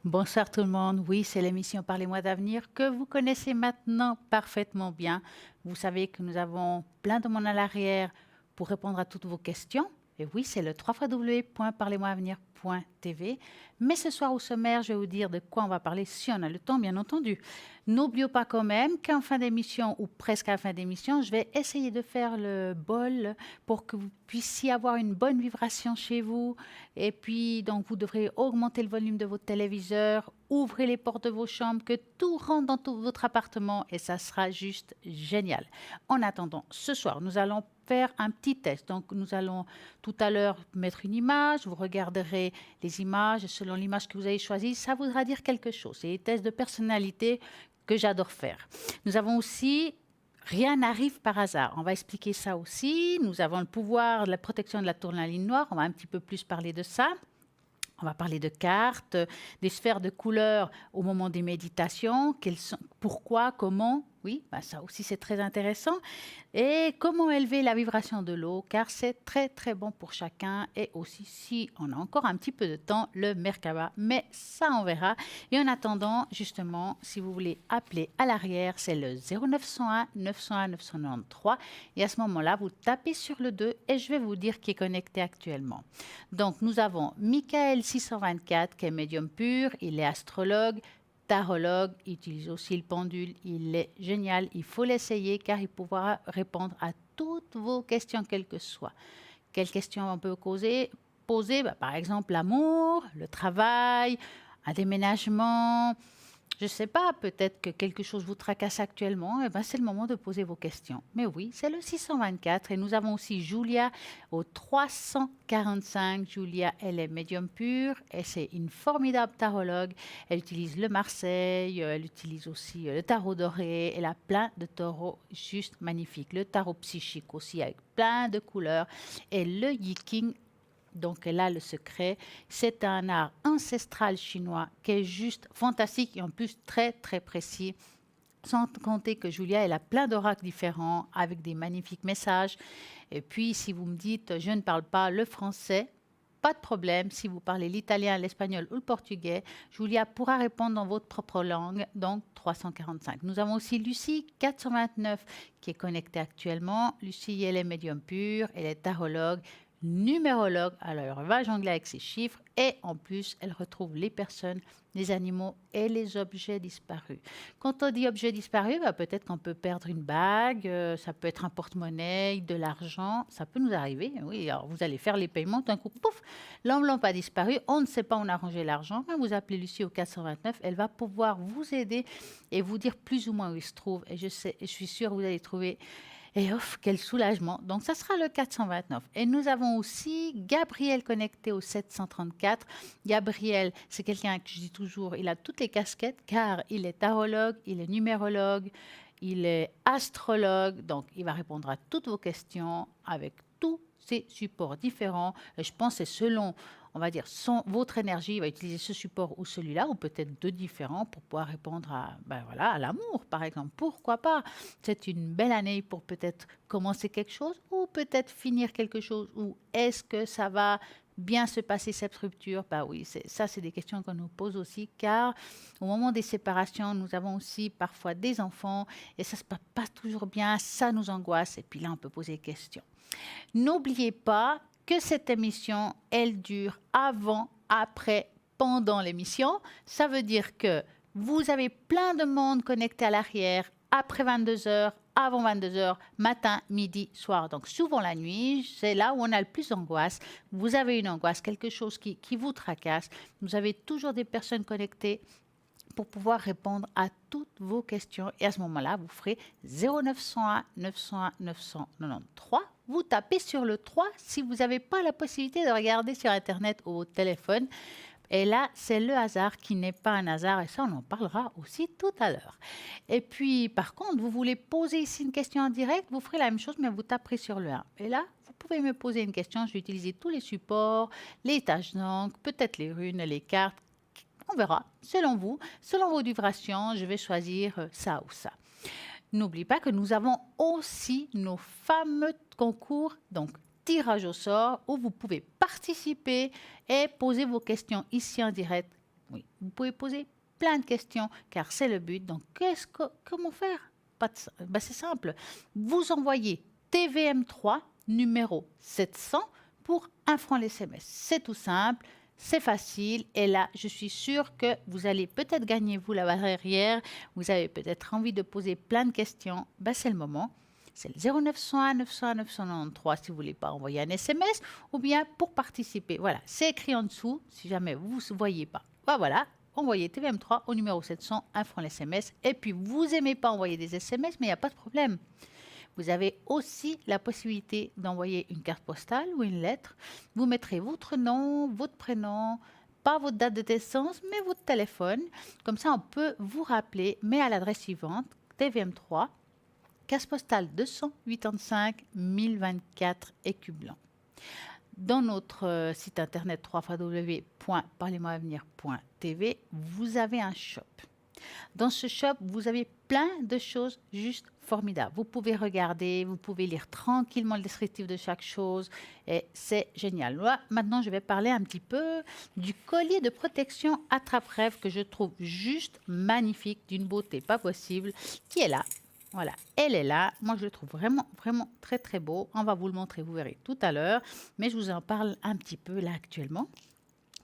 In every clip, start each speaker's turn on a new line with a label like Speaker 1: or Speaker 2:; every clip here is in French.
Speaker 1: Bonsoir tout le monde. Oui, c'est l'émission Parlez-moi d'avenir que vous connaissez maintenant parfaitement bien. Vous savez que nous avons plein de monde à l'arrière pour répondre à toutes vos questions. Et oui, c'est le www.parlez-moi-avenir.tv. Mais ce soir au sommaire, je vais vous dire de quoi on va parler si on a le temps, bien entendu. N'oublions pas quand même qu'en fin d'émission ou presque à la fin d'émission, je vais essayer de faire le bol pour que vous puissiez avoir une bonne vibration chez vous. Et puis, donc, vous devrez augmenter le volume de votre téléviseur, ouvrez les portes de vos chambres, que tout rentre dans tout votre appartement et ça sera juste génial. En attendant, ce soir, nous allons faire un petit test. Donc, nous allons tout à l'heure mettre une image, vous regarderez les images, selon l'image que vous avez choisie, ça voudra dire quelque chose. C'est des tests de personnalité que j'adore faire. Nous avons aussi rien n'arrive par hasard. On va expliquer ça aussi. Nous avons le pouvoir de la protection de la tourmaline noire. On va un petit peu plus parler de ça. On va parler de cartes, des sphères de couleurs au moment des méditations. Pourquoi, comment? Oui, bah ça aussi c'est très intéressant. Et comment élever la vibration de l'eau, car c'est très très bon pour chacun. Et aussi, si on a encore un petit peu de temps, le Merkaba. Mais ça, on verra. Et en attendant, justement, si vous voulez appeler à l'arrière, c'est le 0901 901 993. Et à ce moment-là, vous tapez sur le 2 et je vais vous dire qui est connecté actuellement. Donc, nous avons Michael 624 qui est médium pur, il est astrologue, tarologue, il utilise aussi le pendule, il est génial, il faut l'essayer car il pourra répondre à toutes vos questions, quelles que soient. Quelles questions on peut poser? Par exemple, l'amour, le travail, un déménagement, je ne sais pas, peut-être que quelque chose vous tracasse actuellement, et c'est le moment de poser vos questions. Mais oui, c'est le 624 et nous avons aussi Julia au 345. Julia, elle est médium pure et c'est une formidable tarologue. Elle utilise le Marseille, elle utilise aussi le tarot doré. Elle a plein de tarots juste magnifiques. Le tarot psychique aussi avec plein de couleurs et le Yiking. Donc là, le secret, c'est un art ancestral chinois qui est juste fantastique et en plus très très précis. Sans compter que Julia, elle a plein d'oracles différents avec des magnifiques messages. Et puis, si vous me dites, je ne parle pas le français, pas de problème. Si vous parlez l'italien, l'espagnol ou le portugais, Julia pourra répondre dans votre propre langue, donc 345. Nous avons aussi Lucie, 429, qui est connectée actuellement. Lucie, elle est médium pur, elle est tarologue, numérologue, alors elle va jongler avec ses chiffres et en plus elle retrouve les personnes, les animaux et les objets disparus. Quand on dit objets disparus, peut-être qu'on peut perdre une bague, ça peut être un porte-monnaie, de l'argent, ça peut nous arriver. Oui, alors vous allez faire les paiements, d'un coup, pouf, l'enveloppe a disparu, on ne sait pas où on a rangé l'argent. Vous appelez Lucie au 429, elle va pouvoir vous aider et vous dire plus ou moins où il se trouve. Et je suis sûre que vous allez trouver. Et ouf, quel soulagement. Donc, ça sera le 429. Et nous avons aussi Gabriel connecté au 734. Gabriel, c'est quelqu'un que je dis toujours, il a toutes les casquettes car il est tarologue, il est numérologue, il est astrologue. Donc, il va répondre à toutes vos questions avec tous ces supports différents. Et je pense que c'est selon, on va dire, votre énergie, il va utiliser ce support ou celui-là, ou peut-être deux différents pour pouvoir répondre à l'amour, par exemple. Pourquoi pas? C'est une belle année pour peut-être commencer quelque chose ou peut-être finir quelque chose. Ou est-ce que ça va bien se passer cette rupture? Oui, c'est des questions qu'on nous pose aussi, car au moment des séparations, nous avons aussi parfois des enfants et ça se passe pas toujours bien, ça nous angoisse et puis là, on peut poser des questions. N'oubliez pas que cette émission, elle dure avant, après, pendant l'émission. Ça veut dire que vous avez plein de monde connecté à l'arrière après 22 heures, avant 22 heures, matin, midi, soir. Donc souvent la nuit, c'est là où on a le plus d'angoisse. Vous avez une angoisse, quelque chose qui vous tracasse. Vous avez toujours des personnes connectées pour pouvoir répondre à toutes vos questions. Et à ce moment-là, vous ferez 0901 901 993. Vous tapez sur le 3 si vous n'avez pas la possibilité de regarder sur Internet ou au téléphone. Et là, c'est le hasard qui n'est pas un hasard. Et ça, on en parlera aussi tout à l'heure. Et puis, par contre, vous voulez poser ici une question en direct, vous ferez la même chose, mais vous taperez sur le 1. Et là, vous pouvez me poser une question. Je vais utiliser tous les supports, les tâches d'encre, peut-être les runes, les cartes. On verra, selon vous, selon vos vibrations, je vais choisir ça ou ça. N'oublie pas que nous avons aussi nos fameux concours, donc tirage au sort, où vous pouvez participer et poser vos questions ici en direct Oui, vous pouvez poser plein de questions, car c'est le but. Donc, comment faire? C'est simple. Vous envoyez TVM3 numéro 700 pour 1 franc l'SMS. C'est tout simple, c'est facile. Et là, je suis sûre que vous allez peut-être gagner, vous, la barrière. Vous avez peut-être envie de poser plein de questions. C'est le moment. C'est le 0901 900 993 si vous ne voulez pas envoyer un SMS ou bien pour participer. Voilà, c'est écrit en dessous si jamais vous ne voyez pas. Voilà, envoyez TVM3 au numéro 700, 1 franc l'SMS. Et puis, vous n'aimez pas envoyer des SMS, mais il n'y a pas de problème. Vous avez aussi la possibilité d'envoyer une carte postale ou une lettre. Vous mettrez votre nom, votre prénom, pas votre date de naissance, mais votre téléphone. Comme ça, on peut vous rappeler, mais à l'adresse suivante, TVM3, case postale 285 1024 Écublens. Dans notre site internet www.parlez-moi-avenir.tv, vous avez un shop. Dans ce shop, vous avez plein de choses juste formidables. Vous pouvez regarder, vous pouvez lire tranquillement le descriptif de chaque chose et c'est génial. Là, maintenant, je vais parler un petit peu du collier de protection attrape-rêve que je trouve juste magnifique, d'une beauté pas possible, qui est là. Voilà, elle est là. Moi, je le trouve vraiment, vraiment très, très beau. On va vous le montrer, vous verrez tout à l'heure. Mais je vous en parle un petit peu là actuellement.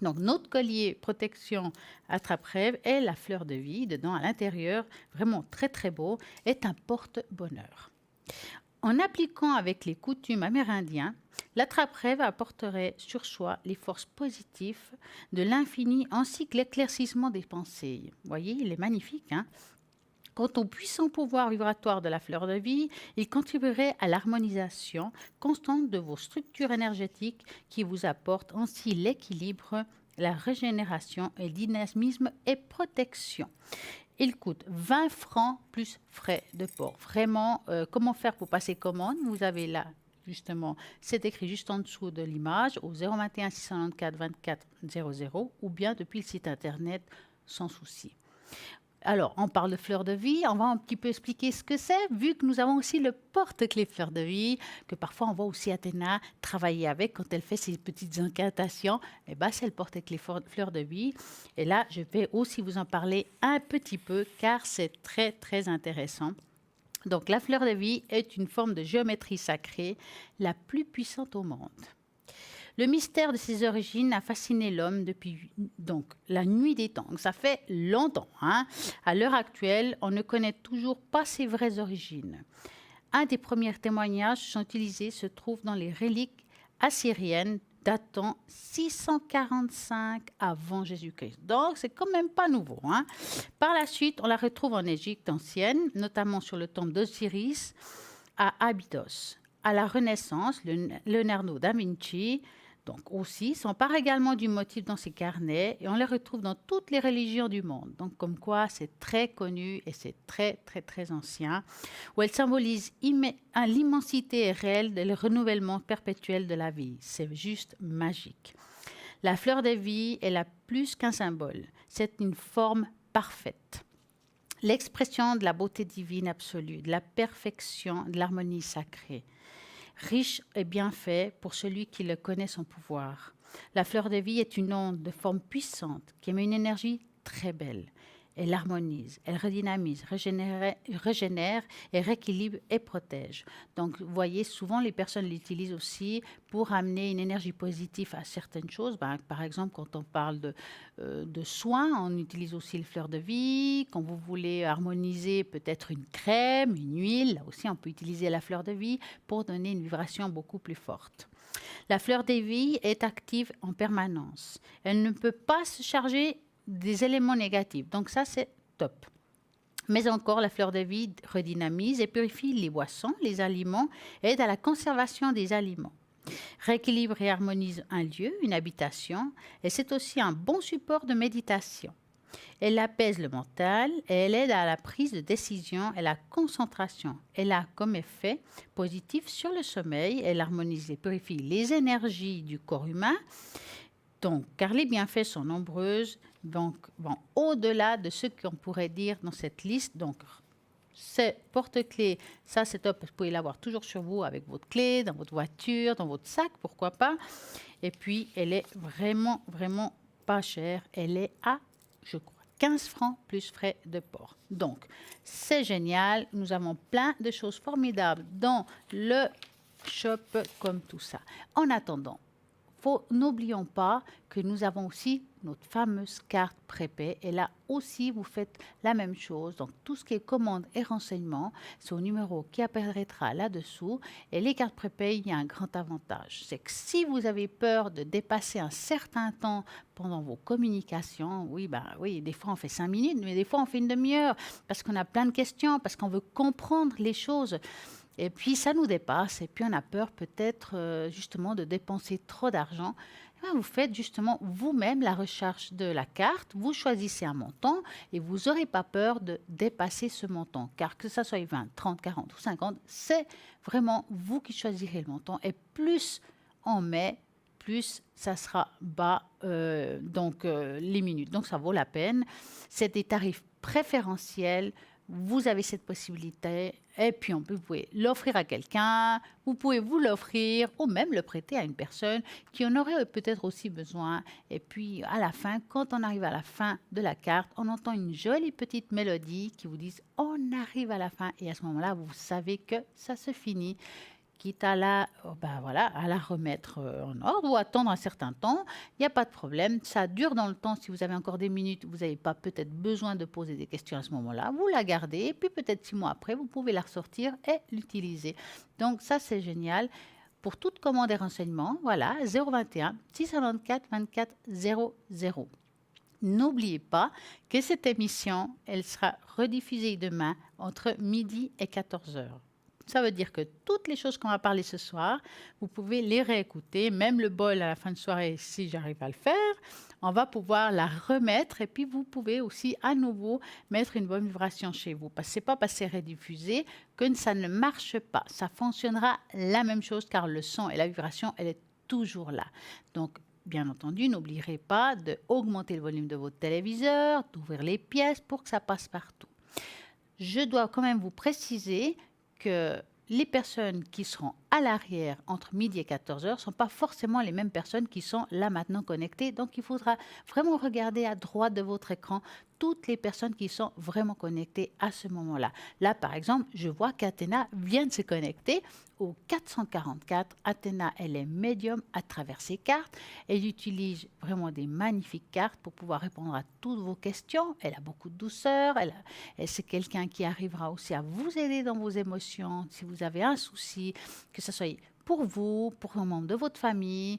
Speaker 1: Donc, notre collier protection attrape-rêve est la fleur de vie. Dedans, à l'intérieur, vraiment très, très beau, est un porte-bonheur. En appliquant avec les coutumes amérindiens, l'attrape-rêve apporterait sur soi les forces positives de l'infini ainsi que l'éclaircissement des pensées. Vous voyez, il est magnifique, hein? Quant au puissant pouvoir vibratoire de la fleur de vie, il contribuerait à l'harmonisation constante de vos structures énergétiques qui vous apportent ainsi l'équilibre, la régénération et le dynamisme et protection. Il coûte 20 francs plus frais de port. Vraiment, comment faire pour passer commande? Vous avez là, justement, c'est écrit juste en dessous de l'image au 021 694 24 00 ou bien depuis le site internet sans souci. Alors, on parle de fleurs de vie, on va un petit peu expliquer ce que c'est, vu que nous avons aussi le porte-clés fleurs de vie, que parfois on voit aussi Athéna travailler avec quand elle fait ses petites incantations. C'est le porte-clés fleurs de vie. Et là, je vais aussi vous en parler un petit peu, car c'est très, très intéressant. Donc, la fleur de vie est une forme de géométrie sacrée, la plus puissante au monde. Le mystère de ses origines a fasciné l'homme depuis donc la nuit des temps. Ça fait longtemps. Hein. À l'heure actuelle, on ne connaît toujours pas ses vraies origines. Un des premiers témoignages qui sont utilisés se trouve dans les reliques assyriennes datant 645 avant Jésus-Christ. Donc, c'est quand même pas nouveau. Hein. Par la suite, on la retrouve en Égypte ancienne, notamment sur le temple d'Osiris à Abydos. À la Renaissance, Leonardo da Vinci donc aussi s'empare également du motif dans ses carnets et on les retrouve dans toutes les religions du monde. Donc comme quoi c'est très connu et c'est très très très ancien, où elle symbolise l'immensité réelle et le renouvellement perpétuel de la vie. C'est juste magique. La fleur de vie est la plus qu'un symbole. C'est une forme parfaite. L'expression de la beauté divine absolue, de la perfection, de l'harmonie sacrée. Riche et bien fait pour celui qui le connaît son pouvoir. La fleur de vie est une onde de forme puissante qui émet une énergie très belle. Elle harmonise, elle redynamise, régénère et rééquilibre et protège. Donc, vous voyez, souvent les personnes l'utilisent aussi pour amener une énergie positive à certaines choses. Par exemple, quand on parle de soins, on utilise aussi les fleurs de vie. Quand vous voulez harmoniser peut-être une crème, une huile, là aussi on peut utiliser la fleur de vie pour donner une vibration beaucoup plus forte. La fleur de vie est active en permanence. Elle ne peut pas se charger des éléments négatifs. Donc ça, c'est top. Mais encore, la fleur de vie redynamise et purifie les boissons, les aliments, aide à la conservation des aliments. Rééquilibre et harmonise un lieu, une habitation, et c'est aussi un bon support de méditation. Elle apaise le mental et elle aide à la prise de décision et la concentration. Elle a comme effet positif sur le sommeil, elle harmonise et purifie les énergies du corps humain. Donc, car les bienfaits sont nombreux, donc au-delà de ce qu'on pourrait dire dans cette liste. Donc, c'est porte-clés, ça c'est top, vous pouvez l'avoir toujours sur vous avec votre clé, dans votre voiture, dans votre sac, pourquoi pas. Et puis, elle est vraiment, vraiment pas chère, elle est à je crois, 15 francs plus frais de port. Donc, c'est génial. Nous avons plein de choses formidables dans le shop comme tout ça. En attendant, n'oublions pas que nous avons aussi notre fameuse carte prépay. Et là aussi, vous faites la même chose. Donc, tout ce qui est commande et renseignements, c'est au numéro qui apparaîtra là-dessous. Et les cartes prépay, il y a un grand avantage. C'est que si vous avez peur de dépasser un certain temps pendant vos communications, oui, des fois on fait 5 minutes, mais des fois on fait une demi-heure parce qu'on a plein de questions, parce qu'on veut comprendre les choses. Et puis, ça nous dépasse. Et puis, on a peur peut-être justement de dépenser trop d'argent. Vous faites justement vous-même la recherche de la carte. Vous choisissez un montant et vous n'aurez pas peur de dépasser ce montant. Car que ça soit 20, 30, 40 ou 50, c'est vraiment vous qui choisirez le montant. Et plus on met, plus ça sera bas les minutes. Donc, ça vaut la peine. C'est des tarifs préférentiels. Vous avez cette possibilité et puis vous pouvez l'offrir à quelqu'un, vous pouvez vous l'offrir ou même le prêter à une personne qui en aurait peut-être aussi besoin. Et puis à la fin, quand on arrive à la fin de la carte, on entend une jolie petite mélodie qui vous dit on arrive à la fin et à ce moment-là, vous savez que ça se finit. Quitte à à la remettre en ordre ou attendre un certain temps, il n'y a pas de problème. Ça dure dans le temps. Si vous avez encore des minutes, vous n'avez pas peut-être besoin de poser des questions à ce moment-là. Vous la gardez et puis peut-être 6 mois après, vous pouvez la ressortir et l'utiliser. Donc ça, c'est génial. Pour toute commande et renseignements, voilà, 021 694 24 00. N'oubliez pas que cette émission, elle sera rediffusée demain entre midi et 14 heures. Ça veut dire que toutes les choses qu'on va parler ce soir, vous pouvez les réécouter, même le bol à la fin de soirée, si j'arrive à le faire, on va pouvoir la remettre et puis vous pouvez aussi à nouveau mettre une bonne vibration chez vous. Parce que ce n'est pas parce que c'est rediffusé que ça ne marche pas. Ça fonctionnera la même chose car le son et la vibration, elle est toujours là. Donc, bien entendu, n'oublierez pas d'augmenter le volume de votre téléviseur, d'ouvrir les pièces pour que ça passe partout. Je dois quand même vous préciser que les personnes qui seront à l'arrière entre midi et 14 heures ne sont pas forcément les mêmes personnes qui sont là maintenant connectées. Donc, il faudra vraiment regarder à droite de votre écran toutes les personnes qui sont vraiment connectées à ce moment-là. Là, par exemple, je vois qu'Athéna vient de se connecter au 444. Athéna, elle est médium à travers ses cartes. Elle utilise vraiment des magnifiques cartes pour pouvoir répondre à toutes vos questions. Elle a beaucoup de douceur. C'est quelqu'un qui arrivera aussi à vous aider dans vos émotions. Si vous avez un souci, que ce soit pour vous, pour un membre de votre famille,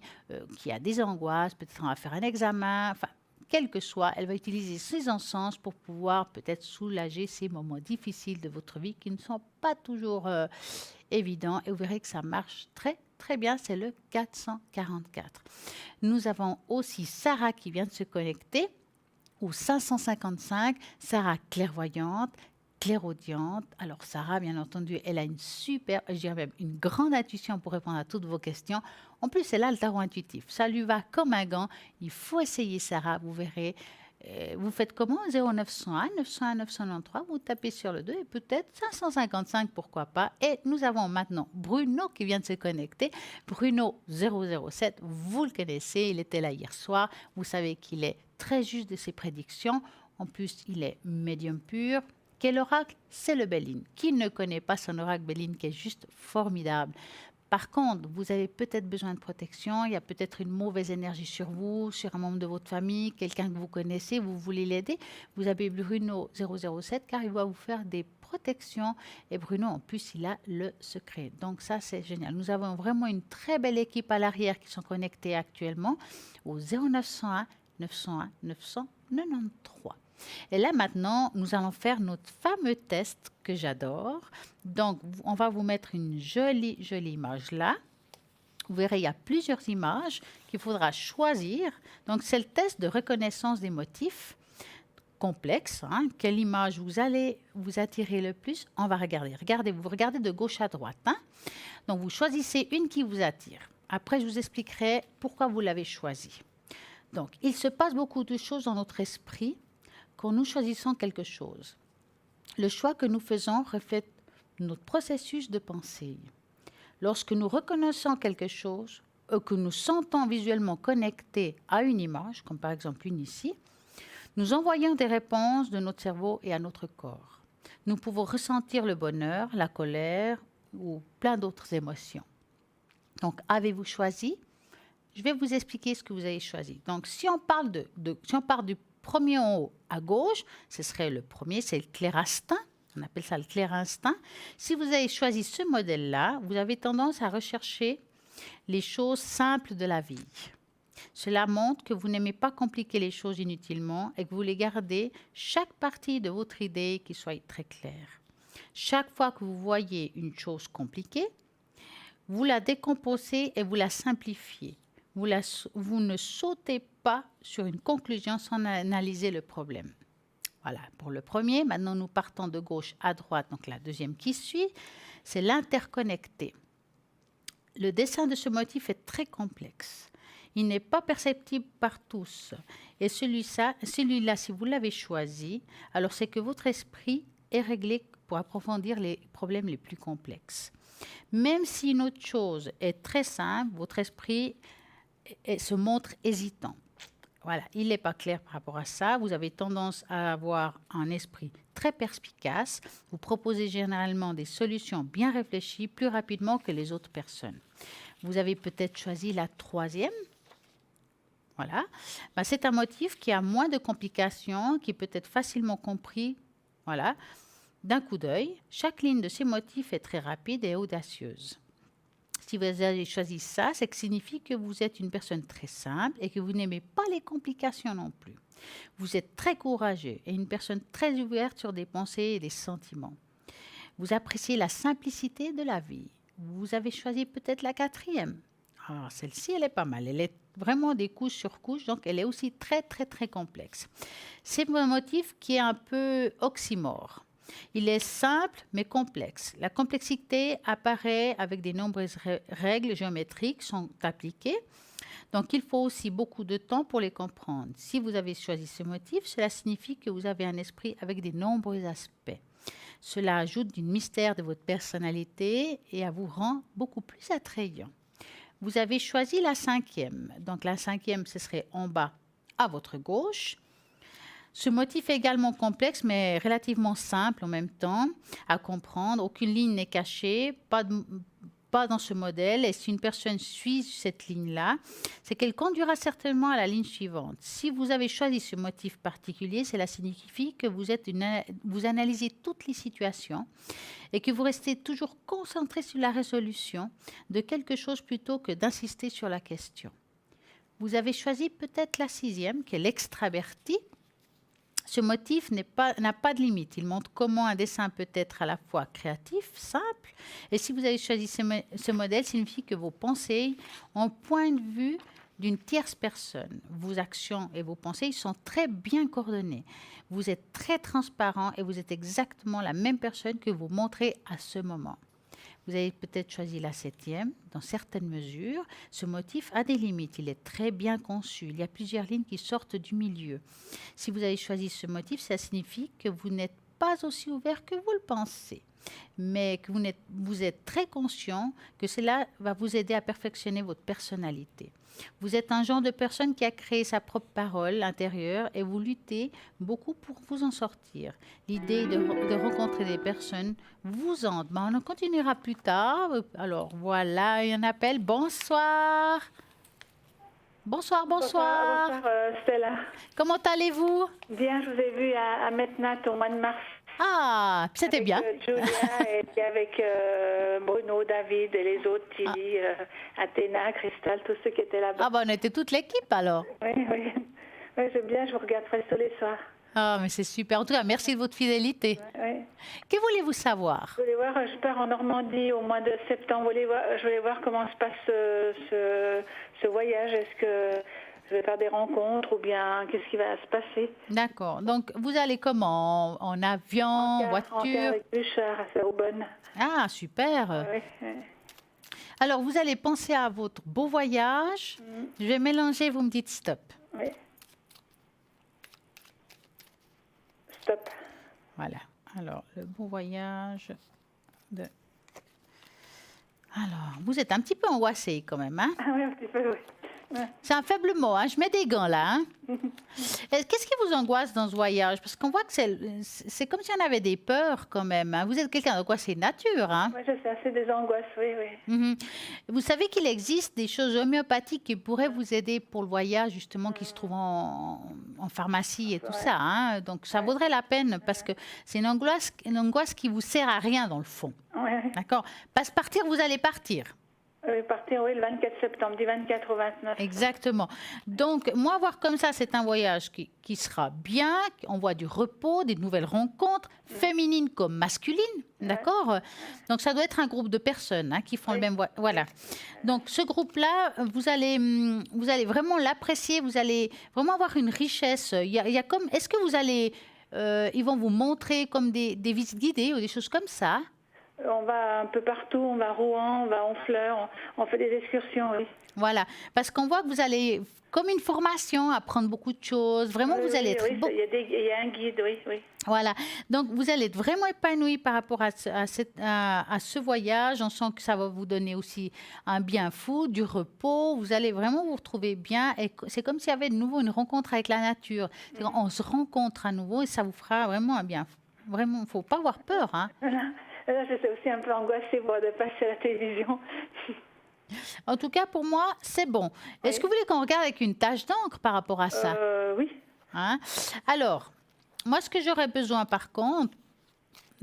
Speaker 1: qui a des angoisses, peut-être on va faire un examen, enfin, quel que soit, elle va utiliser ces encens pour pouvoir peut-être soulager ces moments difficiles de votre vie qui ne sont pas toujours évidents. Et vous verrez que ça marche très, très bien. C'est le 444. Nous avons aussi Sarah qui vient de se connecter au 555. Sarah clairvoyante, clairaudiente. Alors Sarah, bien entendu, elle a une super, je dirais même une grande intuition pour répondre à toutes vos questions. En plus, elle a le tarot intuitif. Ça lui va comme un gant. Il faut essayer Sarah, vous verrez. Vous faites comment? 0901, 901, 993, vous tapez sur le 2 et peut-être 555, pourquoi pas. Et nous avons maintenant Bruno qui vient de se connecter. Bruno 007, vous le connaissez, il était là hier soir. Vous savez qu'il est très juste de ses prédictions. En plus, il est médium pur. Quel oracle? C'est le Béline. Qui ne connaît pas son oracle Béline qui est juste formidable? Par contre, vous avez peut-être besoin de protection, il y a peut-être une mauvaise énergie sur vous, sur un membre de votre famille, quelqu'un que vous connaissez, vous voulez l'aider. Vous avez Bruno 007 car il va vous faire des protections et Bruno en plus il a le secret. Donc ça c'est génial. Nous avons vraiment une très belle équipe à l'arrière qui sont connectés actuellement au 0901 901 993. Et là, maintenant, nous allons faire notre fameux test que j'adore. Donc, on va vous mettre une jolie, jolie image là. Vous verrez, il y a plusieurs images qu'il faudra choisir. Donc, c'est le test de reconnaissance des motifs complexe. Quelle image vous allez vous attirer le plus? On va regarder. Vous regardez de gauche à droite. Donc, vous choisissez une qui vous attire. Après, je vous expliquerai pourquoi vous l'avez choisie. Donc, il se passe beaucoup de choses dans notre esprit quand nous choisissons quelque chose. Le choix que nous faisons reflète notre processus de pensée. Lorsque nous reconnaissons quelque chose ou que nous sentons visuellement connecté à une image, comme par exemple une ici, Nous envoyons des réponses de notre cerveau et à notre corps. Nous pouvons ressentir le bonheur, la colère ou plein d'autres émotions. Donc, avez-vous choisi? Je vais vous expliquer ce que vous avez choisi. Donc, si on parle si on part du premier en haut à gauche, ce serait le premier, c'est le clair instinct. On appelle ça le clair instinct. Si vous avez choisi ce modèle-là, vous avez tendance à rechercher les choses simples de la vie. Cela montre que vous n'aimez pas compliquer les choses inutilement et que vous voulez garder chaque partie de votre idée qui soit très claire. Chaque fois que vous voyez une chose compliquée, vous la décomposez et vous la simplifiez. Vous ne sautez pas sur une conclusion sans analyser le problème. Voilà, pour le premier. Maintenant, nous partons de gauche à droite. Donc, la deuxième qui suit, c'est l'interconnecté. Le dessin de ce motif est très complexe. Il n'est pas perceptible par tous. Et celui-là, si vous l'avez choisi, alors c'est que votre esprit est réglé pour approfondir les problèmes les plus complexes. Même si une autre chose est très simple, votre esprit se montre hésitant. Voilà, il n'est pas clair par rapport à ça. Vous avez tendance à avoir un esprit très perspicace. Vous proposez généralement des solutions bien réfléchies plus rapidement que les autres personnes. Vous avez peut-être choisi la troisième. Voilà. Ben, c'est un motif qui a moins de complications, qui peut être facilement compris. Voilà. D'un coup d'œil, chaque ligne de ces motifs est très rapide et audacieuse. Si vous avez choisi ça, c'est que signifie que vous êtes une personne très simple et que vous n'aimez pas les complications non plus. Vous êtes très courageux et une personne très ouverte sur des pensées et des sentiments. Vous appréciez la simplicité de la vie. Vous avez choisi peut-être la quatrième. Ah, celle-ci, elle est pas mal. Elle est vraiment des couches sur couches, donc elle est aussi très, très, très complexe. C'est un motif qui est un peu oxymore. Il est simple mais complexe. La complexité apparaît avec de nombreuses règles géométriques qui sont appliquées. Donc, il faut aussi beaucoup de temps pour les comprendre. Si vous avez choisi ce motif, cela signifie que vous avez un esprit avec de nombreux aspects. Cela ajoute du mystère de votre personnalité et vous rend beaucoup plus attrayant. Vous avez choisi la cinquième. Donc, la cinquième, ce serait en bas à votre gauche. Ce motif est également complexe, mais relativement simple en même temps à comprendre. Aucune ligne n'est cachée, pas dans ce modèle. Et si une personne suit cette ligne-là, c'est qu'elle conduira certainement à la ligne suivante. Si vous avez choisi ce motif particulier, cela signifie que vous analysez toutes les situations et que vous restez toujours concentré sur la résolution de quelque chose plutôt que d'insister sur la question. Vous avez choisi peut-être la sixième, qui est l'extraverti. Ce motif n'a pas de limite. Il montre comment un dessin peut être à la fois créatif, simple, et si vous avez choisi ce modèle, signifie que vos pensées ont point de vue d'une tierce personne. Vos actions et vos pensées sont très bien coordonnées. Vous êtes très transparent et vous êtes exactement la même personne que vous montrez à ce moment. Vous avez peut-être choisi la septième. Dans certaines mesures, ce motif a des limites. Il est très bien conçu. Il y a plusieurs lignes qui sortent du milieu. Si vous avez choisi ce motif, ça signifie que vous n'êtes pas aussi ouvert que vous le pensez, mais que vous êtes très conscient que cela va vous aider à perfectionner votre personnalité. Vous êtes un genre de personne qui a créé sa propre parole intérieure et vous luttez beaucoup pour vous en sortir. L'idée de rencontrer des personnes vous hante. On en continuera plus tard. Alors voilà, il y a un appel. Bonsoir. Bonsoir, bonsoir.
Speaker 2: Bonsoir, Stella.
Speaker 1: Comment allez-vous?
Speaker 2: Bien, je vous ai vu à Metnat au mois de mars.
Speaker 1: Ah, c'était bien.
Speaker 2: Avec Julia et puis avec Bruno, David et les autres, Tilly, Athéna, Cristal, tous ceux qui étaient là-bas.
Speaker 1: Ah, on était toute l'équipe alors.
Speaker 2: Oui, oui. Oui, j'aime bien, je vous regarde presque tous les soirs.
Speaker 1: Ah, mais c'est super. En tout cas, merci de votre fidélité.
Speaker 2: Oui.
Speaker 1: Que voulez-vous savoir?
Speaker 2: Je voulais voir, je pars en Normandie au mois de septembre. Je voulais voir comment se passe ce voyage. Est-ce que je vais faire des rencontres ou bien qu'est-ce qui va se passer?
Speaker 1: D'accord. Donc, vous allez comment? En avion, en voiture?
Speaker 2: En car avec Bouchard, à Saubonne.
Speaker 1: Ah, super.
Speaker 2: Oui, oui.
Speaker 1: Alors, vous allez penser à votre beau voyage. Je vais mélanger, vous me dites stop.
Speaker 2: Oui. Stop.
Speaker 1: Voilà. Alors, le beau voyage de... Alors, vous êtes un petit peu angoissé quand même, hein?
Speaker 2: Ah oui, un petit peu, oui.
Speaker 1: C'est un faible mot, hein. Je mets des gants là. Hein. Qu'est-ce qui vous angoisse dans ce voyage? Parce qu'on voit que c'est comme si on avait des peurs quand même. Hein. Vous êtes quelqu'un d'angoissé nature. Hein.
Speaker 2: Oui, je sais, c'est des angoisses, oui, oui.
Speaker 1: Vous savez qu'il existe des choses homéopathiques qui pourraient vous aider pour le voyage, justement, qui se trouvent en pharmacie et tout ça. Hein. Donc, ça vaudrait la peine parce que c'est une angoisse qui vous sert à rien dans le fond.
Speaker 2: Ouais.
Speaker 1: D'accord? Pas se partir, vous allez partir.
Speaker 2: Partir, oui, le 24 septembre, du 24 au 29.
Speaker 1: Exactement. Donc, moi, voir comme ça, c'est un voyage qui sera bien, on voit du repos, des nouvelles rencontres, féminines comme masculines, d'accord? Donc, ça doit être un groupe de personnes hein, qui font le même voyage. Voilà. Donc, ce groupe-là, vous allez vraiment l'apprécier, vous allez vraiment avoir une richesse. Il y a comme, est-ce que vous allez, ils vont vous montrer comme des visites guidées ou des choses comme ça?
Speaker 2: On va un peu partout, on va à Rouen, on va à Honfleur, on fait des excursions, oui.
Speaker 1: Voilà, parce qu'on voit que vous allez, comme une formation, apprendre beaucoup de choses. Vraiment, vous allez être...
Speaker 2: Oui, il y a un guide, oui, oui.
Speaker 1: Voilà, donc vous allez être vraiment épanoui par rapport à ce voyage. On sent que ça va vous donner aussi un bien fou, du repos. Vous allez vraiment vous retrouver bien. Et c'est comme s'il y avait de nouveau une rencontre avec la nature. On se rencontre à nouveau et ça vous fera vraiment un bien. Vraiment, il ne faut pas avoir peur. Hein.
Speaker 2: Voilà. Là, je suis aussi un peu angoissée de passer à la télévision.
Speaker 1: En tout cas, pour moi, c'est bon.
Speaker 2: Oui.
Speaker 1: Est-ce que vous voulez qu'on regarde avec une tache d'encre par rapport à ça?
Speaker 2: Oui.
Speaker 1: Hein? Alors, moi, ce que j'aurais besoin, par contre,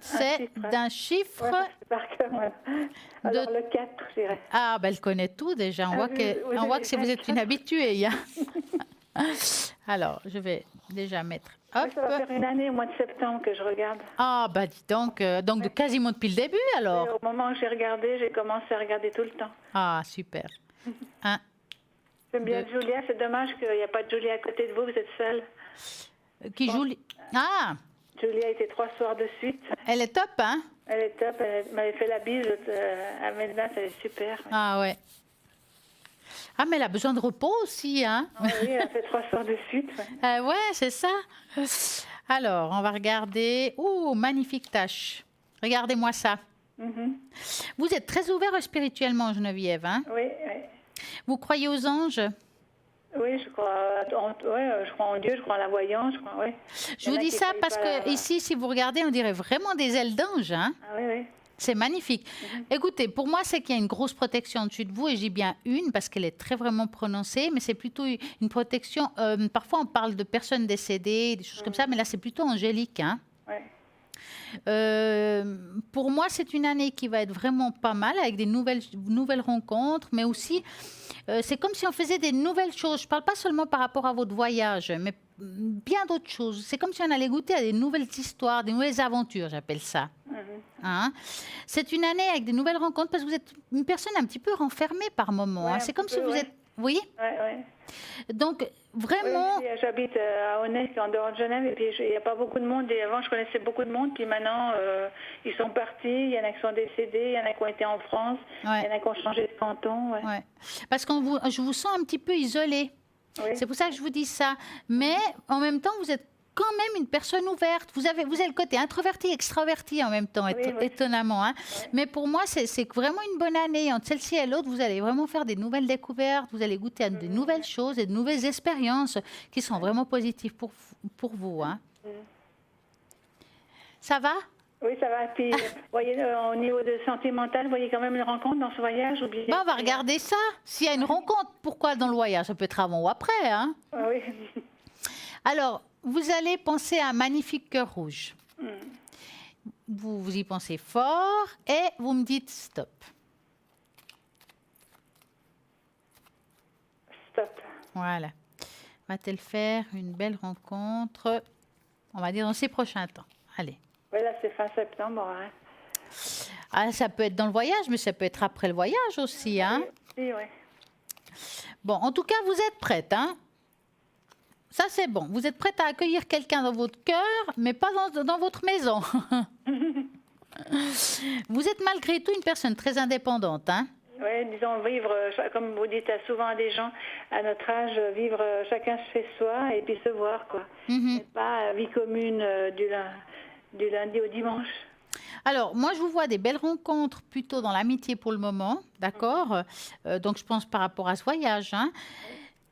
Speaker 1: c'est d'un chiffre...
Speaker 2: Ouais, c'est par cœur, voilà. Alors, le 4, je dirais.
Speaker 1: Ah, ben, elle connaît tout déjà. On voit que vous êtes une habituée. Hein? Alors, je vais déjà mettre... Hop.
Speaker 2: Ça va faire une année au mois de septembre que je regarde.
Speaker 1: Ah, bah dis donc de quasiment depuis le début alors.
Speaker 2: Et au moment où j'ai regardé, j'ai commencé à regarder tout le temps.
Speaker 1: Ah, super. Un,
Speaker 2: J'aime bien Julia, c'est dommage qu'il n'y a pas de Julia à côté de vous, vous êtes seule.
Speaker 1: Qui joue... Ah,
Speaker 2: Julia était 3 soirs de suite.
Speaker 1: elle est top, hein?
Speaker 2: Elle est top, elle m'avait fait la bise à Medina, elle est super.
Speaker 1: Ah, ouais. Ah, mais elle a besoin de repos aussi, hein?
Speaker 2: Oui, elle a fait 3 soirs de suite. Ouais,
Speaker 1: ouais, c'est ça. Alors, on va regarder. Oh, magnifique tâche. Regardez-moi ça. Vous êtes très ouvert spirituellement, Geneviève, hein?
Speaker 2: oui, oui.
Speaker 1: Vous croyez aux anges?
Speaker 2: Oui, je crois en Dieu, je crois en la voyance. Oui.
Speaker 1: Je vous dis ça parce que ici, si vous regardez, on dirait vraiment des ailes d'ange, hein?
Speaker 2: Ah oui, oui.
Speaker 1: C'est magnifique. Écoutez, pour moi, c'est qu'il y a une grosse protection au-dessus de vous, et j'ai bien une parce qu'elle est très vraiment prononcée, mais c'est plutôt une protection. Parfois, on parle de personnes décédées, des choses comme ça, mais là, c'est plutôt angélique. Hein.
Speaker 2: Ouais.
Speaker 1: Pour moi, c'est une année qui va être vraiment pas mal, avec des nouvelles rencontres, mais aussi, c'est comme si on faisait des nouvelles choses. Je ne parle pas seulement par rapport à votre voyage, mais bien d'autres choses. C'est comme si on allait goûter à des nouvelles histoires, des nouvelles aventures, j'appelle ça. Hein? C'est une année avec des nouvelles rencontres parce que vous êtes une personne un petit peu renfermée par moment.
Speaker 2: Ouais,
Speaker 1: hein. C'est comme si vous êtes... Vous voyez? Donc, vraiment...
Speaker 2: Oui, j'habite à Honnay, en dehors de Genève, et puis il n'y a pas beaucoup de monde. Et avant, je connaissais beaucoup de monde, puis maintenant, ils sont partis. Il y en a qui sont décédés, il y en a qui ont été en France, il y en a qui ont changé de canton. Ouais.
Speaker 1: Parce que je vous sens un petit peu isolée. Oui. C'est pour ça que je vous dis ça. Mais en même temps, vous êtes quand même une personne ouverte. Vous avez le côté introverti, extraverti en même temps, étonnamment. Hein. Oui. Mais pour moi, c'est vraiment une bonne année. Entre celle-ci et l'autre, vous allez vraiment faire des nouvelles découvertes, vous allez goûter à de nouvelles choses et de nouvelles expériences qui sont vraiment positives pour vous. Hein. Ça va?
Speaker 2: Oui, ça va. Puis, voyez, au niveau de santé mentale, vous voyez quand même une rencontre dans ce voyage ou bien...
Speaker 1: On va regarder ça. S'il y a une rencontre, pourquoi dans le voyage? Ça peut être avant ou après. Hein.
Speaker 2: Oui.
Speaker 1: Alors, vous allez penser à un magnifique cœur rouge. Vous y pensez fort et vous me dites stop.
Speaker 2: Stop.
Speaker 1: Voilà. Va-t-elle faire une belle rencontre, on va dire, dans ces prochains temps? Allez.
Speaker 2: Oui, là, c'est fin septembre. Hein.
Speaker 1: Ah, ça peut être dans le voyage, mais ça peut être après le voyage aussi. Hein?
Speaker 2: Oui, oui.
Speaker 1: Bon, en tout cas, vous êtes prête, hein? Ça, c'est bon. Vous êtes prête à accueillir quelqu'un dans votre cœur, mais pas dans votre maison. Vous êtes malgré tout une personne très indépendante, hein?
Speaker 2: Oui, disons, vivre, comme vous dites souvent à des gens à notre âge, vivre chacun chez soi et puis se voir, quoi. Pas vie commune du lundi au dimanche.
Speaker 1: Alors, moi, je vous vois des belles rencontres plutôt dans l'amitié pour le moment, d'accord? Donc, je pense par rapport à ce voyage, hein.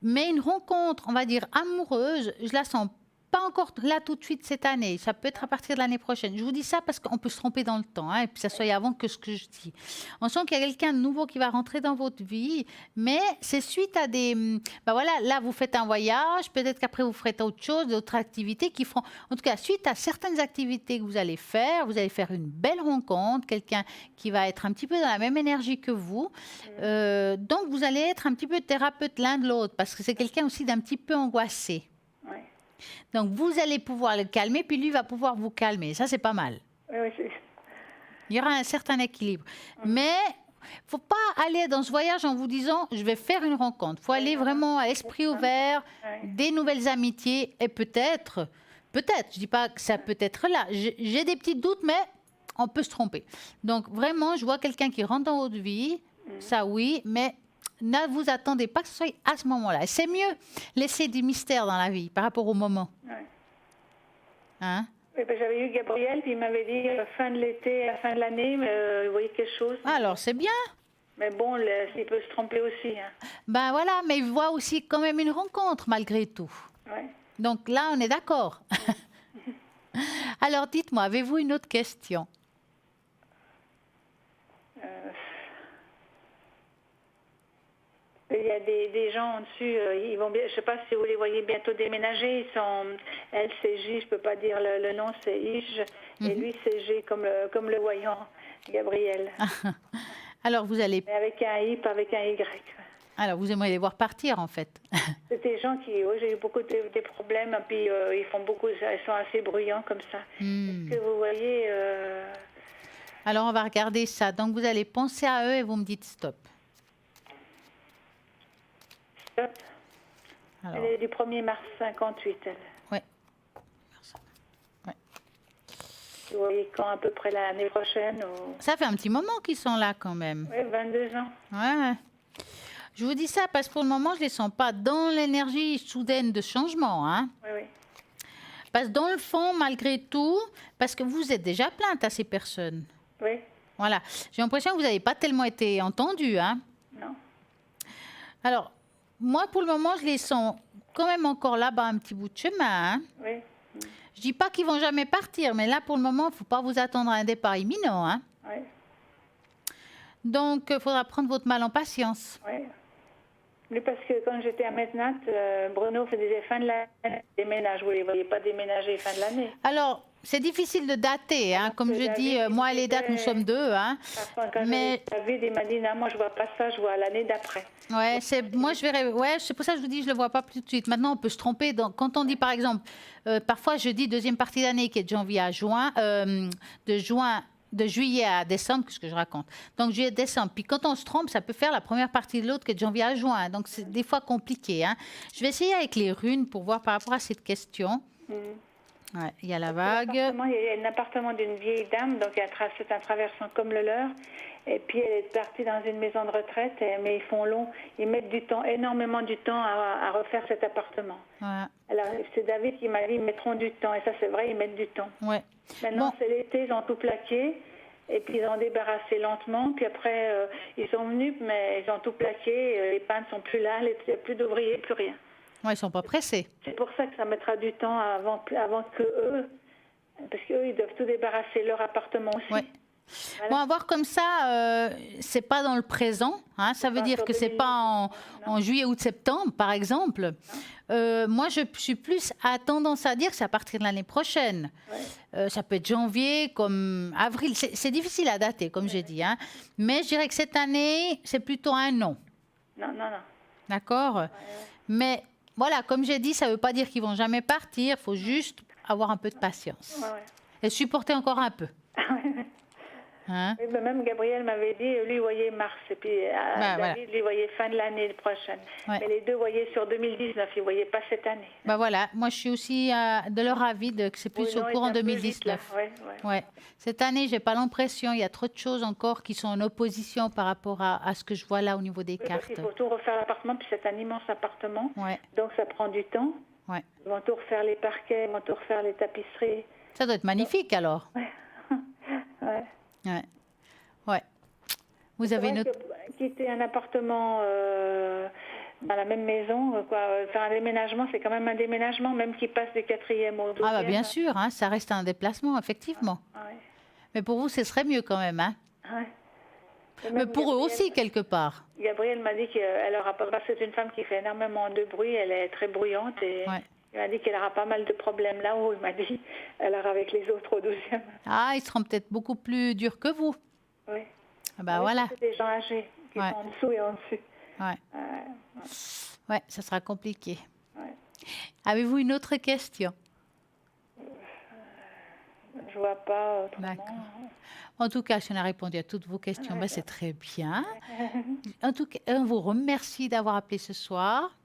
Speaker 1: Mais une rencontre, on va dire amoureuse, je la sens pas encore là tout de suite cette année. Ça peut être à partir de l'année prochaine. Je vous dis ça parce qu'on peut se tromper dans le temps, hein, et puis ça soit avant que ce que je dis. On sent qu'il y a quelqu'un de nouveau qui va rentrer dans votre vie, mais c'est suite à des... Ben voilà, là, vous faites un voyage, peut-être qu'après, vous ferez autre chose, d'autres activités qui feront... En tout cas, suite à certaines activités que vous allez faire une belle rencontre, quelqu'un qui va être un petit peu dans la même énergie que vous. Donc, vous allez être un petit peu thérapeute l'un de l'autre, parce que c'est quelqu'un aussi d'un petit peu angoissé.
Speaker 2: Ouais.
Speaker 1: Donc, vous allez pouvoir le calmer, puis lui va pouvoir vous calmer. Ça, c'est pas mal.
Speaker 2: Oui,
Speaker 1: Il y aura un certain équilibre. Mais il ne faut pas aller dans ce voyage en vous disant « je vais faire une rencontre ». Il faut aller vraiment à esprit ouvert, des nouvelles amitiés et peut-être, je ne dis pas que ça peut être là. J'ai des petits doutes, mais on peut se tromper. Donc, vraiment, je vois quelqu'un qui rentre dans votre vie, ça oui, mais... Ne vous attendez pas que ce soit à ce moment-là. C'est mieux laisser du mystère dans la vie par rapport au moment.
Speaker 2: Ouais.
Speaker 1: Hein?
Speaker 2: Oui, ben, j'avais eu Gabriel, puis il m'avait dit fin de l'été, à la fin de l'année, il voyait quelque chose.
Speaker 1: Alors, c'est bien.
Speaker 2: Mais bon, il peut se tromper aussi. Hein.
Speaker 1: Ben voilà, mais il voit aussi quand même une rencontre malgré tout.
Speaker 2: Ouais.
Speaker 1: Donc là, on est d'accord. Alors, dites-moi, avez-vous une autre question?
Speaker 2: Il y a des gens en dessus, ils vont bien, je ne sais pas si vous les voyez bientôt déménager. Ils sont, elle, c'est J, je ne peux pas dire le nom, c'est Ige, et lui, c'est G, comme le voyant, Gabriel.
Speaker 1: Alors, vous allez...
Speaker 2: Mais avec un I, pas avec un Y.
Speaker 1: Alors, vous aimeriez les voir partir, en fait.
Speaker 2: C'est des gens qui, oui, j'ai eu beaucoup de problèmes, puis ils font beaucoup, ils sont assez bruyants comme ça. Est-ce que vous voyez...
Speaker 1: Alors, on va regarder ça. Donc, vous allez penser à eux et vous me dites stop.
Speaker 2: Stop.
Speaker 1: Alors,
Speaker 2: Elle est du 1er mars 58, elle.
Speaker 1: oui.
Speaker 2: Vous voyez quand à peu près l'année prochaine ou...
Speaker 1: Ça fait un petit moment qu'ils sont là quand même.
Speaker 2: Oui, 22 ans.
Speaker 1: Ouais. Je vous dis ça parce que pour le moment, je ne les sens pas dans l'énergie soudaine de changement. Hein.
Speaker 2: Oui, oui.
Speaker 1: Parce que dans le fond, malgré tout, parce que vous êtes déjà plainte à ces personnes.
Speaker 2: Oui.
Speaker 1: Voilà. J'ai l'impression que vous n'avez pas tellement été entendue. Hein.
Speaker 2: Non.
Speaker 1: Alors, moi, pour le moment, je les sens quand même encore là-bas un petit bout de chemin. Hein.
Speaker 2: Oui.
Speaker 1: Je dis pas qu'ils vont jamais partir, mais là, pour le moment, il ne faut pas vous attendre à un départ imminent. Hein.
Speaker 2: Oui.
Speaker 1: Donc, il faudra prendre votre mal en patience.
Speaker 2: Oui. Mais parce que quand j'étais à Metnat, Bruno faisait fin de l'année des ménages. Vous ne les voyez pas déménager fin de l'année.
Speaker 1: Alors, c'est difficile de dater. Hein. Comme je dis, moi et les dates, nous sommes deux. Hein.
Speaker 2: Mais David, il m'a dit, non, moi, je ne vois pas ça, je vois l'année d'après.
Speaker 1: Ouais, moi, je verrai. Ouais, c'est pour ça que je vous dis, je ne le vois pas tout de suite. Maintenant, on peut se tromper. Quand on dit, par exemple, parfois, je dis deuxième partie d'année qui est de janvier à juin, de juillet à décembre, qu'est-ce que je raconte? Donc, juillet, décembre. Puis quand on se trompe, ça peut faire la première partie de l'autre qui est de janvier à juin. Donc, c'est des fois compliqué. Hein. Je vais essayer avec les runes pour voir par rapport à cette question. Ouais, il y a la vague.
Speaker 2: Il y a un appartement d'une vieille dame, donc c'est un traversant comme le leur. Et puis, elle est partie dans une maison de retraite, mais ils mettent du temps, énormément du temps à refaire cet appartement.
Speaker 1: Ouais.
Speaker 2: Alors, c'est David qui m'a dit, ils mettront du temps. Et ça, c'est vrai, ils mettent du temps. Ouais. Maintenant, c'est l'été, ils ont tout plaqué. Et puis, ils ont débarrassé lentement. Puis après, ils sont venus, mais ils ont tout plaqué. Les pannes ne sont plus là, il n'y a plus d'ouvriers, plus rien.
Speaker 1: Ouais, ils ne sont pas pressés. C'est
Speaker 2: pour ça que ça mettra du temps avant que eux, parce qu'eux, ils doivent tout débarrasser, leur appartement aussi.
Speaker 1: Ouais. Voilà. Bon, à voir comme ça, c'est pas dans le présent. Hein, ça veut dire que c'est pas en juillet, août, septembre, par exemple. Moi, je suis plus à tendance à dire que c'est à partir de l'année prochaine. Ouais. Ça peut être janvier, comme avril. C'est difficile à dater, comme j'ai dit. Hein. Mais je dirais que cette année, c'est plutôt un non.
Speaker 2: Non.
Speaker 1: D'accord. Mais voilà, comme j'ai dit, ça ne veut pas dire qu'ils vont jamais partir. Il faut juste avoir un peu de patience. Et supporter encore un peu.
Speaker 2: Hein? Oui, même Gabriel m'avait dit, lui, il voyait mars, et puis David, lui, voyait fin de l'année prochaine. Ouais. Mais les deux voyaient sur 2019, ils ne voyaient pas cette année.
Speaker 1: Voilà, moi, je suis aussi de leur avis que c'est plus au courant 2019. Ouais. Cette année, je n'ai pas l'impression, il y a trop de choses encore qui sont en opposition par rapport à ce que je vois là au niveau des cartes.
Speaker 2: Il faut tout refaire l'appartement, puis c'est un immense appartement, donc ça prend du temps. Ouais. Ils vont tout refaire les parquets, ils vont tout refaire les tapisseries.
Speaker 1: Ça doit être magnifique, alors. Ouais. Vous avez une autre...
Speaker 2: Quitter un appartement dans la même maison. Faire un déménagement, c'est quand même un déménagement, même qu'il passe du 4e au 12e.
Speaker 1: Ah bah bien sûr, hein, ça reste un déplacement, effectivement.
Speaker 2: Ouais.
Speaker 1: Mais pour vous, ce serait mieux quand même. Hein.
Speaker 2: Ouais.
Speaker 1: Mais pour eux aussi, quelque part.
Speaker 2: Gabrielle m'a dit qu'elle aura pas... Parce que c'est une femme qui fait énormément de bruit, elle est très bruyante et il m'a dit qu'elle aura pas mal de problèmes là-haut. Il m'a dit, elle aura avec les autres au 12e.
Speaker 1: Ah, ils seront peut-être beaucoup plus durs que vous.
Speaker 2: Oui.
Speaker 1: Ah bah voilà.
Speaker 2: C'est des gens âgés qui sont en dessous et en dessus.
Speaker 1: Ouais, ça sera compliqué. Ouais. Avez-vous une autre question?
Speaker 2: Je vois pas autrement.
Speaker 1: D'accord. En tout cas, si on a répondu à toutes vos questions, ben c'est très bien. En tout cas, on vous remercie d'avoir appelé ce soir.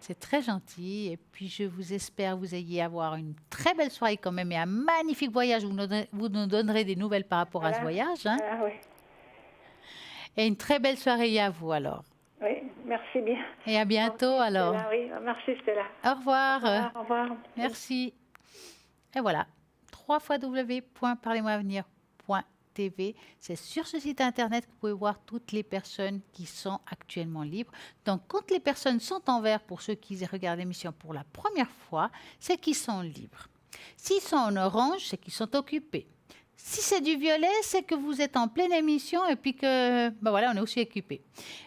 Speaker 1: C'est très gentil. Et puis, je vous espère que vous ayez avoir une très belle soirée quand même et un magnifique voyage. Vous nous donnerez des nouvelles par rapport à ce voyage. Hein.
Speaker 2: Oui.
Speaker 1: Et une très belle soirée à vous alors.
Speaker 2: Oui, merci bien.
Speaker 1: Et à bientôt alors.
Speaker 2: Stella, oui, merci Stella.
Speaker 1: Au revoir.
Speaker 2: Au revoir.
Speaker 1: Merci. Et voilà. www.parlez-moi-avenir.tv. C'est sur ce site internet que vous pouvez voir toutes les personnes qui sont actuellement libres. Donc, quand les personnes sont en vert, pour ceux qui regardent l'émission pour la première fois, c'est qu'ils sont libres. S'ils sont en orange, c'est qu'ils sont occupés. Si c'est du violet, c'est que vous êtes en pleine émission et puis que, ben voilà, on est aussi occupé.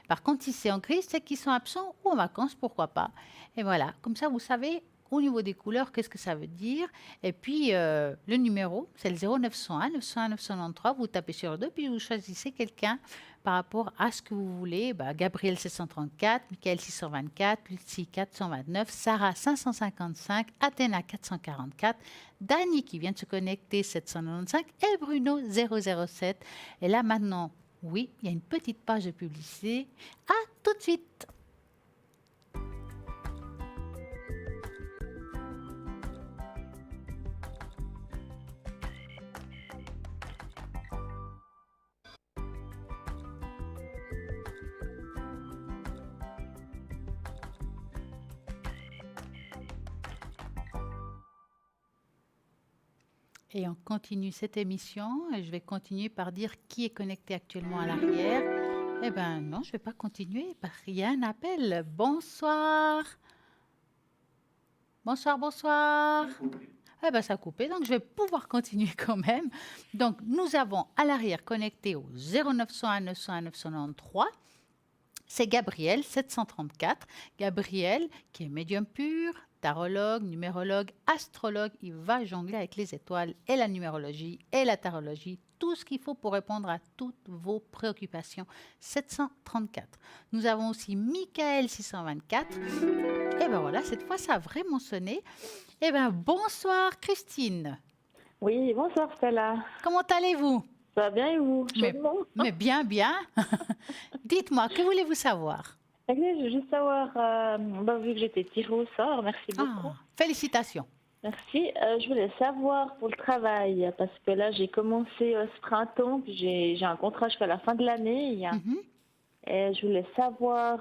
Speaker 1: Par contre, si c'est en gris, c'est qu'ils sont absents ou en vacances, pourquoi pas. Et voilà, comme ça, vous savez au niveau des couleurs, qu'est-ce que ça veut dire. Et puis, le numéro, c'est le 0901 901 993. Vous tapez sur le 2, puis vous choisissez quelqu'un par rapport à ce que vous voulez. Bah, Gabriel 734, Michael 624, Lucie 429, Sarah 555, Athéna 444, Dani qui vient de se connecter 795 et Bruno 007. Et là, maintenant, oui, il y a une petite page de publicité. À tout de suite. Et on continue cette émission et je vais continuer par dire qui est connecté actuellement à l'arrière. Eh bien non, je ne vais pas continuer parce qu'il y a un appel. Bonsoir. Bonsoir, bonsoir. Eh bien ça a coupé, donc je vais pouvoir continuer quand même. Donc nous avons à l'arrière connecté au 0901 901 993. C'est Gabriel 734. Gabriel qui est médium pur, tarologue, numérologue, astrologue. Il va jongler avec les étoiles et la numérologie et la tarologie. Tout ce qu'il faut pour répondre à toutes vos préoccupations. 734. Nous avons aussi Michael 624. Et bien voilà, cette fois ça a vraiment sonné. Et bien bonsoir Christine.
Speaker 3: Oui, bonsoir Stella.
Speaker 1: Comment allez-vous?
Speaker 3: Ça va bien et vous?
Speaker 1: Mais bien, bien. Dites-moi, que voulez-vous savoir?
Speaker 3: Je veux juste savoir, vu que j'étais tirée au sort, merci beaucoup.
Speaker 1: Félicitations.
Speaker 3: Merci. Je voulais savoir pour le travail, parce que là j'ai commencé ce printemps, puis j'ai un contrat jusqu'à la fin de l'année. Et je voulais savoir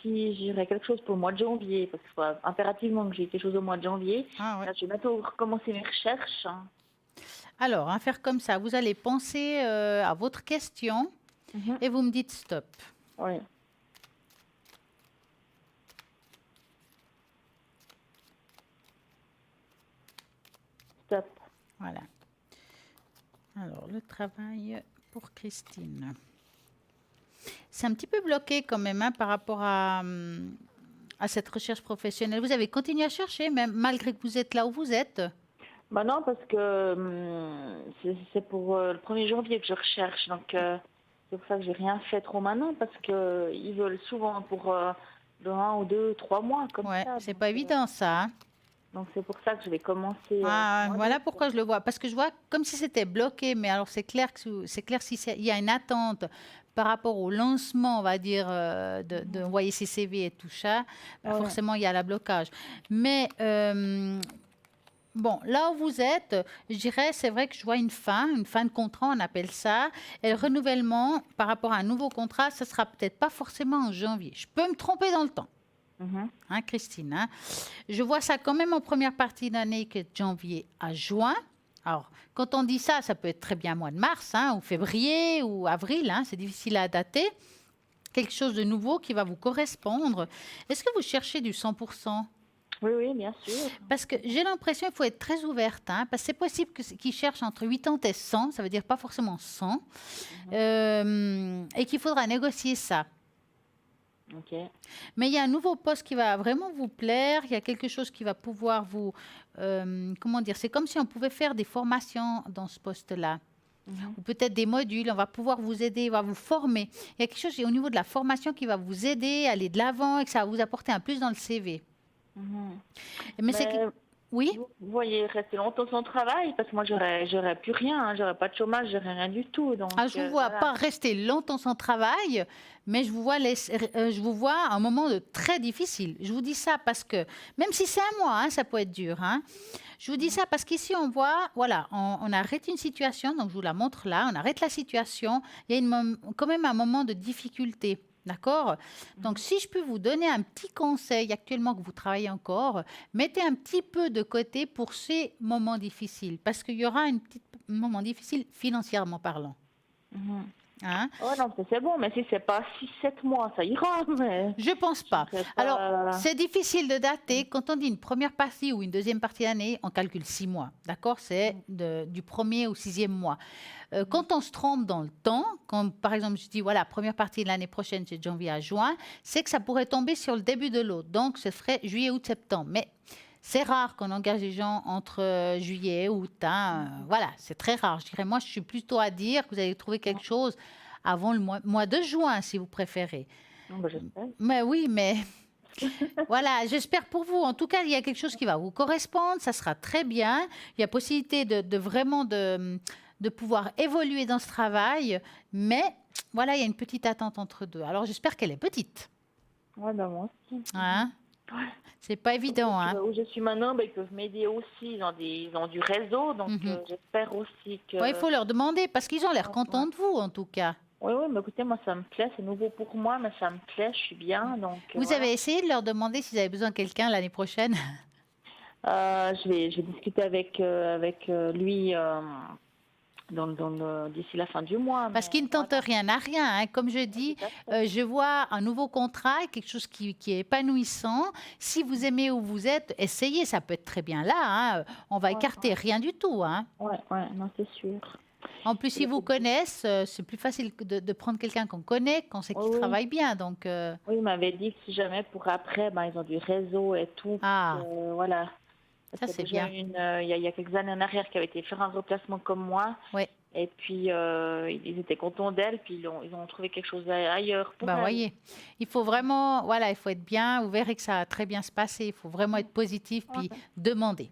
Speaker 3: si j'irais quelque chose pour le mois de janvier, parce qu'il faut impérativement que j'ai quelque chose au mois de janvier. Là, je vais bientôt recommencer mes recherches.
Speaker 1: Alors, on va faire comme ça. Vous allez penser à votre question et vous me dites stop.
Speaker 3: Oui. Stop.
Speaker 1: Voilà. Alors, le travail pour Christine. C'est un petit peu bloqué quand même par rapport à cette recherche professionnelle. Vous avez continué à chercher, même malgré que vous êtes là où vous êtes?
Speaker 3: Bah non, parce que c'est pour le 1er janvier que je recherche. Donc, c'est pour ça que j'ai rien fait trop maintenant, parce qu'ils veulent souvent pour 1 ou 2, 3 mois. Comme ça.
Speaker 1: C'est pas évident ça. Hein.
Speaker 3: Donc, c'est pour ça que je vais commencer.
Speaker 1: Voilà pourquoi je le vois. Parce que je vois comme si c'était bloqué, mais alors c'est clair s'il y a une attente par rapport au lancement, on va dire, d'envoyer ses CV et tout ça, forcément, il y a le blocage. Mais... bon, là où vous êtes, je dirais, c'est vrai que je vois une fin de contrat, on appelle ça. Et le renouvellement par rapport à un nouveau contrat, ça ne sera peut-être pas forcément en janvier. Je peux me tromper dans le temps. Hein, Christine, hein. Je vois ça quand même en première partie d'année, que de janvier à juin. Alors, quand on dit ça, ça peut être très bien mois de mars, ou février, ou avril, c'est difficile à dater. quelque chose de nouveau qui va vous correspondre. Est-ce que vous cherchez du 100%?
Speaker 3: Oui, bien sûr.
Speaker 1: Parce que j'ai l'impression qu'il faut être très ouverte, hein, parce que c'est possible qu'ils cherchent entre 80 et 100, ça veut dire pas forcément 100, et qu'il faudra négocier ça.
Speaker 3: Ok.
Speaker 1: Mais il y a un nouveau poste qui va vraiment vous plaire, il y a quelque chose qui va pouvoir vous... comment dire? C'est comme si on pouvait faire des formations dans ce poste-là. Ou peut-être des modules, on va pouvoir vous aider, on va vous former. Il y a quelque chose au niveau de la formation qui va vous aider à aller de l'avant et que ça va vous apporter un plus dans le CV. Mais c'est... Oui.
Speaker 3: Vous voyez rester longtemps sans travail, parce que moi, j'aurais plus rien, hein, j'aurais pas de chômage, j'aurais rien du tout. Donc,
Speaker 1: je vous vois pas rester longtemps sans travail, mais je vous vois un moment de très difficile. Je vous dis ça parce que, même si c'est un mois, hein, ça peut être dur. Hein, je vous dis ça parce qu'ici, on voit, voilà, on arrête une situation, donc je vous la montre là, on arrête la situation, il y a quand même un moment de difficulté. D'accord? Donc, si je peux vous donner un petit conseil actuellement que vous travaillez encore, mettez un petit peu de côté pour ces moments difficiles, parce qu'il y aura un petit moment difficile financièrement parlant.
Speaker 3: Hein? Oh non, c'est bon, mais si c'est pas 6-7 mois, ça ira. Mais...
Speaker 1: Je pense pas. Alors, c'est difficile de dater. Quand on dit une première partie ou une deuxième partie d'année, on calcule 6 mois. D'accord? C'est du 1er au 6e mois. Quand on se trompe dans le temps, quand par exemple je dis voilà, première partie de l'année prochaine, c'est de janvier à juin, c'est que ça pourrait tomber sur le début de l'autre. Donc, ce serait juillet, août, septembre. Mais c'est rare qu'on engage les gens entre juillet, août. Voilà, c'est très rare. Je dirais, moi, je suis plutôt à dire que vous allez trouver quelque chose avant le mois de juin, si vous préférez.
Speaker 3: J'espère.
Speaker 1: Mais oui, mais voilà, j'espère pour vous. En tout cas, il y a quelque chose qui va vous correspondre. Ça sera très bien. Il y a possibilité de vraiment de pouvoir évoluer dans ce travail. Mais voilà, il y a une petite attente entre deux. Alors, j'espère qu'elle est petite.
Speaker 3: Ouais, moi aussi.
Speaker 1: Hein? Ouais. C'est pas évident.
Speaker 3: Où je suis maintenant, ils peuvent m'aider aussi. Ils ont du réseau, donc j'espère aussi que...
Speaker 1: Ouais, il faut leur demander, parce qu'ils ont l'air contents de vous, en tout cas.
Speaker 3: Oui, mais écoutez, moi, ça me plaît. C'est nouveau pour moi, mais ça me plaît. Je suis bien. Donc,
Speaker 1: vous avez essayé de leur demander s'ils avaient besoin de quelqu'un l'année prochaine?
Speaker 3: Je vais discuter avec lui d'ici la fin du mois.
Speaker 1: Parce qu'il ne tente rien à rien. Hein. Comme je dis, je vois un nouveau contrat, quelque chose qui est épanouissant. Si vous aimez où vous êtes, essayez, ça peut être très bien là. Hein. On va écarter rien du tout. Hein.
Speaker 3: Oui, non, c'est sûr.
Speaker 1: En plus, s'ils vous connaissent, c'est plus facile de prendre quelqu'un qu'on connaît, qu'on sait qu'il travaille bien. Donc,
Speaker 3: oui, il m'avait dit que si jamais pour après, ils ont du réseau et tout. Voilà.
Speaker 1: Ça, c'est bien.
Speaker 3: Il y a quelques années en arrière qui avait été faire un remplacement comme moi.
Speaker 1: Oui.
Speaker 3: Et puis, ils étaient contents d'elle. Puis, ils ont trouvé quelque chose ailleurs pour elle.
Speaker 1: Voyez, il faut vraiment, il faut être bien. Vous verrez que ça va très bien se passer. Il faut vraiment être positif puis demander.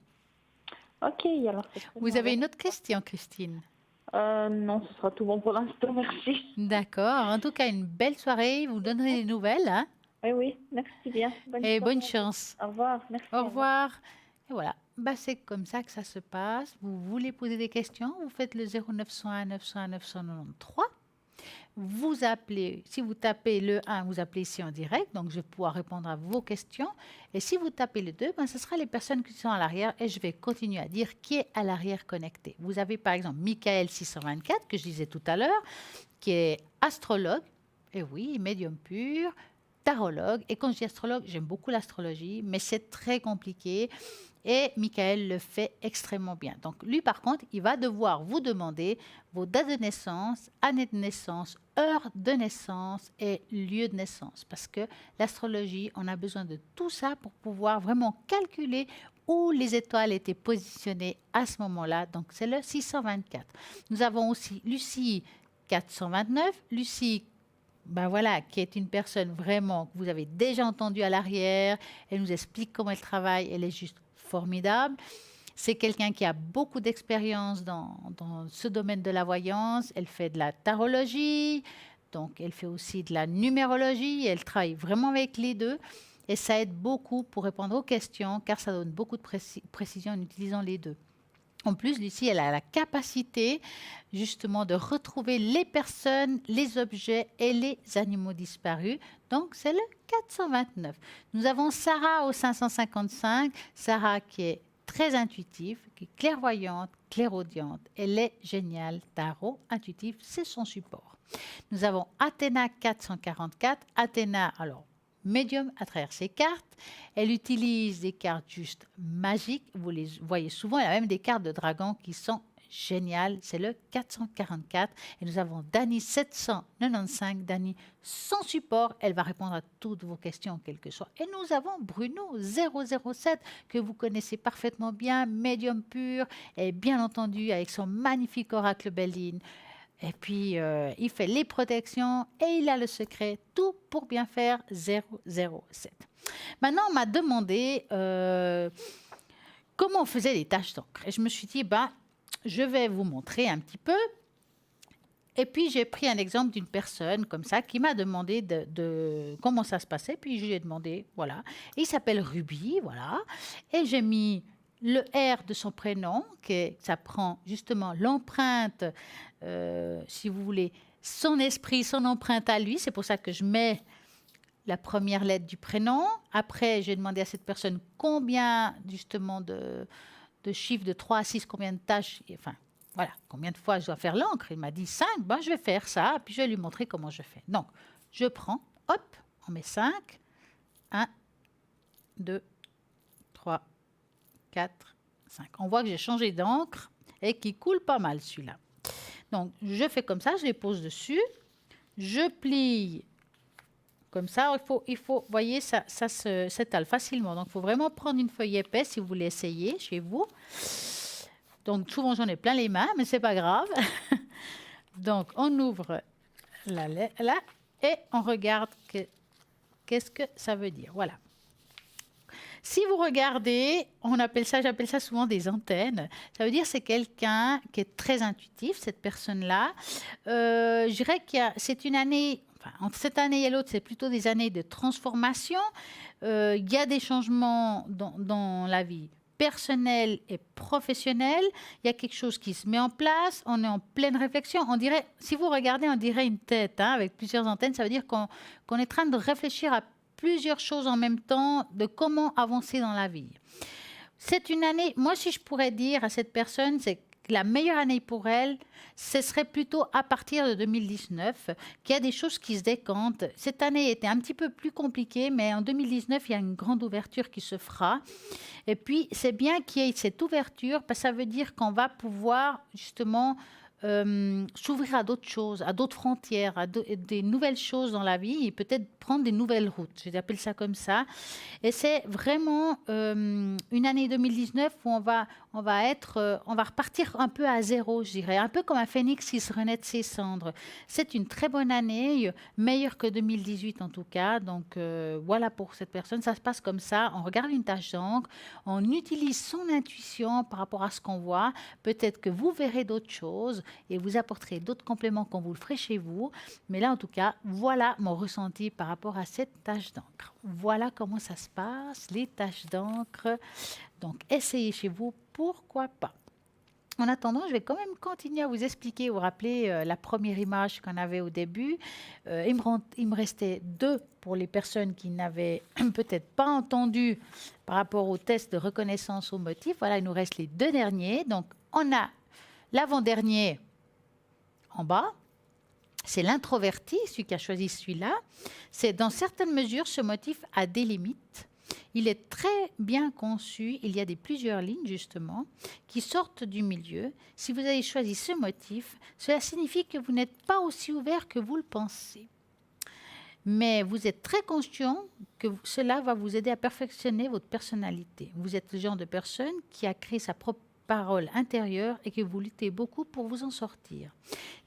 Speaker 3: OK, alors.
Speaker 1: Vous avez une autre question, Christine?
Speaker 3: Non, ce sera tout bon pour l'instant. Merci.
Speaker 1: D'accord. En tout cas, une belle soirée. Vous donnerez des nouvelles. Hein?
Speaker 3: Oui, merci bien.
Speaker 1: Bonne chance.
Speaker 3: Au revoir. Merci.
Speaker 1: Au revoir. Et voilà, c'est comme ça que ça se passe. Vous voulez poser des questions, vous faites le 0901 901 993. Vous appelez, si vous tapez le 1, vous appelez ici en direct, donc je vais pouvoir répondre à vos questions. Et si vous tapez le 2, ce sera les personnes qui sont à l'arrière et je vais continuer à dire qui est à l'arrière connecté. Vous avez par exemple Michael 624, que je disais tout à l'heure, qui est astrologue, et oui, médium pur, tarologue. Et quand je dis astrologue, j'aime beaucoup l'astrologie, mais c'est très compliqué. Et Michael le fait extrêmement bien. Donc lui, par contre, il va devoir vous demander vos dates de naissance, année de naissance, heure de naissance et lieu de naissance. Parce que l'astrologie, on a besoin de tout ça pour pouvoir vraiment calculer où les étoiles étaient positionnées à ce moment-là. Donc c'est le 624. Nous avons aussi Lucie 429, Lucie qui est une personne vraiment que vous avez déjà entendue à l'arrière. Elle nous explique comment elle travaille. Elle est juste formidable. C'est quelqu'un qui a beaucoup d'expérience dans ce domaine de la voyance. Elle fait de la tarologie, donc elle fait aussi de la numérologie. Elle travaille vraiment avec les deux et ça aide beaucoup pour répondre aux questions car ça donne beaucoup de précision en utilisant les deux. En plus, Lucie, elle a la capacité justement de retrouver les personnes, les objets et les animaux disparus. Donc, c'est le 429. Nous avons Sarah au 555. Sarah qui est très intuitive, qui est clairvoyante, clairaudiente. Elle est géniale. Tarot intuitif, c'est son support. Nous avons Athéna 444. Athéna, alors, médium à travers ses cartes. Elle utilise des cartes juste magiques. Vous les voyez souvent. Il y a même des cartes de dragon qui sont géniales. C'est le 444. Et nous avons Dani 795. Dani sans support. Elle va répondre à toutes vos questions, quelles que soient. Et nous avons Bruno 007 que vous connaissez parfaitement bien. Médium pur. Et bien entendu avec son magnifique oracle Béline. Et puis, il fait les protections et il a le secret, tout pour bien faire 007. Maintenant, on m'a demandé comment on faisait les taches d'encre. Et je me suis dit, je vais vous montrer un petit peu. Et puis, j'ai pris un exemple d'une personne comme ça qui m'a demandé de comment ça se passait. Puis, je lui ai demandé, voilà. Il s'appelle Ruby, voilà. Et j'ai mis le R de son prénom, ça prend justement l'empreinte, si vous voulez, son esprit, son empreinte à lui. C'est pour ça que je mets la première lettre du prénom. Après, j'ai demandé à cette personne combien justement de chiffres de 3 à 6, combien de tâches, enfin voilà, combien de fois je dois faire l'encre. Il m'a dit 5, je vais faire ça, puis je vais lui montrer comment je fais. Donc, je prends, hop, on met 5, 1, 2, 3, 4, 5. On voit que j'ai changé d'encre et qu'il coule pas mal celui-là. Donc, je fais comme ça, je les pose dessus. Je plie comme ça. Il faut voyez, ça s'étale facilement. Donc, il faut vraiment prendre une feuille épaisse si vous voulez essayer chez vous. Donc, souvent, j'en ai plein les mains, mais c'est pas grave. Donc, on ouvre là et on regarde qu'est-ce que ça veut dire. Voilà. Si vous regardez, j'appelle ça souvent des antennes. Ça veut dire que c'est quelqu'un qui est très intuitif, cette personne-là. Je dirais c'est une année, entre cette année et l'autre, c'est plutôt des années de transformation. Il y a des changements dans la vie personnelle et professionnelle. Il y a quelque chose qui se met en place. On est en pleine réflexion. On dirait, si vous regardez, on dirait une tête avec plusieurs antennes. Ça veut dire qu'on est en train de réfléchir à plusieurs choses en même temps, de comment avancer dans la vie. C'est une année, moi si je pourrais dire à cette personne, c'est que la meilleure année pour elle, ce serait plutôt à partir de 2019, qu'il y a des choses qui se décantent. Cette année était un petit peu plus compliquée, mais en 2019, il y a une grande ouverture qui se fera. Et puis, c'est bien qu'il y ait cette ouverture, parce que ça veut dire qu'on va pouvoir justement s'ouvrir à d'autres choses, à d'autres frontières, à des nouvelles choses dans la vie et peut-être prendre des nouvelles routes. J'appelle ça comme ça. Et c'est vraiment une année 2019 où on va repartir un peu à zéro, je dirais, un peu comme un phénix qui se renaît de ses cendres. C'est une très bonne année, meilleure que 2018 en tout cas. Donc voilà pour cette personne, ça se passe comme ça. On regarde une tache d'encre, on utilise son intuition par rapport à ce qu'on voit. Peut-être que vous verrez d'autres choses et vous apporterez d'autres compléments quand vous le ferez chez vous. Mais là, en tout cas, voilà mon ressenti par rapport à cette tache d'encre. Voilà comment ça se passe, les taches d'encre. Donc, essayez chez vous, pourquoi pas. En attendant, je vais quand même continuer à vous expliquer, vous rappeler la première image qu'on avait au début. Il me restait 2 pour les personnes qui n'avaient peut-être pas entendu par rapport au test de reconnaissance au motif. Voilà, il nous reste les 2 derniers. Donc, on a l'avant-dernier en bas, c'est l'introverti, celui qui a choisi celui-là. C'est dans certaines mesures, ce motif a des limites. Il est très bien conçu. Il y a plusieurs lignes, justement, qui sortent du milieu. Si vous avez choisi ce motif, cela signifie que vous n'êtes pas aussi ouvert que vous le pensez. Mais vous êtes très conscient que cela va vous aider à perfectionner votre personnalité. Vous êtes le genre de personne qui a créé sa propre parole intérieure et que vous luttez beaucoup pour vous en sortir.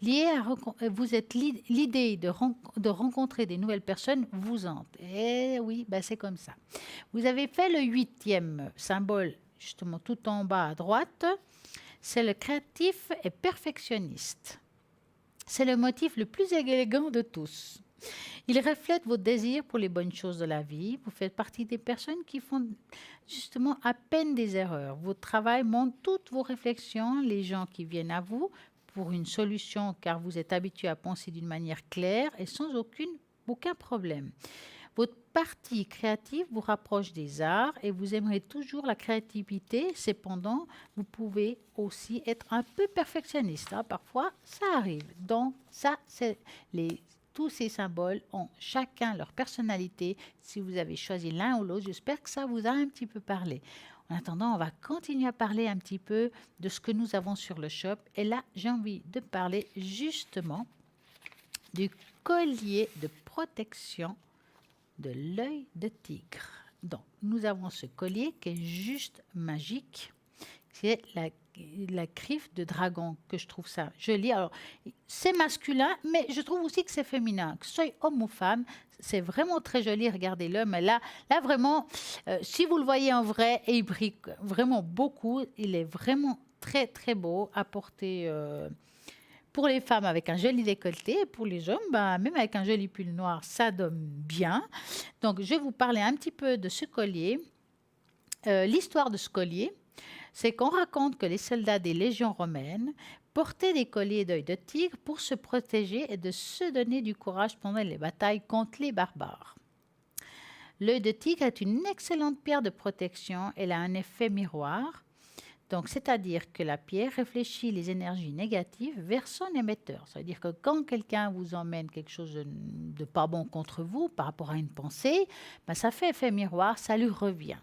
Speaker 1: Vous êtes l'idée de rencontrer des nouvelles personnes vous hante. Eh oui, c'est comme ça. Vous avez fait le 8e symbole, justement tout en bas à droite. C'est le créatif et perfectionniste. C'est le motif le plus élégant de tous. Il reflète vos désirs pour les bonnes choses de la vie. Vous faites partie des personnes qui font justement à peine des erreurs. Votre travail montre toutes vos réflexions, les gens qui viennent à vous pour une solution car vous êtes habitué à penser d'une manière claire et sans aucun problème. votre partie créative vous rapproche des arts et vous aimerez toujours la créativité. Cependant, vous pouvez aussi être un peu perfectionniste. Hein. Parfois, ça arrive. Donc, ça, tous ces symboles ont chacun leur personnalité. Si vous avez choisi l'un ou l'autre, j'espère que ça vous a un petit peu parlé. En attendant, on va continuer à parler un petit peu de ce que nous avons sur le shop. Et là, j'ai envie de parler justement du collier de protection de l'œil de tigre. Donc, nous avons ce collier qui est juste magique. C'est la griffe de dragon que je trouve ça joli. Alors, c'est masculin, mais je trouve aussi que c'est féminin. Que ce soit homme ou femme, c'est vraiment très joli. Regardez-le. Mais là vraiment, si vous le voyez en vrai, et il brille vraiment beaucoup. Il est vraiment très, très beau à porter pour les femmes avec un joli décolleté. Et pour les hommes, même avec un joli pull noir, ça donne bien. Donc, je vais vous parler un petit peu de ce collier. L'histoire de ce collier, c'est qu'on raconte que les soldats des légions romaines portaient des colliers d'œil de tigre pour se protéger et de se donner du courage pendant les batailles contre les barbares. L'œil de tigre est une excellente pierre de protection. Elle a un effet miroir, donc c'est-à-dire que la pierre réfléchit les énergies négatives vers son émetteur. C'est-à-dire que quand quelqu'un vous emmène quelque chose de pas bon contre vous par rapport à une pensée, ça fait effet miroir, ça lui revient.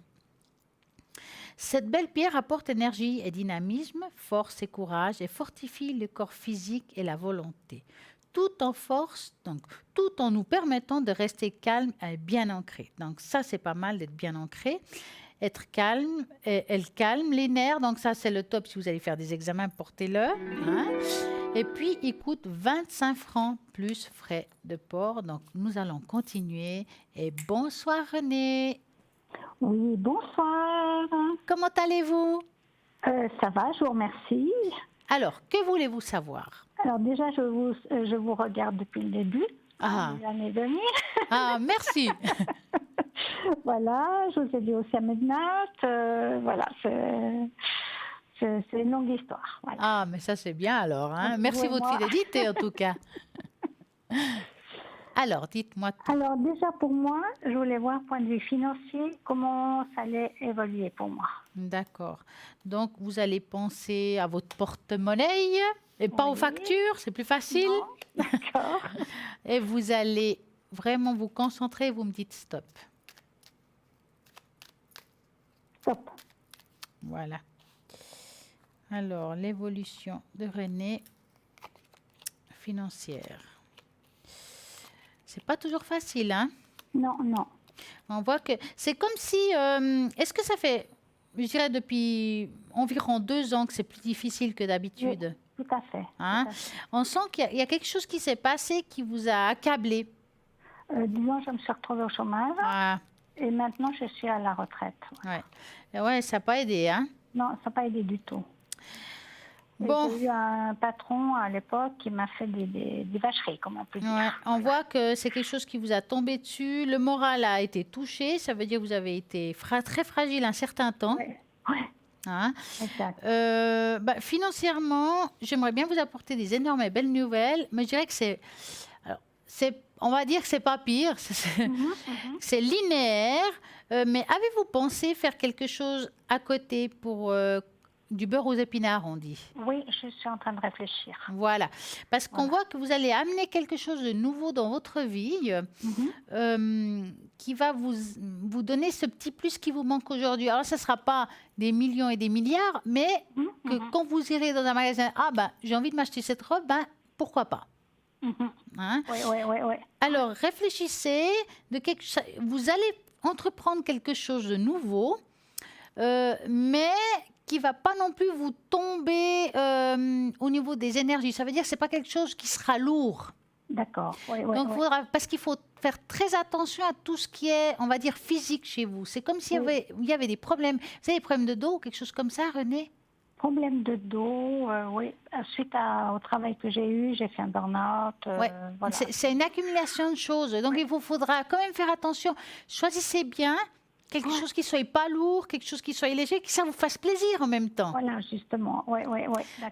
Speaker 1: Cette belle pierre apporte énergie et dynamisme, force et courage et fortifie le corps physique et la volonté, tout en force, donc tout en nous permettant de rester calme et bien ancré. Donc ça, c'est pas mal d'être bien ancré. Être calme, elle calme les nerfs, donc ça c'est le top. Si vous allez faire des examens, portez-le. Hein. Et puis, il coûte 25 francs plus frais de port. Donc, nous allons continuer. Et bonsoir René.
Speaker 4: Oui, bonsoir.
Speaker 1: Comment allez-vous?
Speaker 4: Ça va, je vous remercie.
Speaker 1: Alors, que voulez-vous savoir?
Speaker 4: Alors déjà, je vous regarde depuis le début, l'année 2000.
Speaker 1: Ah, merci.
Speaker 4: Voilà, je vous ai dit aussi à midnight. Voilà, c'est une longue histoire. Voilà.
Speaker 1: Ah, mais ça c'est bien alors. Hein. Merci de votre fidélité en tout cas. Alors, dites-moi tout.
Speaker 4: Alors déjà pour moi, je voulais voir point de vue financier, comment ça allait évoluer pour moi.
Speaker 1: D'accord. Donc, vous allez penser à votre porte-monnaie et pas aux factures, c'est plus facile.
Speaker 4: Non, d'accord.
Speaker 1: Et vous allez vraiment vous concentrer et vous me dites stop.
Speaker 4: Stop.
Speaker 1: Voilà. Alors, l'évolution de René financière. C'est pas toujours facile, hein?
Speaker 4: Non, non.
Speaker 1: On voit que c'est comme si... est-ce que ça fait, je dirais, depuis environ 2 ans que c'est plus difficile que d'habitude?
Speaker 4: Oui, tout à fait.
Speaker 1: Hein?
Speaker 4: Tout à fait.
Speaker 1: On sent qu'il y a quelque chose qui s'est passé qui vous a accablé.
Speaker 4: Disons, je me suis retrouvée au chômage et maintenant je suis à la retraite.
Speaker 1: Ouais, ça n'a pas aidé, hein?
Speaker 4: Non, ça n'a pas aidé du tout.
Speaker 1: Bon.
Speaker 4: J'ai eu un patron à l'époque qui m'a fait des vacheries, comme on peut dire.
Speaker 1: Ouais, on voit que c'est quelque chose qui vous a tombé dessus. Le moral a été touché. Ça veut dire que vous avez été très fragile un certain temps.
Speaker 4: Oui.
Speaker 1: Hein?
Speaker 4: Exact.
Speaker 1: Financièrement, j'aimerais bien vous apporter des énormes et belles nouvelles, mais je dirais que on va dire que c'est pas pire, c'est linéaire. Mais avez-vous pensé faire quelque chose à côté pour du beurre aux épinards, on dit?
Speaker 4: Oui, je suis en train de réfléchir.
Speaker 1: Voilà, parce qu'on voit que vous allez amener quelque chose de nouveau dans votre vie qui va vous donner ce petit plus qui vous manque aujourd'hui. Alors, ce ne sera pas des millions et des milliards, mais que quand vous irez dans un magasin, j'ai envie de m'acheter cette robe, pourquoi pas? Hein?
Speaker 4: Oui.
Speaker 1: Alors, réfléchissez, vous allez entreprendre quelque chose de nouveau, mais qui ne va pas non plus vous tomber au niveau des énergies. Ça veut dire que ce n'est pas quelque chose qui sera lourd.
Speaker 4: D'accord.
Speaker 1: Donc, parce qu'il faut faire très attention à tout ce qui est, on va dire, physique chez vous. C'est comme s'il y avait des problèmes. Vous avez des problèmes de dos ou quelque chose comme ça, René?
Speaker 4: Problème de dos, oui. Suite au travail que j'ai eu, j'ai fait un burn-out. Voilà.
Speaker 1: C'est une accumulation de choses. Donc, il vous faudra quand même faire attention. Choisissez bien quelque chose qui ne soit pas lourd, quelque chose qui soit léger, que ça vous fasse plaisir en même temps.
Speaker 4: Voilà, justement. Oui.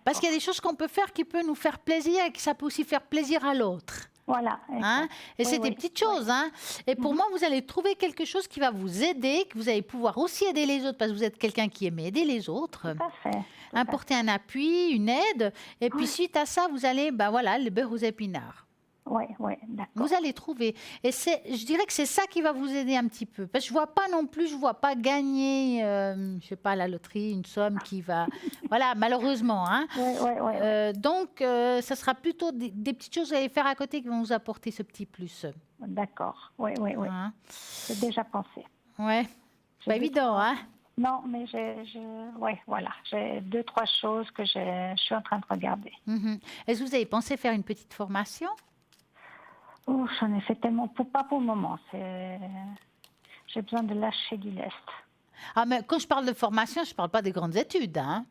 Speaker 1: Parce qu'il y a des choses qu'on peut faire qui peuvent nous faire plaisir et que ça peut aussi faire plaisir à l'autre.
Speaker 4: Voilà.
Speaker 1: Hein? Et c'est des petites choses. Hein? Et pour moi, vous allez trouver quelque chose qui va vous aider, que vous allez pouvoir aussi aider les autres, parce que vous êtes quelqu'un qui aime aider les autres.
Speaker 4: Tout à fait.
Speaker 1: Apporter un appui, une aide. Et puis, suite à ça, vous allez, le beurre aux épinards.
Speaker 4: Oui, d'accord.
Speaker 1: Vous allez trouver. Et je dirais que c'est ça qui va vous aider un petit peu. Parce que je ne vois pas gagner, je sais pas, à la loterie, une somme qui va... voilà, malheureusement. Hein. Donc, ça sera plutôt des petites choses que vous allez faire à côté qui vont vous apporter ce petit plus.
Speaker 4: D'accord, oui. Hein? J'ai déjà pensé.
Speaker 1: Ouais, pas évident, hein.
Speaker 4: Non, mais j'ai 2-3 choses que je suis en train de regarder.
Speaker 1: Est-ce que vous avez pensé faire une petite formation?
Speaker 4: Oh, j'en ai fait tellement, pas pour le moment. J'ai besoin de lâcher du lest.
Speaker 1: Ah, mais quand je parle de formation, je ne parle pas des grandes études, hein.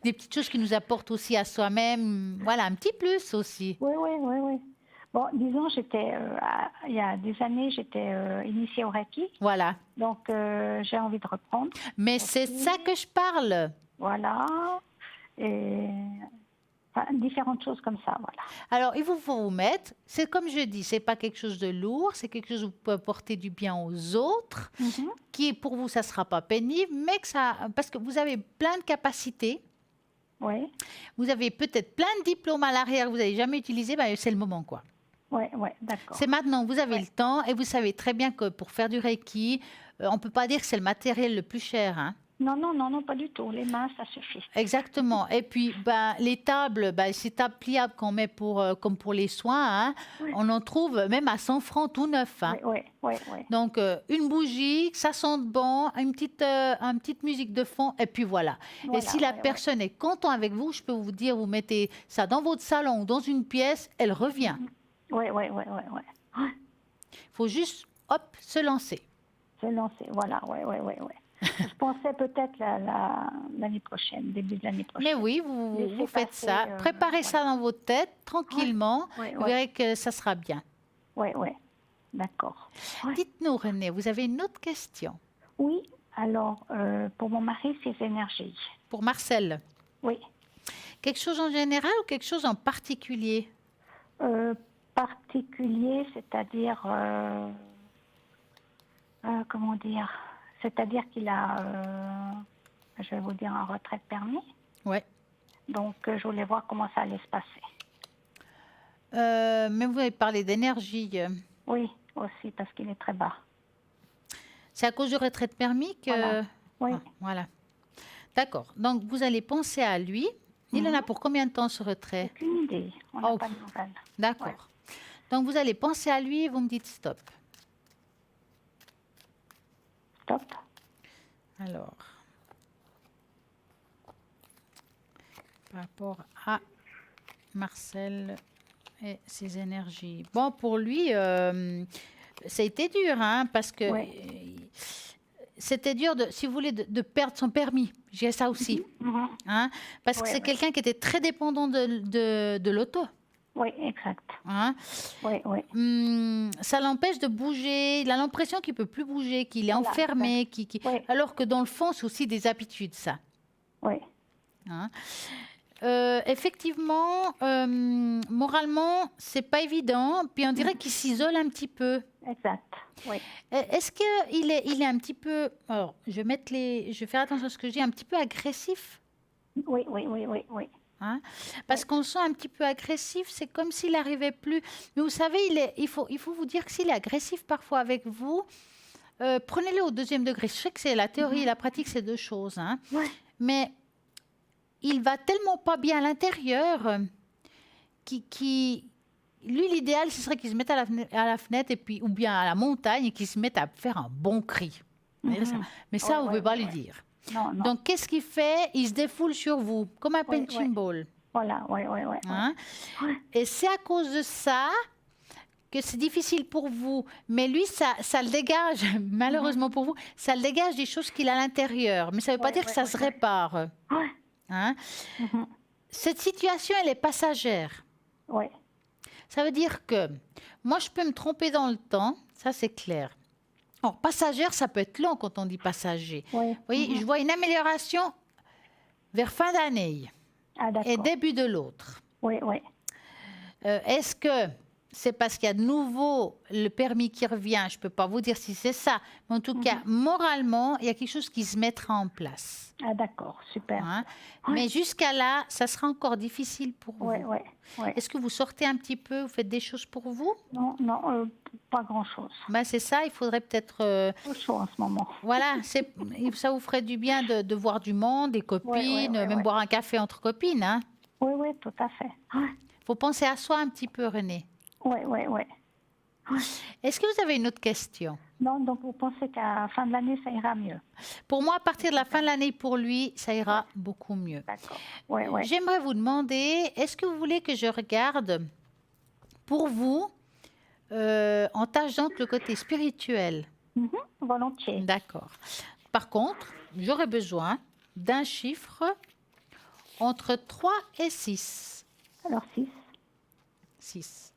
Speaker 1: Des petites choses qui nous apportent aussi à soi-même, voilà, un petit plus aussi.
Speaker 4: Oui. Bon, disons, il y a des années, j'étais initiée au Reiki.
Speaker 1: Voilà.
Speaker 4: Donc, j'ai envie de reprendre.
Speaker 1: Mais c'est ça que je parle.
Speaker 4: Voilà. Et... différentes choses comme ça, voilà.
Speaker 1: Alors, il faut vous mettre, c'est comme je dis, c'est pas quelque chose de lourd, c'est quelque chose où vous pouvez apporter du bien aux autres, qui pour vous, ça sera pas pénible, mais parce que vous avez plein de capacités.
Speaker 4: Oui.
Speaker 1: Vous avez peut-être plein de diplômes à l'arrière que vous n'avez jamais utilisés, c'est le moment, quoi.
Speaker 4: Oui, d'accord.
Speaker 1: C'est maintenant, vous avez le temps et vous savez très bien que pour faire du Reiki, on ne peut pas dire que c'est le matériel le plus cher, hein.
Speaker 4: Non, pas du tout. Les mains, ça suffit.
Speaker 1: Exactement. Et puis, les tables, ces tables pliables qu'on met comme pour les soins, hein, on en trouve même à 100 francs tout neuf. Hein.
Speaker 4: Oui.
Speaker 1: Donc, une bougie, ça sente bon, une petite musique de fond, et puis voilà. Et si la personne est contente avec vous, je peux vous dire, vous mettez ça dans votre salon ou dans une pièce, elle revient.
Speaker 4: Oui.
Speaker 1: Il faut juste, se lancer.
Speaker 4: Voilà, oui. Je pensais peut-être l'année prochaine, début de l'année prochaine.
Speaker 1: Mais oui, vous faites ça. Préparez ça dans votre tête, tranquillement. Vous verrez que ça sera bien.
Speaker 4: Oui, d'accord.
Speaker 1: Dites-nous, René, vous avez une autre question?
Speaker 4: Oui, alors, pour mon mari, ses énergies.
Speaker 1: Pour Marcel?
Speaker 4: Oui.
Speaker 1: Quelque chose en général ou quelque chose en particulier?
Speaker 4: Particulier, c'est-à-dire... comment dire? C'est-à-dire qu'il a, je vais vous dire, un retrait de permis.
Speaker 1: Oui.
Speaker 4: Donc, je voulais voir comment ça allait se passer.
Speaker 1: Mais vous avez parlé d'énergie.
Speaker 4: Oui, aussi, parce qu'il est très bas.
Speaker 1: C'est à cause du retrait de permis que...
Speaker 4: Voilà. Oui.
Speaker 1: Voilà. D'accord. Donc, vous allez penser à lui. Il en a pour combien de temps, ce retrait?
Speaker 4: Aucune idée. On n'a pas de nouvelles.
Speaker 1: D'accord. Ouais. Donc, vous allez penser à lui et vous me dites stop.
Speaker 4: Stop.
Speaker 1: Alors, par rapport à Marcel et ses énergies. Bon, pour lui, ça a été dur, hein, parce que c'était dur, si vous voulez, de perdre son permis. J'ai ça aussi. Hein, parce que c'est quelqu'un qui était très dépendant de l'auto.
Speaker 4: Oui, exact.
Speaker 1: Hein? Ça l'empêche de bouger. Il a l'impression qu'il ne peut plus bouger, qu'il est enfermé. Alors que dans le fond, c'est aussi des habitudes, ça.
Speaker 4: Oui.
Speaker 1: Hein? Effectivement, moralement, c'est pas évident. Puis on dirait qu'il s'isole un petit peu.
Speaker 4: Exact. Oui.
Speaker 1: Est-ce qu'il est un petit peu... Alors, je vais faire attention à ce que je dis, un petit peu agressif?
Speaker 4: Oui.
Speaker 1: Hein? Parce qu'on le sent un petit peu agressif, c'est comme s'il n'arrivait plus. Mais vous savez, il faut vous dire que s'il est agressif parfois avec vous, prenez-le au 2e degré. Je sais que c'est la théorie et la pratique, c'est 2 choses. Hein? Mais il va tellement pas bien à l'intérieur lui, l'idéal, ce serait qu'il se mette à la fenêtre ou bien à la montagne et qu'il se mette à faire un bon cri. Mais ça, vous ne pouvez pas lui dire.
Speaker 4: Non.
Speaker 1: Donc, qu'est-ce qu'il fait? Il se défoule sur vous, comme un punching ball.
Speaker 4: Voilà, oui.
Speaker 1: Hein? Et c'est à cause de ça que c'est difficile pour vous. Mais lui, ça le dégage, malheureusement pour vous, ça le dégage des choses qu'il a à l'intérieur. Mais ça ne veut pas dire que ça se répare. Hein? Cette situation, elle est passagère.
Speaker 4: Oui.
Speaker 1: Ça veut dire que moi, je peux me tromper dans le temps, ça c'est clair. Alors, passagère, ça peut être long quand on dit passager.
Speaker 4: Oui.
Speaker 1: Vous voyez, je vois une amélioration vers fin d'année et début de l'autre.
Speaker 4: Oui.
Speaker 1: Est-ce que c'est parce qu'il y a de nouveau le permis qui revient? Je ne peux pas vous dire si c'est ça. Mais en tout cas, moralement, il y a quelque chose qui se mettra en place.
Speaker 4: Ah, d'accord, super.
Speaker 1: Hein? Mais jusqu'à là, ça sera encore difficile pour vous.
Speaker 4: Ouais.
Speaker 1: Est-ce que vous sortez un petit peu, vous faites des choses pour vous?
Speaker 4: Non, pas grand-chose.
Speaker 1: Ben, c'est ça, il faudrait peut-être...
Speaker 4: Trop chaud en ce moment.
Speaker 1: Voilà, ça vous ferait du bien de voir du monde, des copines, même boire un café entre copines. Hein?
Speaker 4: Oui, tout à fait.
Speaker 1: Faut penser à soi un petit peu, René.
Speaker 4: Oui.
Speaker 1: Est-ce que vous avez une autre question?
Speaker 4: Non, donc vous pensez qu'à la fin de l'année, ça ira mieux?
Speaker 1: Pour moi, à partir de la fin de l'année, pour lui, ça ira beaucoup mieux.
Speaker 4: D'accord.
Speaker 1: J'aimerais vous demander, est-ce que vous voulez que je regarde pour vous, en tâchant le côté spirituel?
Speaker 4: Volontiers.
Speaker 1: D'accord. Par contre, j'aurais besoin d'un chiffre entre 3 et 6.
Speaker 4: Alors 6.
Speaker 1: 6.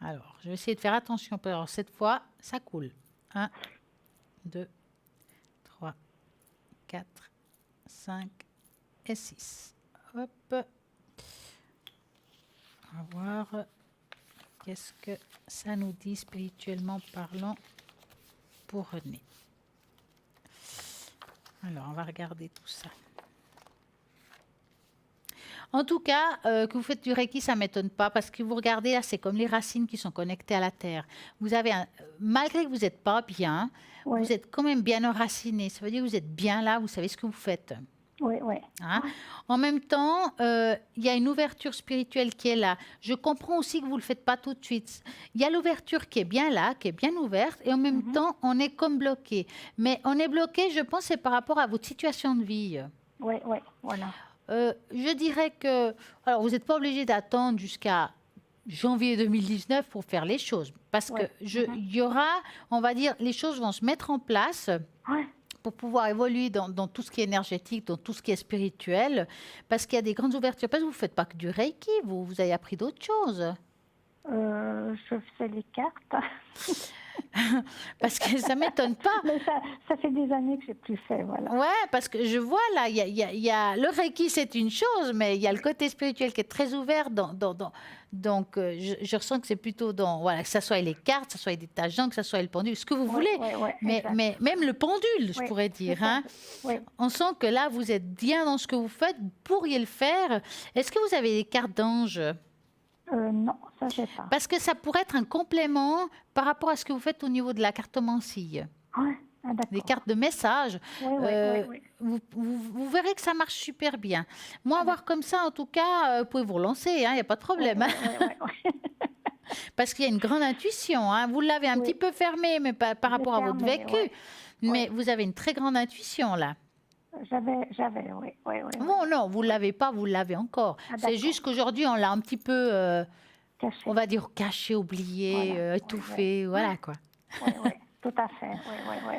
Speaker 1: Alors, je vais essayer de faire attention. Alors, cette fois, ça coule. 1, 2, 3, 4, 5 et 6. Hop. On va voir qu'est-ce que ça nous dit spirituellement parlant pour René. Alors, on va regarder tout ça. En tout cas, que vous faites du Reiki, ça ne m'étonne pas parce que vous regardez là, c'est comme les racines qui sont connectées à la terre. Vous avez, malgré que vous n'êtes pas bien, vous êtes quand même bien enraciné. Ça veut dire que vous êtes bien là, vous savez ce que vous faites.
Speaker 4: Oui.
Speaker 1: Hein? En même temps, il y a une ouverture spirituelle qui est là. Je comprends aussi que vous ne le faites pas tout de suite. Il y a l'ouverture qui est bien là, qui est bien ouverte, et en même temps, on est comme bloqué. Mais on est bloqué, je pense, c'est par rapport à votre situation de vie.
Speaker 4: Oui, voilà.
Speaker 1: Je dirais que... Alors, vous n'êtes pas obligé d'attendre jusqu'à janvier 2019 pour faire les choses. Parce que il y aura, on va dire, les choses vont se mettre en place pour pouvoir évoluer dans tout ce qui est énergétique, dans tout ce qui est spirituel. Parce qu'il y a des grandes ouvertures. Parce que vous ne faites pas que du Reiki, vous avez appris d'autres choses.
Speaker 4: Je fais les cartes.
Speaker 1: Parce que ça ne m'étonne pas.
Speaker 4: Mais ça fait des années que je n'ai plus fait, voilà.
Speaker 1: Ouais, parce que je vois là, il y a le Reiki, c'est une chose, mais il y a le côté spirituel qui est très ouvert. Donc, je ressens que c'est plutôt dans, voilà, que ce soit les cartes, que ce soit des tâches, que ce soit le pendule, ce que vous voulez. Mais même le pendule, je pourrais dire. Hein. On sent que là, vous êtes bien dans ce que vous faites, vous pourriez le faire. Est-ce que vous avez des cartes d'ange?
Speaker 4: Non, ça je sais pas.
Speaker 1: Parce que ça pourrait être un complément par rapport à ce que vous faites au niveau de la cartomancie. Des cartes de message. Vous verrez que ça marche super bien. Moi, voir comme ça, en tout cas, vous pouvez vous relancer, il n'y a pas de problème. Parce qu'il y a une grande intuition. Hein. Vous l'avez un petit peu fermée, mais par rapport à votre vécu. Mais vous avez une très grande intuition, là.
Speaker 4: J'avais, oui.
Speaker 1: Bon, non, vous ne l'avez pas, vous l'avez encore. C'est juste qu'aujourd'hui, on l'a un petit peu,
Speaker 4: caché.
Speaker 1: On va dire caché, oublié, étouffé, voilà quoi.
Speaker 4: Oui, tout à fait,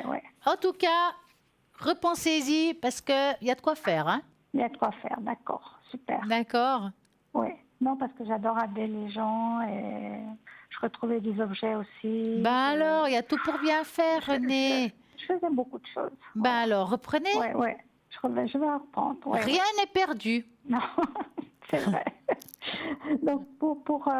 Speaker 4: oui.
Speaker 1: En tout cas, repensez-y parce qu'il y a de quoi faire. Hein.
Speaker 4: Il y a de quoi faire, d'accord, super.
Speaker 1: D'accord.
Speaker 4: Oui, non, parce que j'adore aider les gens et je retrouvais des objets aussi.
Speaker 1: Alors, il y a tout pour bien faire, René.
Speaker 4: Je faisais beaucoup de choses.
Speaker 1: Alors, reprenez.
Speaker 4: Oui. Je vais reprendre.
Speaker 1: Rien n'est perdu.
Speaker 4: Non, c'est vrai. Donc, pour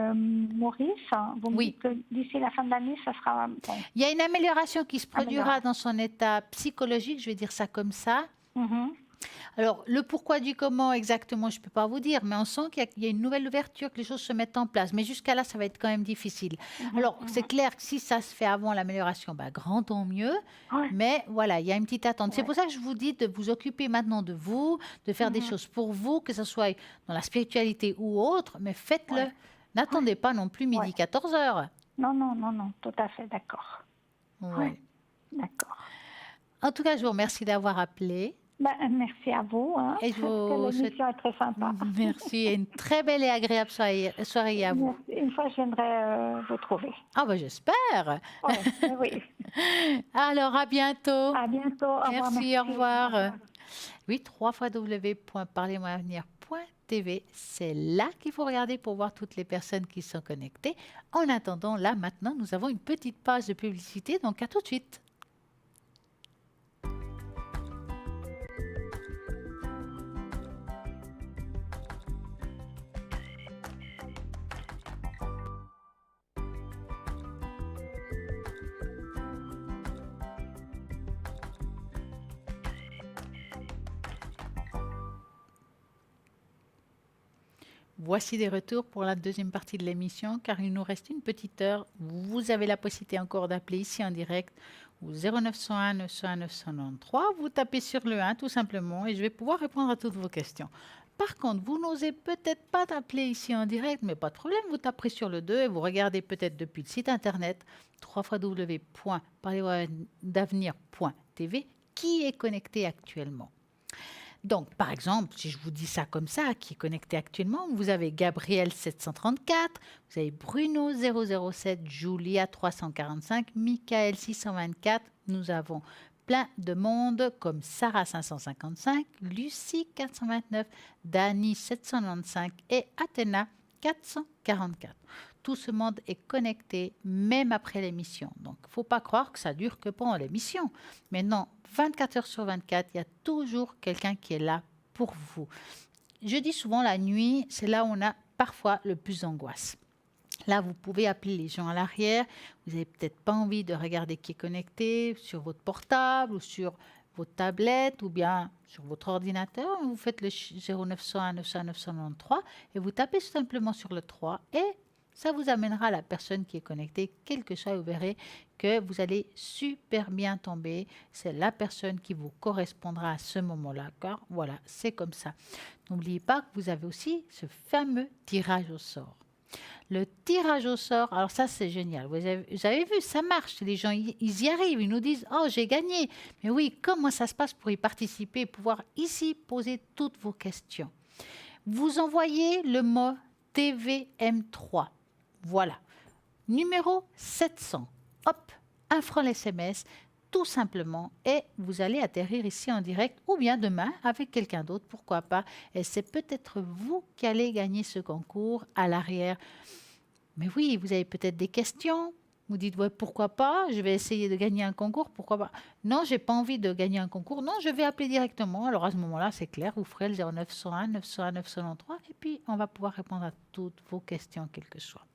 Speaker 4: Maurice, vous me dites que d'ici la fin de l'année, ça sera bon.
Speaker 1: Il y a une amélioration qui se produira dans son état psychologique, je vais dire ça comme ça. Alors, le pourquoi du comment exactement, je ne peux pas vous dire, mais on sent qu'il y a une nouvelle ouverture, que les choses se mettent en place. Mais jusqu'à là, ça va être quand même difficile. Alors, c'est clair que si ça se fait avant l'amélioration, grand tant mieux. Mais voilà, il y a une petite attente. C'est pour ça que je vous dis de vous occuper maintenant de vous, de faire des choses pour vous, que ce soit dans la spiritualité ou autre, mais faites-le. N'attendez pas non plus midi 14 heures.
Speaker 4: Non, tout à fait, d'accord. D'accord.
Speaker 1: En tout cas, je vous remercie d'avoir appelé.
Speaker 4: Merci à vous. Hein.
Speaker 1: Et je vous
Speaker 4: l'émission est très sympa.
Speaker 1: Merci. Et une très belle et agréable soirée à vous.
Speaker 4: Merci. Une fois, je viendrai vous trouver.
Speaker 1: Ah, j'espère.
Speaker 4: Oui.
Speaker 1: Alors, à bientôt.
Speaker 4: À bientôt. Au revoir.
Speaker 1: Merci, au revoir. Oui, www.parlez-moi-avenir.tv. C'est là qu'il faut regarder pour voir toutes les personnes qui sont connectées. En attendant, là, maintenant, nous avons une petite page de publicité. Donc, à tout de suite. voici des retours pour la deuxième partie de l'émission, car il nous reste une petite heure. Vous avez la possibilité encore d'appeler ici en direct au 0901 901 993. Vous tapez sur le 1 tout simplement et je vais pouvoir répondre à toutes vos questions. Par contre, vous n'osez peut-être pas t'appeler ici en direct, mais pas de problème, vous taperez sur le 2 et vous regardez peut-être depuis le site internet www.parlersdavenir.tv qui est connecté actuellement. Donc, par exemple, si je vous dis ça comme ça, qui est connecté actuellement, vous avez Gabriel 734, vous avez Bruno 007, Julia 345, Michael 624, nous avons plein de monde comme Sarah 555, Lucie 429, Dani 795 et Athéna 444. Tout ce monde est connecté même après l'émission. Donc, il ne faut pas croire que ça dure que pendant l'émission. Mais non, 24 heures sur 24, il y a toujours quelqu'un qui est là pour vous. Je dis souvent la nuit, c'est là où on a parfois le plus d'angoisse. Là, vous pouvez appeler les gens à l'arrière. Vous n'avez peut-être pas envie de regarder qui est connecté sur votre portable ou sur votre tablette ou bien sur votre ordinateur. Vous faites le 0901 901 993 et vous tapez simplement sur le 3 et ça vous amènera à la personne qui est connectée, quel que soit, vous verrez que vous allez super bien tomber. C'est la personne qui vous correspondra à ce moment-là. Car voilà, c'est comme ça. N'oubliez pas que vous avez aussi ce fameux tirage au sort. Le tirage au sort, alors ça c'est génial. Vous avez vu, ça marche. Les gens, ils y arrivent. Ils nous disent « Oh, j'ai gagné ». Mais oui, comment ça se passe pour y participer et pouvoir ici poser toutes vos questions? Vous envoyez le mot TVM3. Voilà. Numéro 700. Hop, 1 franc SMS, tout simplement. Et vous allez atterrir ici en direct ou bien demain avec quelqu'un d'autre, pourquoi pas. Et c'est peut-être vous qui allez gagner ce concours à l'arrière. Mais oui, vous avez peut-être des questions. Vous dites, ouais, pourquoi pas, je vais essayer de gagner un concours, pourquoi pas. Non, je n'ai pas envie de gagner un concours. Non, je vais appeler directement. Alors à ce moment-là, c'est clair, vous ferez le 0901 901 993 et puis on va pouvoir répondre à toutes vos questions, quelles que soient.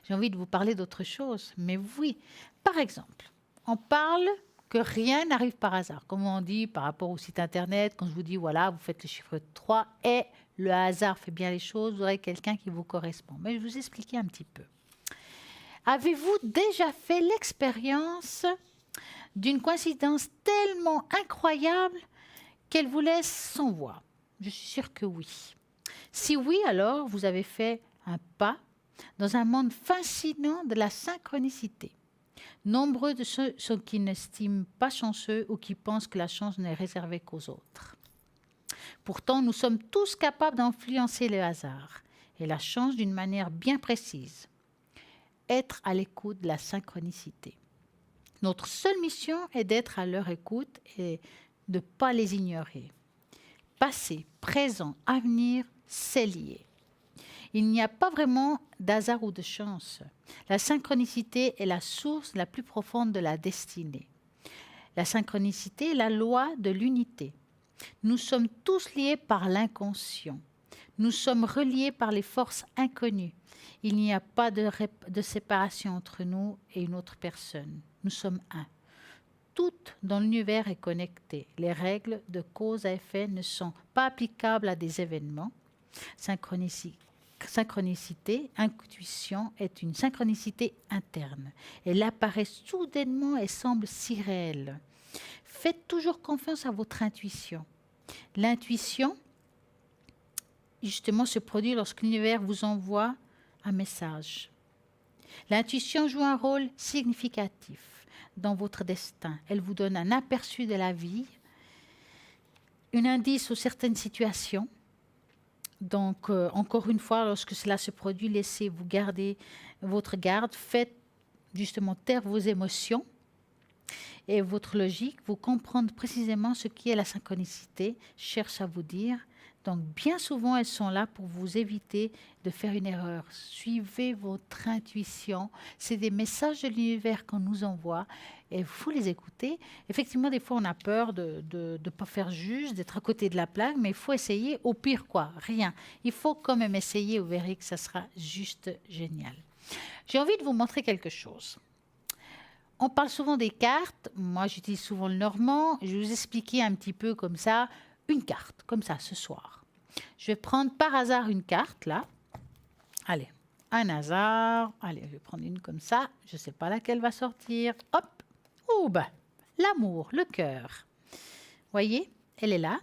Speaker 1: J'ai envie de vous parler d'autre chose. Mais oui, par exemple, on parle que rien n'arrive par hasard. Comme on dit par rapport au site internet, quand je vous dis, voilà, vous faites le chiffre 3 et le hasard fait bien les choses, vous aurez quelqu'un qui vous correspond. Mais je vais vous expliquer un petit peu. Avez-vous déjà fait l'expérience d'une coïncidence tellement incroyable qu'elle vous laisse sans voix? Je suis sûre que oui. Si oui, alors vous avez fait un pas dans un monde fascinant de la synchronicité. Nombreux de ceux qui n'estiment pas chanceux ou qui pensent que la chance n'est réservée qu'aux autres. Pourtant, nous sommes tous capables d'influencer le hasard et la chance d'une manière bien précise. Être à l'écoute de la synchronicité. Notre seule mission est d'être à leur écoute et de ne pas les ignorer. Passé, présent, avenir, c'est lié. Il n'y a pas vraiment d'hasard ou de chance. La synchronicité est la source la plus profonde de la destinée. La synchronicité est la loi de l'unité. Nous sommes tous liés par l'inconscient. Nous sommes reliés par les forces inconnues. Il n'y a pas de séparation entre nous et une autre personne. Nous sommes un. Tout dans l'univers est connecté. Les règles de cause à effet ne sont pas applicables à des événements. Synchronicité, intuition est une synchronicité interne. Elle apparaît soudainement et semble si réelle. Faites toujours confiance à votre intuition. L'intuition, justement, se produit lorsque l'univers vous envoie un message. L'intuition joue un rôle significatif dans votre destin. Elle vous donne un aperçu de la vie, un indice sur certaines situations. Donc, encore une fois, lorsque cela se produit, laissez-vous garder votre garde. Faites justement taire vos émotions et votre logique. Vous comprendre précisément ce qui est la synchronicité. Cherche à vous dire. Donc, bien souvent, elles sont là pour vous éviter de faire une erreur. Suivez votre intuition. C'est des messages de l'univers qu'on nous envoie et il faut les écouter. Effectivement, des fois, on a peur de ne pas faire juste, d'être à côté de la plaque, mais il faut essayer. Au pire, quoi, rien. Il faut quand même essayer. Vous verrez que ça sera juste génial. J'ai envie de vous montrer quelque chose. On parle souvent des cartes. Moi, j'utilise souvent le normand. Je vais vous expliquer un petit peu comme ça. Une carte, comme ça, ce soir. Je vais prendre par hasard une carte, là. Allez, un hasard. Allez, je vais prendre une comme ça. Je ne sais pas laquelle va sortir. Hop. Ouh, bah, l'amour, le cœur. Voyez, elle est là.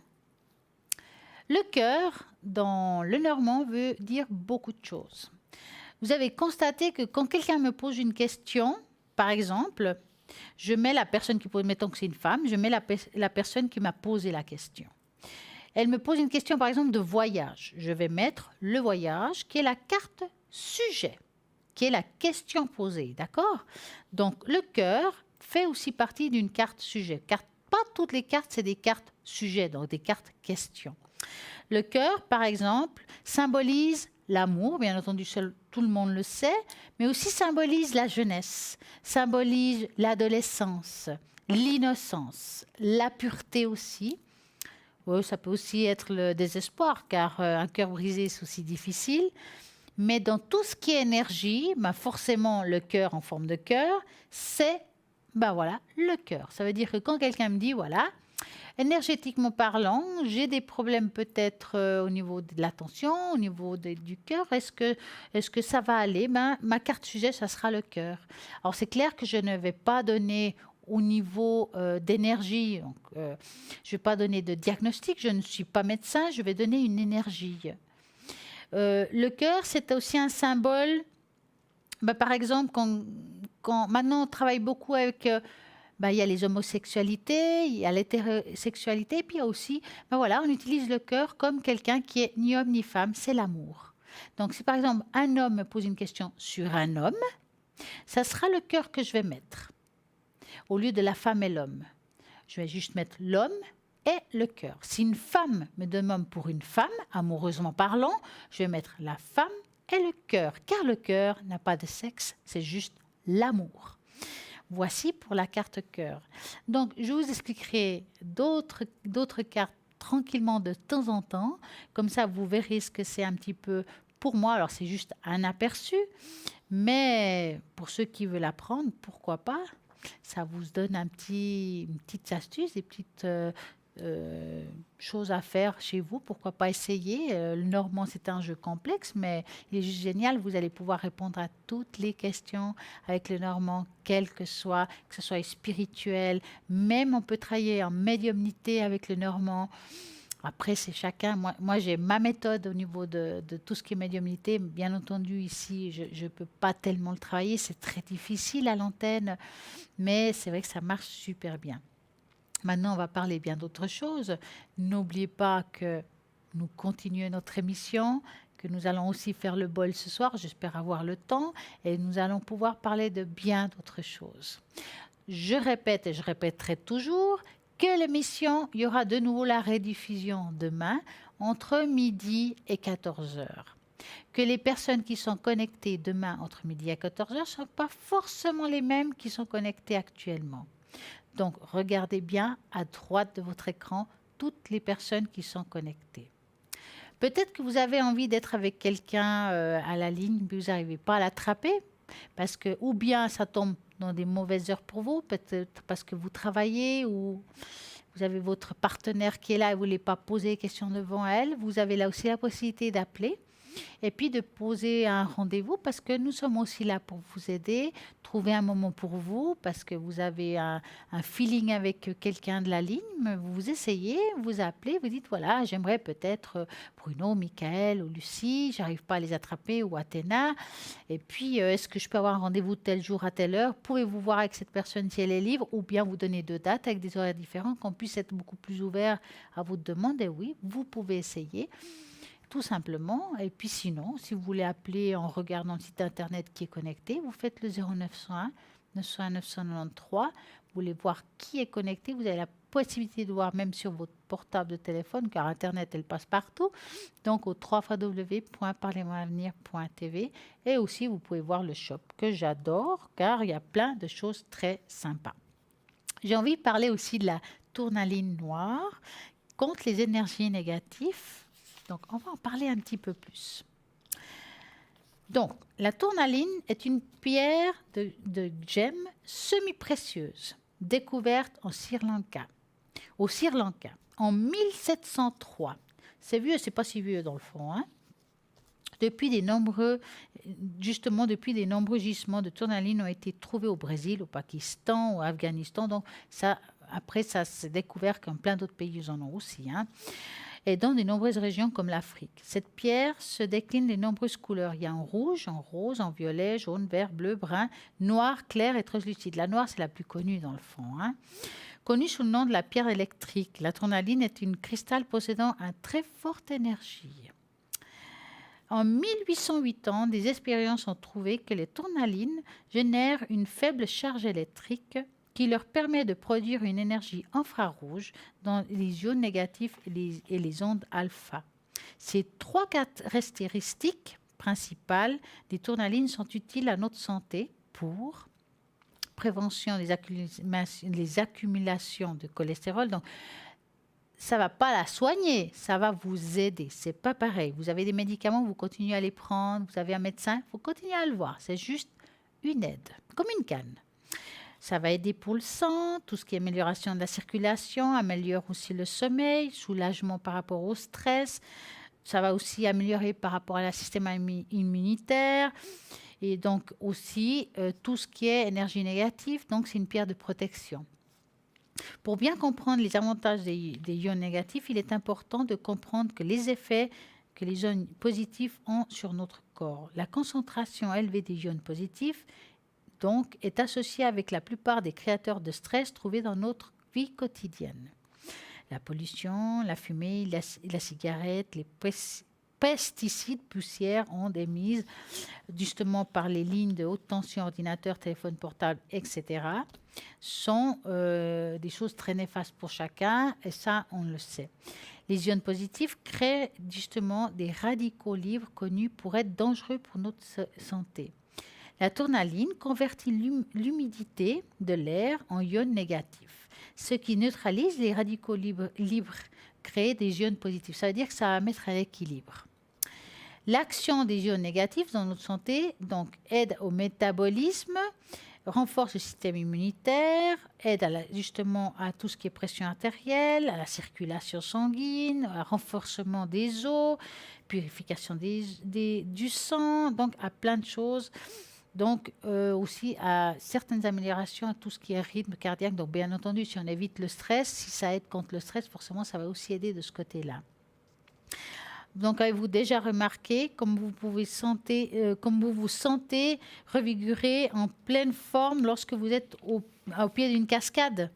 Speaker 1: Le cœur, dans le normand, veut dire beaucoup de choses. Vous avez constaté que quand quelqu'un me pose une question, par exemple, je mets la personne qui pose, mettons que c'est une femme, je mets la personne qui m'a posé la question. Elle me pose une question, par exemple, de voyage. Je vais mettre le voyage, qui est la carte sujet, qui est la question posée, d'accord? Donc, le cœur fait aussi partie d'une carte sujet. Car pas toutes les cartes, c'est des cartes sujets, donc des cartes questions. Le cœur, par exemple, symbolise l'amour, bien entendu, tout le monde le sait, mais aussi symbolise la jeunesse, symbolise l'adolescence, l'innocence, la pureté aussi. Oui, ça peut aussi être le désespoir, car un cœur brisé, c'est aussi difficile. Mais dans tout ce qui est énergie, forcément, le cœur en forme de cœur, c'est voilà, le cœur. Ça veut dire que quand quelqu'un me dit, voilà, énergétiquement parlant, j'ai des problèmes peut-être au niveau de l'attention, au niveau du cœur. Est-ce que ça va aller? Ma carte sujet, ça sera le cœur. Alors, c'est clair que je ne vais pas donner au niveau d'énergie. Donc, je ne vais pas donner de diagnostic. Je ne suis pas médecin. Je vais donner une énergie. Le cœur, c'est aussi un symbole. Par exemple, quand maintenant on travaille beaucoup avec... il y a les homosexualités, il y a l'hétérosexualité, et puis il y a aussi, voilà, on utilise le cœur comme quelqu'un qui est ni homme ni femme, c'est l'amour. Donc si par exemple un homme me pose une question sur un homme, ça sera le cœur que je vais mettre, au lieu de la femme et l'homme. Je vais juste mettre l'homme et le cœur. Si une femme me demande pour une femme, amoureusement parlant, je vais mettre la femme et le cœur, car le cœur n'a pas de sexe, c'est juste l'amour. Voici pour la carte cœur. Donc, je vous expliquerai d'autres cartes tranquillement de temps en temps. Comme ça, vous verrez ce que c'est un petit peu pour moi. Alors, c'est juste un aperçu. Mais pour ceux qui veulent apprendre, pourquoi pas? Ça vous donne une petite astuce, des petites choses à faire chez vous. Pourquoi pas essayer? Le normand, c'est un jeu complexe, mais il est juste génial. Vous allez pouvoir répondre à toutes les questions avec le normand, quel que ce soit spirituel. Même on peut travailler en médiumnité avec le normand. Après, c'est chacun. Moi, j'ai ma méthode au niveau de tout ce qui est médiumnité. Bien entendu, ici, je ne peux pas tellement le travailler. C'est très difficile à l'antenne, mais c'est vrai que ça marche super bien. Maintenant, on va parler bien d'autres choses. N'oubliez pas que nous continuons notre émission, que nous allons aussi faire le bol ce soir. J'espère avoir le temps et nous allons pouvoir parler de bien d'autres choses. Je répète et je répéterai toujours que l'émission, il y aura de nouveau la rediffusion demain entre midi et 14h. Que les personnes qui sont connectées demain entre midi et 14h ne sont pas forcément les mêmes qui sont connectées actuellement. Donc, regardez bien à droite de votre écran toutes les personnes qui sont connectées. Peut-être que vous avez envie d'être avec quelqu'un à la ligne, mais vous n'arrivez pas à l'attraper, parce que ou bien ça tombe dans des mauvaises heures pour vous, peut-être parce que vous travaillez ou vous avez votre partenaire qui est là et vous ne voulez pas poser des questions devant elle. Vous avez là aussi la possibilité d'appeler et puis de poser un rendez-vous parce que nous sommes aussi là pour vous aider, trouver un moment pour vous parce que vous avez un feeling avec quelqu'un de la ligne, vous essayez, vous appelez, vous dites voilà, j'aimerais peut-être Bruno, Michael ou Lucie, j'arrive pas à les attraper ou Athéna, et puis est-ce que je peux avoir un rendez-vous tel jour à telle heure, pouvez-vous voir avec cette personne si elle est libre ou bien vous donner 2 dates avec des horaires différents, qu'on puisse être beaucoup plus ouvert à votre demande, et oui, vous pouvez essayer. Tout simplement. Et puis sinon, si vous voulez appeler en regardant le site internet qui est connecté, vous faites le 0901 901 993. Vous voulez voir qui est connecté. Vous avez la possibilité de voir même sur votre portable de téléphone, car Internet, elle passe partout. Donc, au www.parlez-moi-avenir.tv. Et aussi, vous pouvez voir le shop que j'adore, car il y a plein de choses très sympas. J'ai envie de parler aussi de la tourmaline noire contre les énergies négatives. Donc, on va en parler un petit peu plus. Donc, la tourmaline est une pierre de gemme semi-précieuse, découverte au Sri Lanka, en 1703, C'est vieux, c'est pas si vieux dans le fond. Hein. Depuis de nombreux gisements de tournaline ont été trouvés au Brésil, au Pakistan, au Afghanistan. Donc, après, ça s'est découvert qu'en plein d'autres pays, ils en ont aussi. Hein. Et dans de nombreuses régions comme l'Afrique. Cette pierre se décline de nombreuses couleurs. Il y a en rouge, en rose, en violet, jaune, vert, bleu, brun, noir, clair et translucide. La noire, c'est la plus connue dans le fond. Hein. Connue sous le nom de la pierre électrique, la tournaline est une cristal possédant une très forte énergie. En 1880, des expériences ont trouvé que les tournalines génèrent une faible charge électrique qui leur permet de produire une énergie infrarouge dans les ions négatifs et les ondes alpha. Ces 3 caractéristiques principales des tournalines sont utiles à notre santé pour prévention des accumulations de cholestérol. Donc, ça ne va pas la soigner, ça va vous aider. Ce n'est pas pareil. Vous avez des médicaments, vous continuez à les prendre, vous avez un médecin, vous continuez à le voir. C'est juste une aide, comme une canne. Ça va aider pour le sang, tout ce qui est amélioration de la circulation, améliore aussi le sommeil, soulagement par rapport au stress. Ça va aussi améliorer par rapport à la système immunitaire. Et donc aussi tout ce qui est énergie négative, donc c'est une pierre de protection. Pour bien comprendre les avantages des ions négatifs, il est important de comprendre que les effets que les ions positifs ont sur notre corps. La concentration élevée des ions positifs donc, est associée avec la plupart des créateurs de stress trouvés dans notre vie quotidienne. La pollution, la fumée, la cigarette, les pesticides, poussières, ondes émises justement par les lignes de haute tension, ordinateurs, téléphones portables, etc., sont des choses très néfastes pour chacun, et ça, on le sait. Les ions positifs créent justement des radicaux libres connus pour être dangereux pour notre santé. La tournaline convertit l'humidité de l'air en ions négatifs, ce qui neutralise les radicaux libres créer des ions positifs. Ça veut dire que ça va mettre à l'équilibre. L'action des ions négatifs dans notre santé donc, aide au métabolisme, renforce le système immunitaire, aide justement à tout ce qui est pression artérielle, à la circulation sanguine, au renforcement des os, purification du sang, donc à plein de choses. Donc, aussi à certaines améliorations à tout ce qui est rythme cardiaque. Donc, bien entendu, si on évite le stress, si ça aide contre le stress, forcément, ça va aussi aider de ce côté-là. Donc, avez-vous déjà remarqué comme vous vous sentez revigoré, en pleine forme lorsque vous êtes au pied d'une cascade,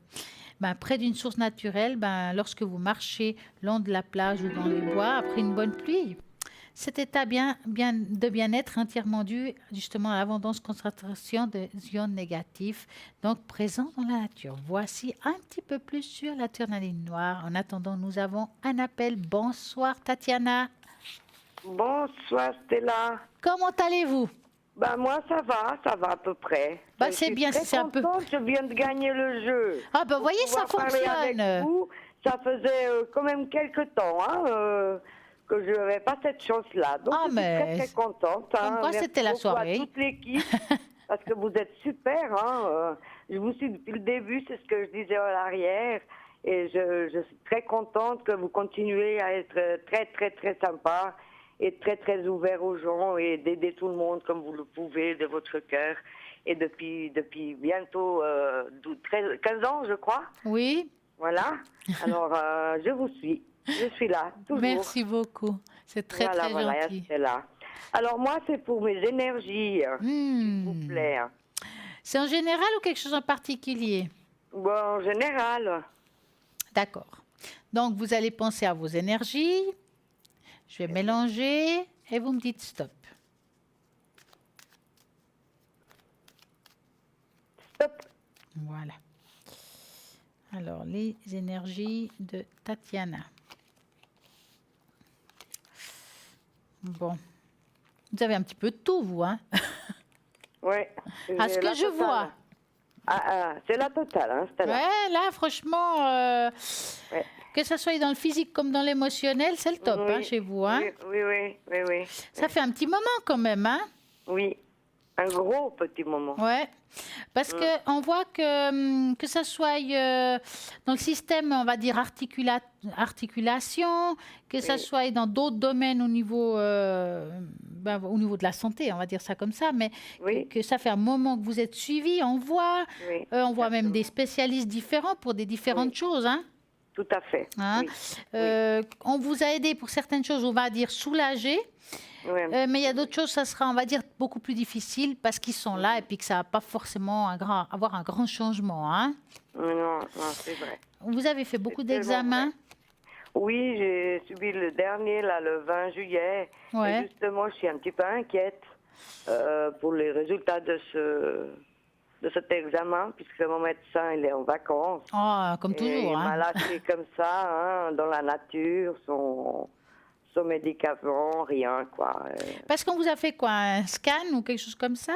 Speaker 1: près d'une source naturelle, lorsque vous marchez le long de la plage ou dans les bois après une bonne pluie? Cet état de bien-être est entièrement dû justement à l'abondance concentration de ions négatifs, donc présents dans la nature. Voici un petit peu plus sur la tournaline noire. En attendant, nous avons un appel. Bonsoir Tatiana.
Speaker 5: Bonsoir Stella.
Speaker 1: Comment allez-vous?
Speaker 5: Moi ça va à peu près.
Speaker 1: C'est bien, c'est un peu.
Speaker 5: Je viens de gagner le jeu.
Speaker 1: Ah voyez, ça fonctionne.
Speaker 5: Ça faisait quand même quelques temps que je n'avais pas cette chance-là. Donc, je suis très, très contente.
Speaker 1: Comme c'était la soirée.
Speaker 5: À toute l'équipe, parce que vous êtes super. Je vous suis depuis le début, c'est ce que je disais à l'arrière. Et je suis très contente que vous continuez à être très, très, très sympa et très, très ouvert aux gens et d'aider tout le monde comme vous le pouvez de votre cœur. Et depuis bientôt 15 ans, je crois.
Speaker 1: Oui.
Speaker 5: Voilà. Alors, je vous suis. Je suis là, toujours.
Speaker 1: Merci beaucoup. C'est très, très gentil.
Speaker 5: C'est là. Alors, moi, c'est pour mes énergies, s'il vous plaît.
Speaker 1: C'est en général ou quelque chose en particulier?
Speaker 5: En général.
Speaker 1: D'accord. Donc, vous allez penser à vos énergies. Je vais mélanger et vous me dites stop.
Speaker 5: Stop.
Speaker 1: Voilà. Alors, les énergies de Tatiana. Bon. Vous avez un petit peu de tout, vous, hein?
Speaker 5: Oui.
Speaker 1: À ce que je vois.
Speaker 5: C'est la totale, hein, Stella.
Speaker 1: Ouais, là, franchement, que ce soit dans le physique comme dans l'émotionnel, c'est le top, chez vous, hein?
Speaker 5: Oui.
Speaker 1: Ça fait un petit moment, quand même, hein?
Speaker 5: Oui. Un gros petit moment.
Speaker 1: Ouais. Parce qu'on voit que ça soit dans le système, on va dire, articulation, que ça soit dans d'autres domaines au niveau de la santé, on va dire ça comme ça, mais que ça fait un moment que vous êtes suivi, on voit même des spécialistes différents pour des différentes choses, hein.
Speaker 5: Tout à fait.
Speaker 1: Hein? On vous a aidé pour certaines choses, on va dire soulagé. Mais il y a d'autres choses, ça sera, on va dire, beaucoup plus difficile parce qu'ils sont là et puis que ça va pas forcément avoir un grand changement. Hein?
Speaker 5: Non, c'est vrai.
Speaker 1: Vous avez fait beaucoup d'examens?
Speaker 5: Oui, j'ai subi le dernier, là, le 20 juillet. Et justement, je suis un petit peu inquiète pour les résultats de cet examen, puisque mon médecin, il est en vacances.
Speaker 1: Oh, comme toujours.
Speaker 5: Il m'a lâché comme ça, dans la nature, son médicament, rien, quoi.
Speaker 1: Parce qu'on vous a fait quoi, un scan ou quelque chose comme ça?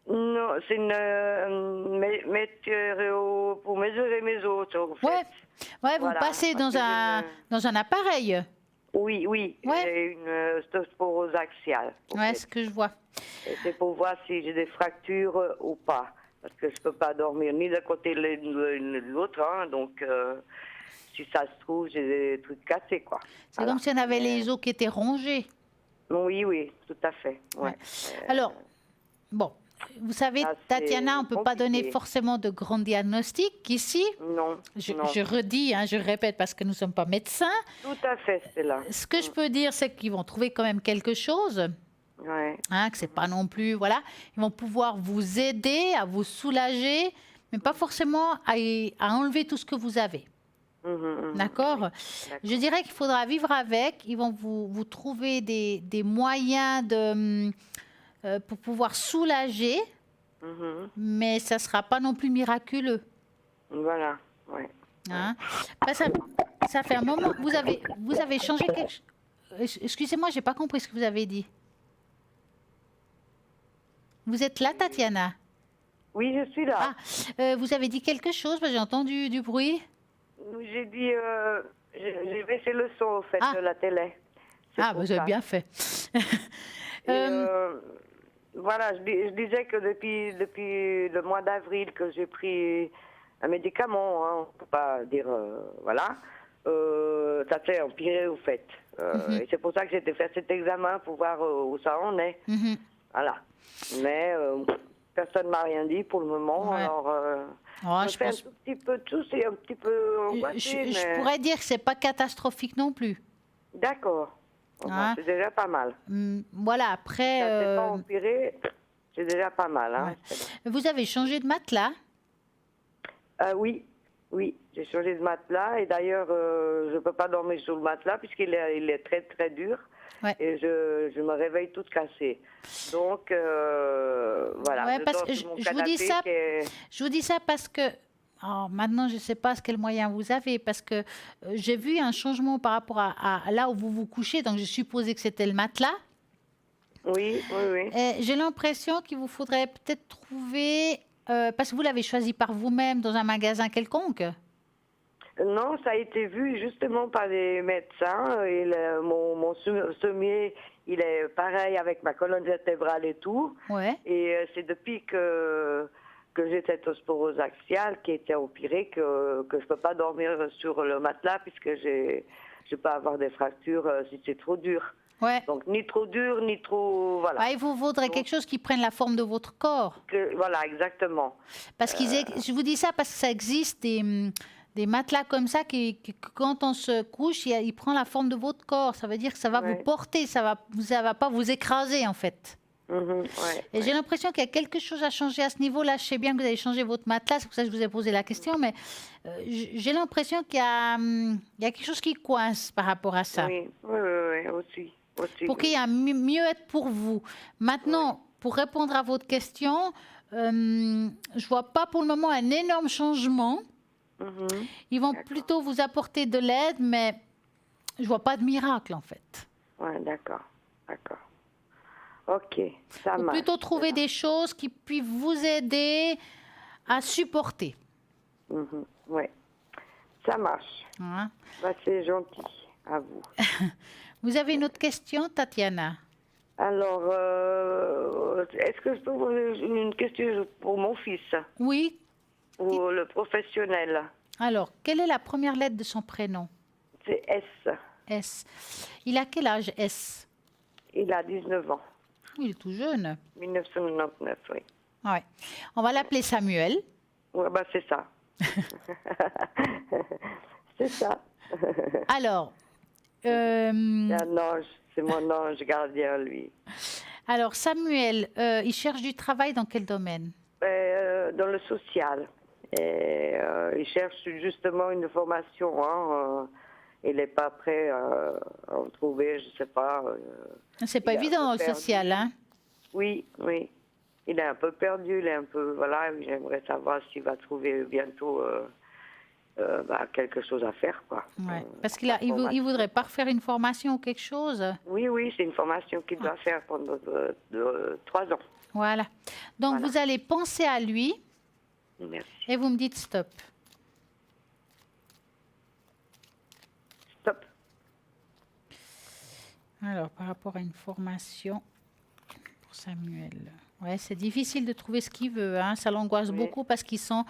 Speaker 5: Non, c'est une météo pour mesurer mes os, en fait.
Speaker 1: Vous passez dans un appareil.
Speaker 5: Oui, j'ai une osteoporose axiale.
Speaker 1: Ouais, ce que je vois.
Speaker 5: Et c'est pour voir si j'ai des fractures ou pas. Parce que je ne peux pas dormir ni d'un côté ni de l'autre, hein, donc si ça se trouve, j'ai des trucs cassés, quoi.
Speaker 1: C'est comme si on avait les os qui étaient rongés.
Speaker 5: Oui, tout à fait. Ouais.
Speaker 1: Alors, bon, vous savez, Tatiana, on ne peut pas donner forcément de grands diagnostics ici.
Speaker 5: Non.
Speaker 1: Je redis, je répète, parce que nous ne sommes pas médecins.
Speaker 5: Tout à fait, c'est là.
Speaker 1: Ce que je peux dire, c'est qu'ils vont trouver quand même quelque chose. Que c'est pas non plus, voilà. Ils vont pouvoir vous aider, à vous soulager, mais pas forcément à enlever tout ce que vous avez. D'accord. Je dirais qu'il faudra vivre avec. Ils vont vous trouver des moyens pour pouvoir soulager, mais ça ne sera pas non plus miraculeux.
Speaker 5: Voilà,
Speaker 1: Hein? Ça fait un moment que vous avez changé quelque chose. Excusez-moi, je n'ai pas compris ce que vous avez dit. Vous êtes là, Tatiana?
Speaker 5: Oui, je suis là.
Speaker 1: Vous avez dit quelque chose? J'ai entendu du bruit.
Speaker 5: J'ai dit, j'ai baissé le son, au fait, de la télé.
Speaker 1: Vous avez bien fait.
Speaker 5: Voilà, je disais que depuis le mois d'avril que j'ai pris un médicament, on ne peut pas dire, ça s'est empiré, au fait. Et c'est pour ça que j'ai été faire cet examen pour voir où ça en est. Voilà. Mais personne ne m'a rien dit pour le moment, alors... je fais un tout petit peu de tout, c'est un petit peu angoissé,
Speaker 1: je pourrais dire que ce n'est pas catastrophique non plus.
Speaker 5: D'accord. C'est déjà pas mal.
Speaker 1: Voilà, après...
Speaker 5: Ça ne s'est pas empiré, c'est déjà pas mal. Hein,
Speaker 1: Vous avez changé de matelas?
Speaker 5: Oui, j'ai changé de matelas. Et d'ailleurs, je ne peux pas dormir sur le matelas puisqu'il est très, très dur. Et je me réveille toute cassée. Donc, voilà.
Speaker 1: Parce que je vous dis ça parce que maintenant, je ne sais pas quel moyen vous avez, parce que j'ai vu un changement par rapport à là où vous vous couchez, donc je supposais que c'était le matelas.
Speaker 5: Oui.
Speaker 1: J'ai l'impression qu'il vous faudrait peut-être trouver, parce que vous l'avez choisi par vous-même dans un magasin quelconque.
Speaker 5: Non, ça a été vu justement par les médecins. Et mon sommier, il est pareil avec ma colonne vertébrale et tout. Et c'est depuis que j'ai cette osteoporose axiale qui était empirée que je ne peux pas dormir sur le matelas puisque je peux avoir des fractures si c'est trop dur. Donc ni trop dur, ni trop... Voilà.
Speaker 1: Il vous faudrait quelque chose qui prenne la forme de votre corps.
Speaker 5: Voilà, exactement.
Speaker 1: Parce je vous dis ça parce que ça existe des matelas comme ça qui quand on se couche, il prend la forme de votre corps. Ça veut dire que ça va vous porter, ça va pas vous écraser en fait. Et j'ai l'impression qu'il y a quelque chose à changer à ce niveau-là. Je sais bien que vous avez changé votre matelas, c'est pour ça que je vous ai posé la question, mais j'ai l'impression qu'il y a quelque chose qui coince par rapport à ça.
Speaker 5: Oui, aussi.
Speaker 1: Pour qu'il y ait un mieux-être pour vous. Maintenant, pour répondre à votre question, je vois pas pour le moment un énorme changement. Ils vont plutôt vous apporter de l'aide, mais je vois pas de miracle en fait.
Speaker 5: D'accord. Ok, ça marche.
Speaker 1: Plutôt trouver des choses qui puissent vous aider à supporter.
Speaker 5: Oui, ça marche. C'est gentil, à vous.
Speaker 1: Vous avez une autre question, Tatiana?
Speaker 5: Alors, est-ce que je peux vous poser une question pour mon fils?
Speaker 1: Oui.
Speaker 5: Ou le professionnel?
Speaker 1: Alors, quelle est la première lettre de son prénom?
Speaker 5: C'est S.
Speaker 1: S. Il a quel âge, S?
Speaker 5: Il a 19 ans.
Speaker 1: Il est tout jeune.
Speaker 5: 1999, oui.
Speaker 1: Ouais. On va l'appeler Samuel.
Speaker 5: Ouais, bah c'est ça. C'est ça.
Speaker 1: Alors.
Speaker 5: C'est un ange, c'est mon ange gardien, lui.
Speaker 1: Alors, Samuel, il cherche du travail dans quel domaine?
Speaker 5: Dans le social. Et, il cherche justement une formation. Hein, il n'est pas prêt à en trouver, je ne sais pas.
Speaker 1: C'est pas évident dans le social, hein?
Speaker 5: Oui, oui. Il est un peu perdu, il est un peu... Voilà, j'aimerais savoir s'il va trouver bientôt quelque chose à faire, quoi.
Speaker 1: Ouais. Parce qu'il voudrait pas refaire une formation ou quelque chose?
Speaker 5: Oui, oui, c'est une formation qu'il doit faire pendant 3 ans.
Speaker 1: Voilà. Donc, vous allez penser à lui.
Speaker 5: Merci.
Speaker 1: Et vous me dites stop.
Speaker 5: Stop.
Speaker 1: Alors, par rapport à une formation pour Samuel. Ouais, c'est difficile de trouver ce qu'il veut. Hein. Ça l'angoisse beaucoup parce qu'il sent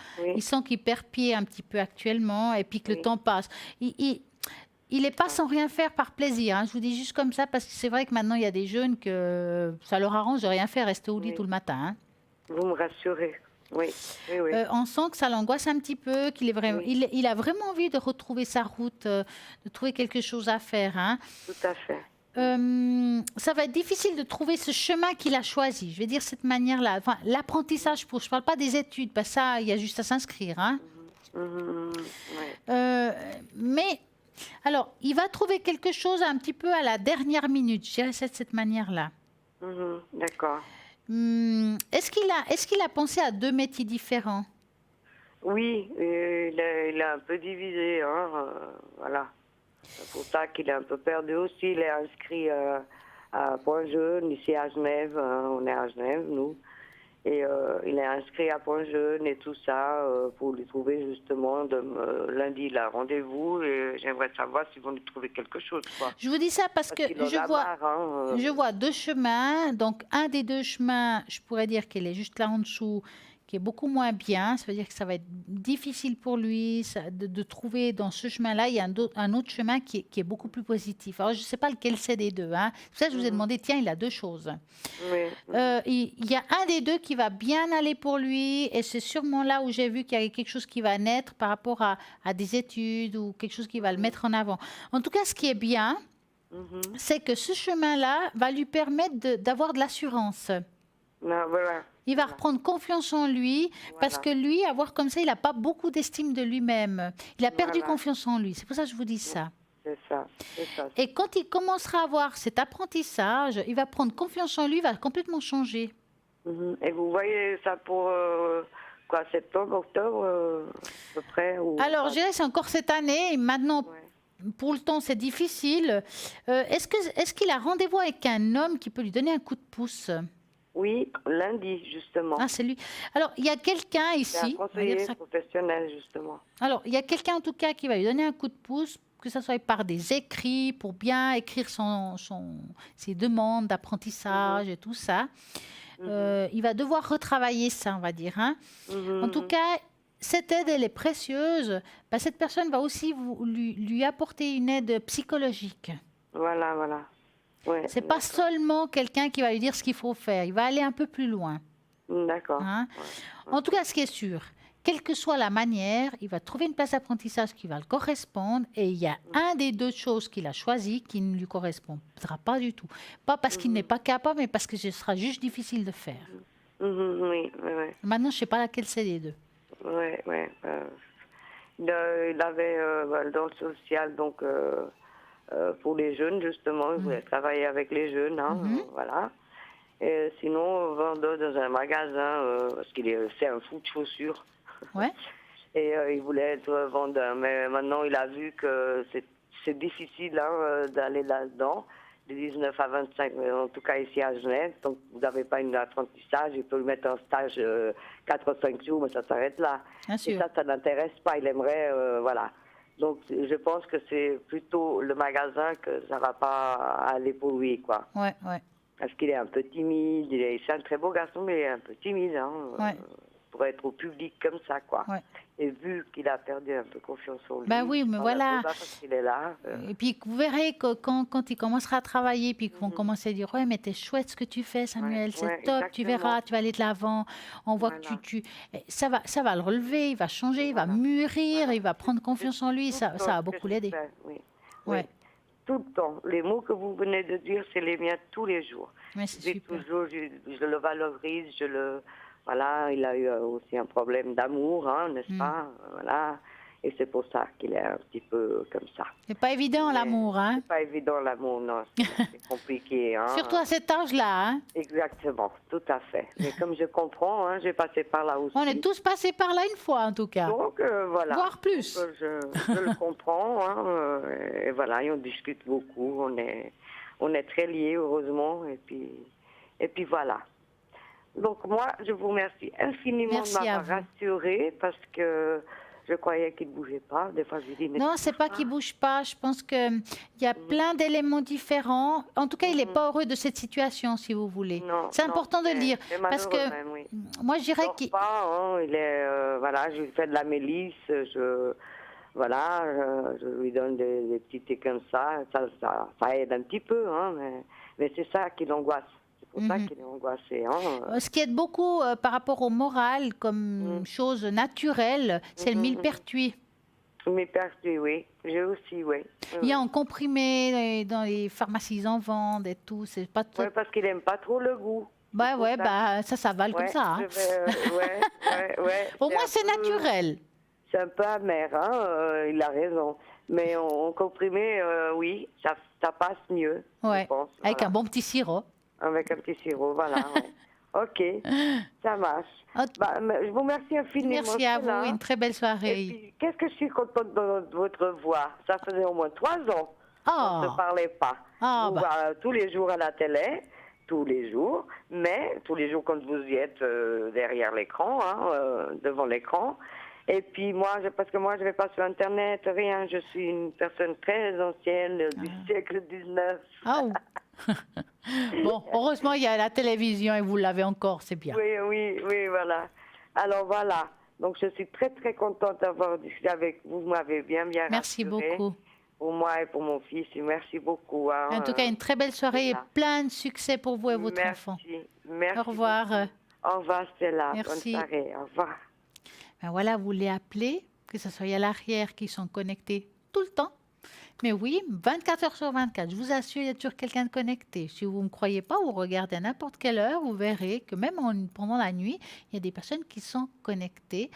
Speaker 1: qu'il perd pied un petit peu actuellement et puis que le temps passe. Il n'est pas sans rien faire par plaisir. Hein. Je vous dis juste comme ça parce que c'est vrai que maintenant, il y a des jeunes que ça leur arrange de rien faire, rester au lit tout le matin. Hein.
Speaker 5: Vous me rassurez. Oui, oui, oui.
Speaker 1: On sent que ça l'angoisse un petit peu, qu'il est vraiment, il a vraiment envie de retrouver sa route, de trouver quelque chose à faire. Hein.
Speaker 5: Tout à fait.
Speaker 1: Ça va être difficile de trouver ce chemin qu'il a choisi. Je vais dire cette manière-là. Enfin, l'apprentissage, je ne parle pas des études, parce que ça, il y a juste à s'inscrire. Hein. Mais, alors, il va trouver quelque chose un petit peu à la dernière minute. Je dirais de cette manière-là.
Speaker 5: D'accord.
Speaker 1: Est-ce qu'il a pensé à 2 métiers différents?
Speaker 5: Oui, il a un peu divisé. Hein, voilà. C'est pour ça qu'il est un peu perdu aussi. Il est inscrit à Point-Jeune, ici à Genève. On est à Genève, nous. Et il est inscrit à Point-Jeune et tout ça pour lui trouver justement. Lundi, il a rendez-vous et j'aimerais savoir s'ils vont lui trouver quelque chose. Quoi.
Speaker 1: Je vous dis ça parce que je vois 2 chemins. Donc, un des 2 chemins, je pourrais dire qu'il est juste là en dessous, qui est beaucoup moins bien. Ça veut dire que ça va être difficile pour lui de trouver dans ce chemin-là. Il y a un autre chemin qui est beaucoup plus positif. Alors, je ne sais pas lequel c'est des 2. Hein. C'est pour ça que je vous ai demandé, tiens, il a 2 choses. Il y a un des 2 qui va bien aller pour lui et c'est sûrement là où j'ai vu qu'il y avait quelque chose qui va naître par rapport à des études ou quelque chose qui va le mettre en avant. En tout cas, ce qui est bien, c'est que ce chemin-là va lui permettre d'avoir de l'assurance.
Speaker 5: Voilà.
Speaker 1: Il va reprendre confiance en lui parce que lui, à voir comme ça, il n'a pas beaucoup d'estime de lui-même. Il a perdu confiance en lui. C'est pour ça que je vous dis ça.
Speaker 5: C'est ça.
Speaker 1: Et quand il commencera à avoir cet apprentissage, il va prendre confiance en lui, il va complètement changer.
Speaker 5: Et vous voyez ça pour septembre, octobre, à peu près
Speaker 1: Alors, je dirais c'est encore cette année. Et maintenant, pour le temps, c'est difficile. Est-ce qu'il a rendez-vous avec un homme qui peut lui donner un coup de pouce?
Speaker 5: Oui, lundi, justement.
Speaker 1: Ah, c'est lui. Alors, il y a quelqu'un ici.
Speaker 5: C'est un conseiller professionnel, justement.
Speaker 1: Alors, il y a quelqu'un, en tout cas, qui va lui donner un coup de pouce, que ce soit par des écrits, pour bien écrire ses demandes d'apprentissage et tout ça. Il va devoir retravailler ça, on va dire. Hein. En tout cas, cette aide, elle est précieuse. Cette personne va aussi lui apporter une aide psychologique.
Speaker 5: Voilà. Ouais,
Speaker 1: c'est pas seulement quelqu'un qui va lui dire ce qu'il faut faire. Il va aller un peu plus loin.
Speaker 5: D'accord.
Speaker 1: Hein? En tout cas, ce qui est sûr, quelle que soit la manière, il va trouver une place d'apprentissage qui va le correspondre et il y a un des 2 choses qu'il a choisi qui ne lui correspondra pas du tout. Pas parce qu'il n'est pas capable, mais parce que ce sera juste difficile de faire.
Speaker 5: Oui.
Speaker 1: Maintenant, je ne sais pas laquelle c'est des 2.
Speaker 5: Oui. Il avait dans le social, donc... pour les jeunes, justement, il voulait travailler avec les jeunes, hein, voilà. Et sinon, vendeur dans un magasin, parce c'est un fou de chaussures.
Speaker 1: Ouais.
Speaker 5: Et il voulait être vendeur, mais maintenant il a vu que c'est difficile d'aller là-dedans, de 19 à 25, en tout cas ici à Genève, donc vous n'avez pas un apprentissage, il peut le mettre en stage 4 ou 5 jours, mais ça s'arrête là.
Speaker 1: Bien sûr.
Speaker 5: Et ça n'intéresse pas, il aimerait, voilà. Donc, je pense que c'est plutôt le magasin que ça ne va pas aller pour lui, quoi.
Speaker 1: Ouais.
Speaker 5: Parce qu'il est un peu timide. C'est un très beau garçon, mais il est un peu timide. Pour être au public comme ça, quoi. Ouais. Et vu qu'il a perdu un peu confiance en lui.
Speaker 1: Ben oui, mais voilà.
Speaker 5: Parce qu'il est là.
Speaker 1: Et puis vous verrez que quand il commencera à travailler, puis qu'ils vont commencer à dire, ouais, mais t'es chouette ce que tu fais, Samuel, c'est top, exactement. Tu verras, tu vas aller de l'avant. On voit que ça va le relever, il va changer, il va mûrir, il va prendre confiance en lui. Ça va beaucoup l'aider.
Speaker 5: Oui. Tout le temps. Les mots que vous venez de dire, c'est les miens tous les jours.
Speaker 1: Ouais, c'est super.
Speaker 5: Toujours, je le valorise, Voilà, il a eu aussi un problème d'amour, n'est-ce pas? Voilà. Et c'est pour ça qu'il est un petit peu comme ça.
Speaker 1: C'est pas évident, l'amour, hein?
Speaker 5: C'est pas évident, l'amour, non. C'est compliqué, hein.
Speaker 1: Surtout à cet âge-là, hein?
Speaker 5: Exactement, tout à fait. Mais comme je comprends, j'ai passé par là aussi.
Speaker 1: On est tous passés par là une fois, en tout cas.
Speaker 5: Donc, voilà.
Speaker 1: Voire plus.
Speaker 5: Donc, je le comprends, et voilà, et on discute beaucoup. On est très liés, heureusement, et puis voilà. Donc moi, je vous remercie infiniment de m'avoir rassurée parce que je croyais qu'il ne bougeait pas. Des fois, je dis...
Speaker 1: Non, c'est pas qu'il ne bouge pas. Je pense qu'il y a plein d'éléments différents. En tout cas, il n'est pas heureux de cette situation, si vous voulez. C'est important de le dire. Parce que moi, je dirais qu'il...
Speaker 5: il est... voilà, je lui fais de la mélisse, je lui donne des petits thés comme ça. Ça aide un petit peu, mais c'est ça qui l'angoisse. C'est pour ça qu'il est angoissé.
Speaker 1: Ce qui aide beaucoup par rapport au moral, comme chose naturelle, c'est le millepertuis.
Speaker 5: Le millepertuis, oui. J'ai aussi, oui.
Speaker 1: Il y a en comprimé, dans les pharmacies en vendent et tout. C'est pas
Speaker 5: Oui, parce qu'il n'aime pas trop le goût.
Speaker 1: Ça s'avale comme ça. Au moins, c'est naturel.
Speaker 5: C'est un peu amer, il a raison. Mais en comprimé, oui, ça passe mieux, je pense.
Speaker 1: Avec un bon petit sirop.
Speaker 5: Avec un petit sirop, voilà. Ok, ça marche. Je vous remercie infiniment.
Speaker 1: Merci à vous, une très belle soirée.
Speaker 5: Et puis, qu'est-ce que je suis contente de votre voix. Ça faisait au moins 3 ans qu'on ne se parlait pas. Tous les jours à la télé, tous les jours, mais tous les jours quand vous y êtes derrière l'écran, devant l'écran. Et puis parce que moi je ne vais pas sur Internet, rien, je suis une personne très ancienne du siècle 19.
Speaker 1: Bon, heureusement il y a la télévision et vous l'avez encore, c'est bien.
Speaker 5: Oui, voilà. Alors voilà, donc je suis très très contente d'avoir discuté avec vous, vous m'avez bien
Speaker 1: Merci
Speaker 5: rassurée.
Speaker 1: Beaucoup.
Speaker 5: Pour moi et pour mon fils, merci beaucoup.
Speaker 1: En tout cas, une très belle soirée et plein de succès pour vous et votre enfant.
Speaker 5: Merci.
Speaker 1: Au revoir.
Speaker 5: Au revoir Stella,
Speaker 1: merci.
Speaker 5: Bonne soirée, au revoir.
Speaker 1: Voilà, vous les appelez, que ce soit à l'arrière qui sont connectés tout le temps. Mais oui, 24 heures sur 24, je vous assure, il y a toujours quelqu'un de connecté. Si vous ne me croyez pas, vous regardez à n'importe quelle heure, vous verrez que même pendant la nuit, il y a des personnes qui sont connectées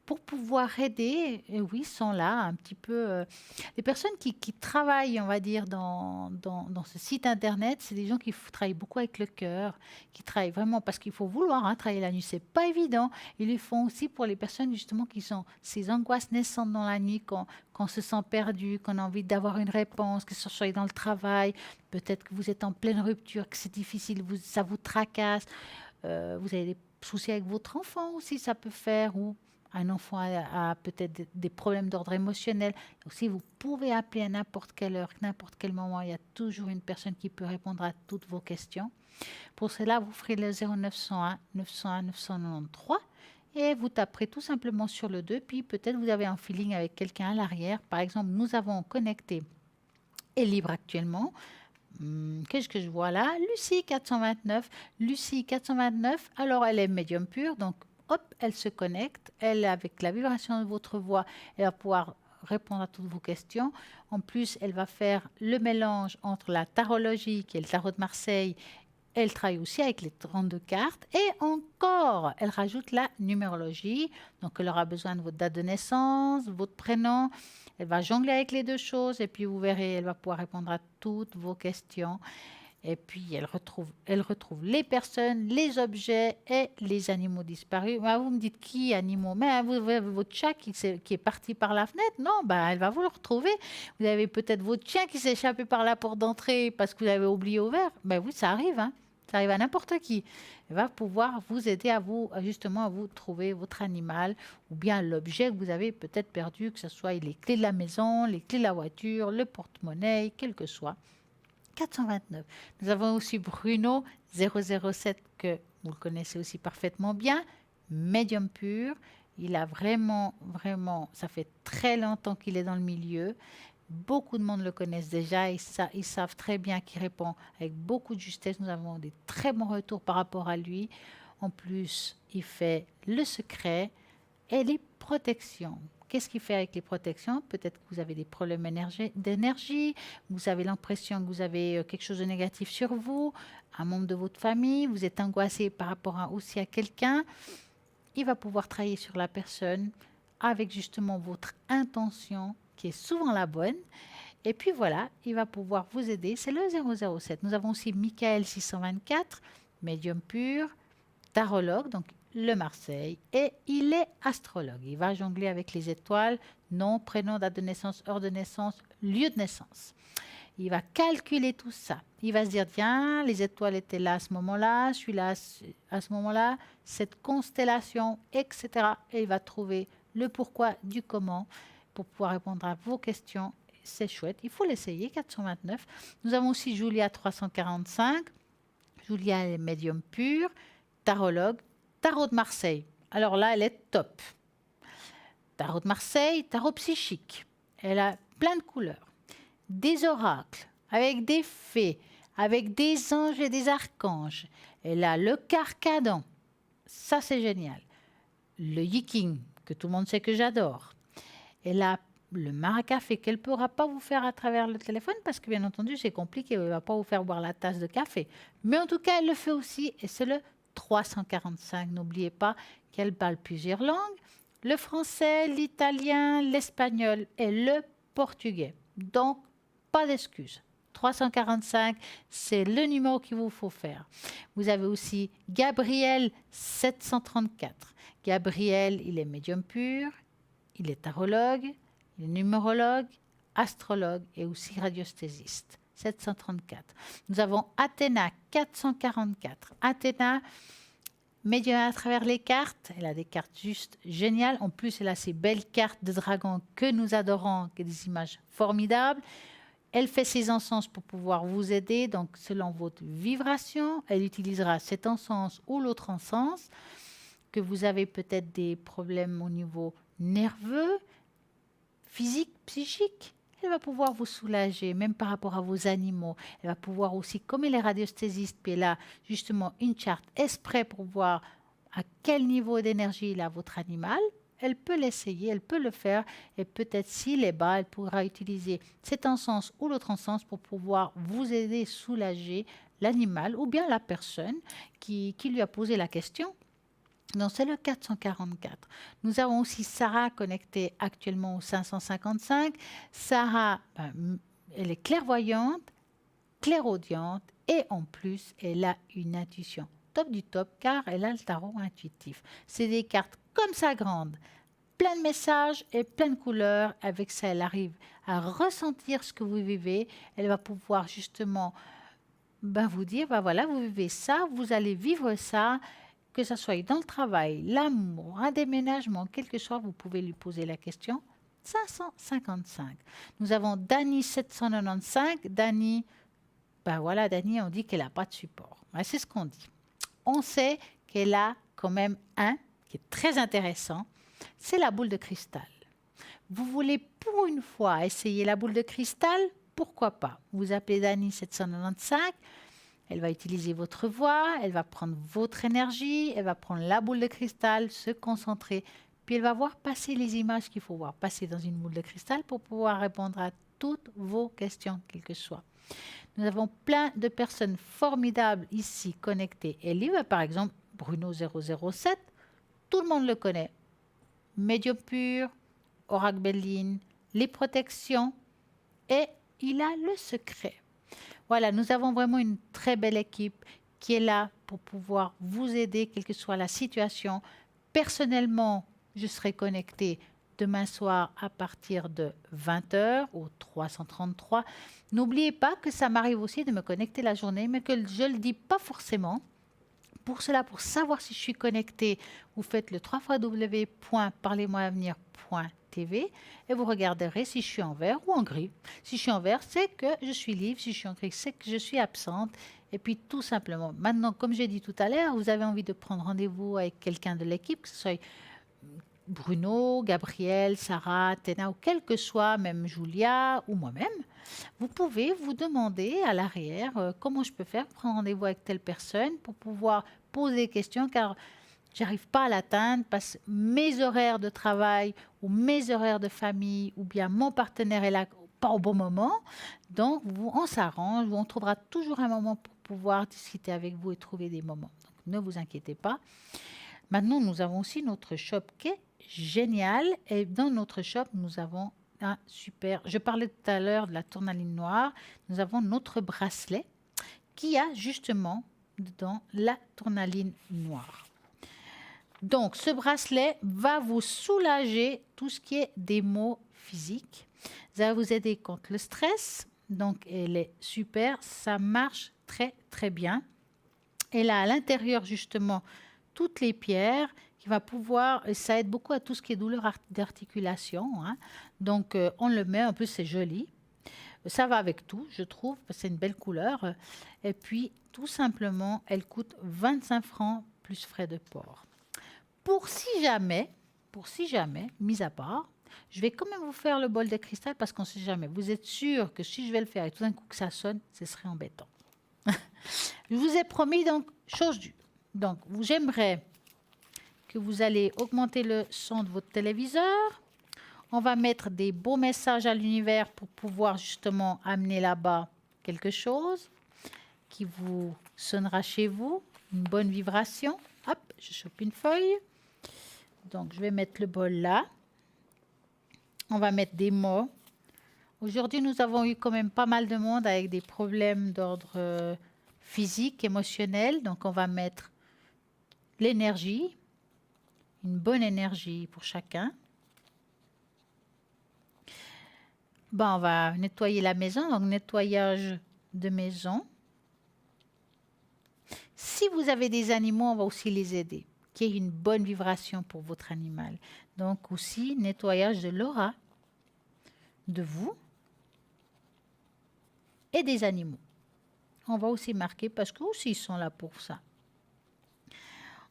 Speaker 1: pour pouvoir aider. Et oui, sont là un petit peu... les personnes qui travaillent, on va dire, dans ce site Internet, c'est des gens qui travaillent beaucoup avec le cœur, qui travaillent vraiment, parce qu'il faut vouloir travailler la nuit, c'est pas évident. Ils le font aussi pour les personnes justement qui sont ces angoisses naissantes dans la nuit, quand on se sent perdu, qu'on a envie d'avoir une réponse, que ce soit dans le travail, peut-être que vous êtes en pleine rupture, que c'est difficile, ça vous tracasse, vous avez des soucis avec votre enfant aussi, ça peut faire, ou un enfant a peut-être des problèmes d'ordre émotionnel. Aussi, vous pouvez appeler à n'importe quelle heure, n'importe quel moment. Il y a toujours une personne qui peut répondre à toutes vos questions. Pour cela, vous ferez le 0901 901 993 et vous taperez tout simplement sur le 2. Puis peut-être vous avez un feeling avec quelqu'un à l'arrière. Par exemple, nous avons connecté et libre actuellement. Qu'est-ce que je vois là? Lucie 429. Lucie 429, alors elle est médium pure, donc hop, elle se connecte, elle, avec la vibration de votre voix, elle va pouvoir répondre à toutes vos questions. En plus, elle va faire le mélange entre la tarologie, qui est le tarot de Marseille. Elle travaille aussi avec les 32 cartes. Et encore, elle rajoute la numérologie. Donc, elle aura besoin de votre date de naissance, votre prénom. Elle va jongler avec les deux choses. Et puis, vous verrez, elle va pouvoir répondre à toutes vos questions. Et puis, elle retrouve les personnes, les objets et les animaux disparus. Vous me dites qui, animaux? Mais vous avez votre chat qui est parti par la fenêtre? Non, elle va vous le retrouver. Vous avez peut-être votre chien qui s'est échappé par la porte d'entrée parce que vous l'avez oublié ouvert. Oui, ça arrive. Ça arrive à n'importe qui. Elle va pouvoir vous aider à vous trouver votre animal ou bien l'objet que vous avez peut-être perdu, que ce soit les clés de la maison, les clés de la voiture, le porte-monnaie, quel que soit. 429. Nous avons aussi Bruno 007 que vous le connaissez aussi parfaitement bien, médium pur. Il a vraiment, ça fait très longtemps qu'il est dans le milieu. Beaucoup de monde le connaissent déjà et ils savent très bien qu'il répond avec beaucoup de justesse. Nous avons des très bons retours par rapport à lui. En plus, il fait le secret et les protections. Qu'est-ce qu'il fait avec les protections? Peut-être que vous avez des problèmes d'énergie, vous avez l'impression que vous avez quelque chose de négatif sur vous, un membre de votre famille, vous êtes angoissé par rapport aussi à quelqu'un. Il va pouvoir travailler sur la personne avec justement votre intention qui est souvent la bonne. Et puis voilà, il va pouvoir vous aider. C'est le 007. Nous avons aussi Michael 624, médium pur, tarologue, donc le Marseille, et il est astrologue. Il va jongler avec les étoiles, nom, prénom, date de naissance, heure de naissance, lieu de naissance. Il va calculer tout ça. Il va se dire, tiens, les étoiles étaient là à ce moment-là, je suis là à ce moment-là, cette constellation, etc. Et il va trouver le pourquoi du comment pour pouvoir répondre à vos questions. C'est chouette, il faut l'essayer, 429. Nous avons aussi Julia 345. Julia est médium pur, tarologue, tarot de Marseille. Alors là, elle est top. Tarot de Marseille, tarot psychique. Elle a plein de couleurs. Des oracles, avec des fées, avec des anges et des archanges. Elle a le carcadan. Ça, c'est génial. Le yiking, que tout le monde sait que j'adore. Elle a le maracafé qu'elle ne pourra pas vous faire à travers le téléphone parce que, bien entendu, c'est compliqué. Elle ne va pas vous faire boire la tasse de café. Mais en tout cas, elle le fait aussi et c'est le 345. N'oubliez pas qu'elle parle plusieurs langues. Le français, l'italien, l'espagnol et le portugais. Donc, pas d'excuses. 345, c'est le numéro qu'il vous faut faire. Vous avez aussi Gabriel 734. Gabriel, il est médium pur, il est tarologue, il est numérologue, astrologue et aussi radiesthésiste. 734. Nous avons Athéna 444. Athéna, médium à travers les cartes. Elle a des cartes juste géniales. En plus, elle a ces belles cartes de dragon que nous adorons, qui sont des images formidables. Elle fait ses encens pour pouvoir vous aider, donc selon votre vibration, elle utilisera cet encens ou l'autre encens, que vous avez peut-être des problèmes au niveau nerveux, physique, psychique. Elle va pouvoir vous soulager, même par rapport à vos animaux. Elle va pouvoir aussi, comme elle est radiesthésiste, puis elle a justement une charte exprès pour voir à quel niveau d'énergie il a votre animal. Elle peut l'essayer, elle peut le faire et peut-être s'il est bas, elle pourra utiliser cet encens ou l'autre encens pour pouvoir vous aider, soulager l'animal ou bien la personne qui lui a posé la question. Donc, c'est le 444. Nous avons aussi Sarah connectée actuellement au 555. Sarah, elle est clairvoyante, clairaudiente et en plus, elle a une intuition top du top car elle a le tarot intuitif. C'est des cartes comme ça grandes, plein de messages et plein de couleurs. Avec ça, elle arrive à ressentir ce que vous vivez. Elle va pouvoir justement vous dire, voilà, vous vivez ça, vous allez vivre ça, que ce soit dans le travail, l'amour, un déménagement, quel que soit, vous pouvez lui poser la question. 555. Nous avons Dani 795. Dani, Dani, on dit qu'elle n'a pas de support. C'est ce qu'on dit. On sait qu'elle a quand même un qui est très intéressant, c'est la boule de cristal. Vous voulez pour une fois essayer la boule de cristal? Pourquoi pas? Vous appelez Dani 795, elle va utiliser votre voix, elle va prendre votre énergie, elle va prendre la boule de cristal, se concentrer, puis elle va voir passer les images qu'il faut voir passer dans une boule de cristal pour pouvoir répondre à toutes vos questions, quelles que soient. Nous avons plein de personnes formidables ici connectées. Et lui, par exemple, Bruno 007, tout le monde le connaît. Médium pur, oracle Béline, les protections et il a le secret. Voilà, nous avons vraiment une très belle équipe qui est là pour pouvoir vous aider, quelle que soit la situation. Personnellement, je serai connectée demain soir à partir de 20h au 333. N'oubliez pas que ça m'arrive aussi de me connecter la journée, mais que je ne le dis pas forcément. Pour cela, pour savoir si je suis connectée, vous faites le www.parlez-moi-avenir.fr TV et vous regarderez si je suis en vert ou en gris. Si je suis en vert, c'est que je suis libre. Si je suis en gris, c'est que je suis absente. Et puis tout simplement, maintenant, comme j'ai dit tout à l'heure, vous avez envie de prendre rendez-vous avec quelqu'un de l'équipe, que ce soit Bruno, Gabriel, Sarah, Tena ou quel que soit, même Julia ou moi-même, vous pouvez vous demander à l'arrière comment je peux faire pour prendre rendez-vous avec telle personne pour pouvoir poser des questions car j'arrive pas à l'atteindre parce que mes horaires de travail ou mes horaires de famille ou bien mon partenaire est là pas au bon moment. Donc, on s'arrange, on trouvera toujours un moment pour pouvoir discuter avec vous et trouver des moments. Donc, ne vous inquiétez pas. Maintenant, nous avons aussi notre shop qui est génial. Et dans notre shop, nous avons un super... Je parlais tout à l'heure de la tourmaline noire. Nous avons notre bracelet qui a justement dedans la tourmaline noire. Donc, ce bracelet va vous soulager tout ce qui est des maux physiques. Ça va vous aider contre le stress. Donc, elle est super. Ça marche très, très bien. Et là, à l'intérieur, justement, toutes les pierres qui va pouvoir, ça aide beaucoup à tout ce qui est douleur d'articulation. Hein. Donc, on le met, en plus, c'est joli. Ça va avec tout, je trouve, parce que c'est une belle couleur. Et puis, tout simplement, elle coûte 25 francs plus frais de port. Pour si jamais, mis à part, je vais quand même vous faire le bol de cristal parce qu'on ne sait jamais. Vous êtes sûr que si je vais le faire et tout d'un coup que ça sonne, ce serait embêtant. Je vous ai promis donc, chose due. Donc, j'aimerais que vous allez augmenter le son de votre téléviseur. On va mettre des beaux messages à l'univers pour pouvoir justement amener là-bas quelque chose qui vous sonnera chez vous, une bonne vibration. Hop, je chope une feuille. Donc, je vais mettre le bol là. On va mettre des mots. Aujourd'hui, nous avons eu quand même pas mal de monde avec des problèmes d'ordre physique, émotionnel. Donc, on va mettre l'énergie, une bonne énergie pour chacun. Bon, on va nettoyer la maison, donc nettoyage de maison. Si vous avez des animaux, on va aussi les aider, qu'il y ait une bonne vibration pour votre animal. Donc aussi, nettoyage de l'aura de vous et des animaux. On va aussi marquer parce qu'eux aussi ils sont là pour ça.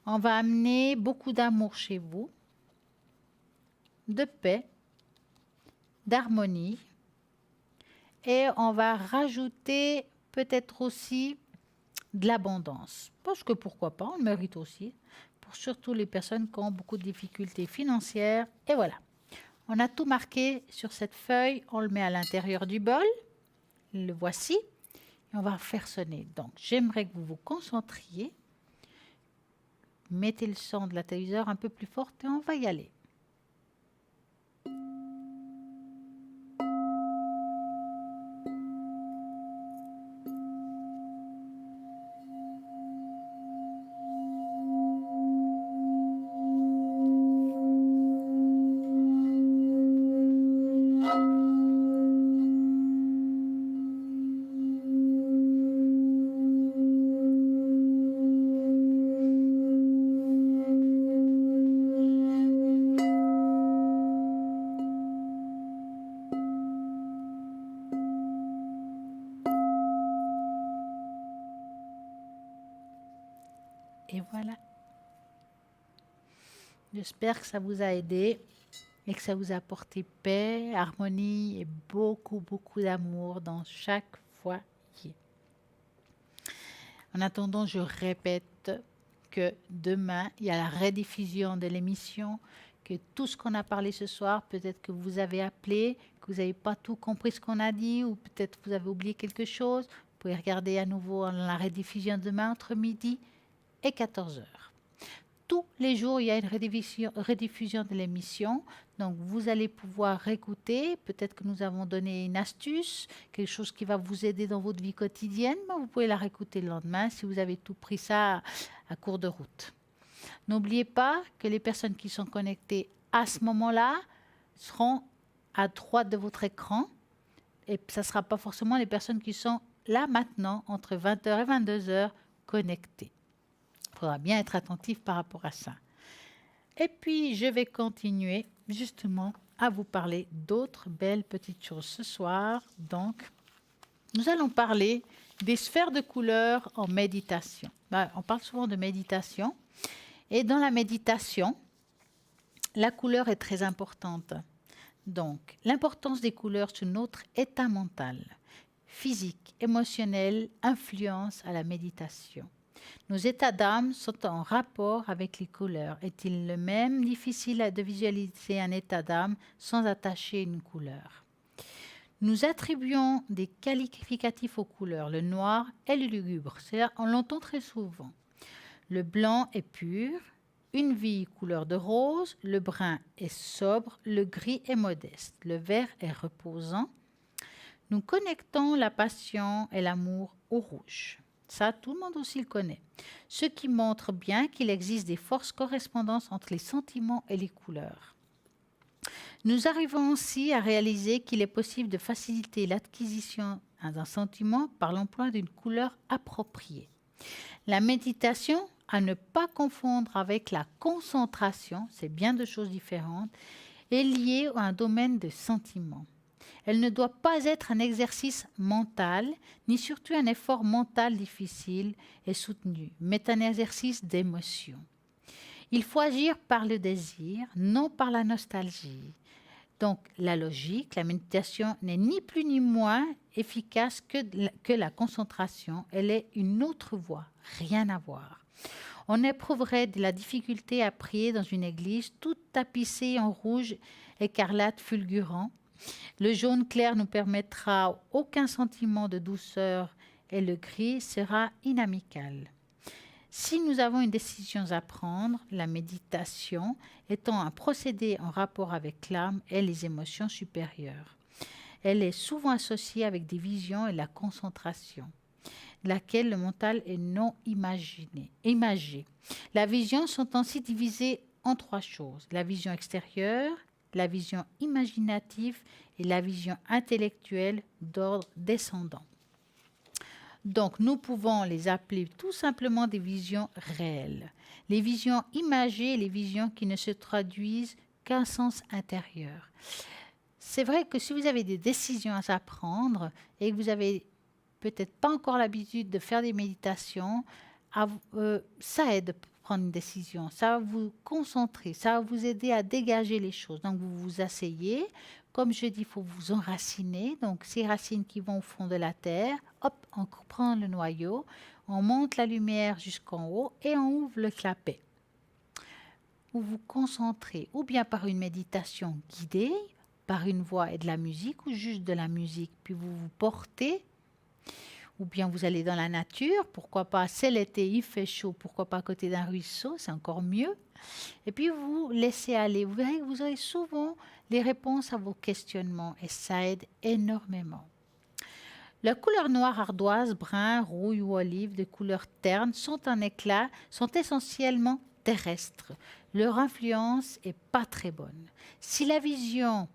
Speaker 1: On va amener beaucoup d'amour chez vous, de paix, d'harmonie. Et on va rajouter peut-être aussi de l'abondance. Parce que pourquoi pas, on le mérite aussi. Pour surtout les personnes qui ont beaucoup de difficultés financières. Et voilà. On a tout marqué sur cette feuille. On le met à l'intérieur du bol. Le voici. Et on va faire sonner. Donc, j'aimerais que vous vous concentriez. Mettez le son de la téléviseur un peu plus fort et on va y aller. Et voilà. J'espère que ça vous a aidé et que ça vous a apporté paix, harmonie et beaucoup, beaucoup d'amour dans chaque foyer. En attendant, je répète que demain, il y a la rediffusion de l'émission, que tout ce qu'on a parlé ce soir, peut-être que vous avez appelé, que vous n'avez pas tout compris ce qu'on a dit ou peut-être que vous avez oublié quelque chose. Vous pouvez regarder à nouveau la rediffusion demain entre midi et 14 heures. Tous les jours, il y a une rediffusion de l'émission. Donc, vous allez pouvoir écouter. Peut-être que nous avons donné une astuce, quelque chose qui va vous aider dans votre vie quotidienne. Mais vous pouvez la réécouter le lendemain si vous avez tout pris ça à court de route. N'oubliez pas que les personnes qui sont connectées à ce moment-là seront à droite de votre écran. Et ça ne sera pas forcément les personnes qui sont là maintenant, entre 20h et 22h, connectées. Il faudra bien être attentif par rapport à ça. Et puis, je vais continuer justement à vous parler d'autres belles petites choses ce soir. Donc, nous allons parler des sphères de couleurs en méditation. On parle souvent de méditation. Et dans la méditation, la couleur est très importante. Donc, l'importance des couleurs sur notre état mental, physique, émotionnel, influence à la méditation. Nos états d'âme sont en rapport avec les couleurs. Est-il le même difficile de visualiser un état d'âme sans attacher une couleur? Nous attribuons des qualificatifs aux couleurs. Le noir est le lugubre. On l'entend très souvent. Le blanc est pur. Une vie couleur de rose. Le brun est sobre. Le gris est modeste. Le vert est reposant. Nous connectons la passion et l'amour au rouge. Ça, tout le monde aussi le connaît. Ce qui montre bien qu'il existe des forces correspondances entre les sentiments et les couleurs. Nous arrivons aussi à réaliser qu'il est possible de faciliter l'acquisition d'un sentiment par l'emploi d'une couleur appropriée. La méditation, à ne pas confondre avec la concentration, c'est bien deux choses différentes, est liée à un domaine de sentiments. Elle ne doit pas être un exercice mental, ni surtout un effort mental difficile et soutenu, mais un exercice d'émotion. Il faut agir par le désir, non par la nostalgie. Donc, la logique, la méditation n'est ni plus ni moins efficace que la concentration. Elle est une autre voie, rien à voir. On éprouverait de la difficulté à prier dans une église toute tapissée en rouge écarlate fulgurant. Le jaune clair ne permettra aucun sentiment de douceur et le gris sera inamical. Si nous avons une décision à prendre, la méditation étant un procédé en rapport avec l'âme et les émotions supérieures. Elle est souvent associée avec des visions et la concentration, laquelle le mental est non imagé. La vision sont ainsi divisées en trois choses. La vision extérieure, la vision imaginative et la vision intellectuelle d'ordre descendant. Donc, nous pouvons les appeler tout simplement des visions réelles. Les visions imagées, les visions qui ne se traduisent qu'un sens intérieur. C'est vrai que si vous avez des décisions à prendre et que vous n'avez peut-être pas encore l'habitude de faire des méditations, ça aide à prendre une décision. Ça va vous concentrer, ça va vous aider à dégager les choses. Donc, vous vous asseyez. Comme je dis, il faut vous enraciner. Donc, ces racines qui vont au fond de la terre, hop, on prend le noyau, on monte la lumière jusqu'en haut et on ouvre le clapet. Vous vous concentrez, ou bien par une méditation guidée, par une voix et de la musique, ou juste de la musique, puis vous vous portez, ou bien vous allez dans la nature, pourquoi pas, c'est l'été, il fait chaud, pourquoi pas à côté d'un ruisseau, c'est encore mieux. Et puis vous laissez aller, vous verrez que vous aurez souvent les réponses à vos questionnements et ça aide énormément. La couleur noire, ardoise, brun, rouille ou olive, de couleur terne, sont en éclat, sont essentiellement terrestres. Leur influence est pas très bonne. Si la vision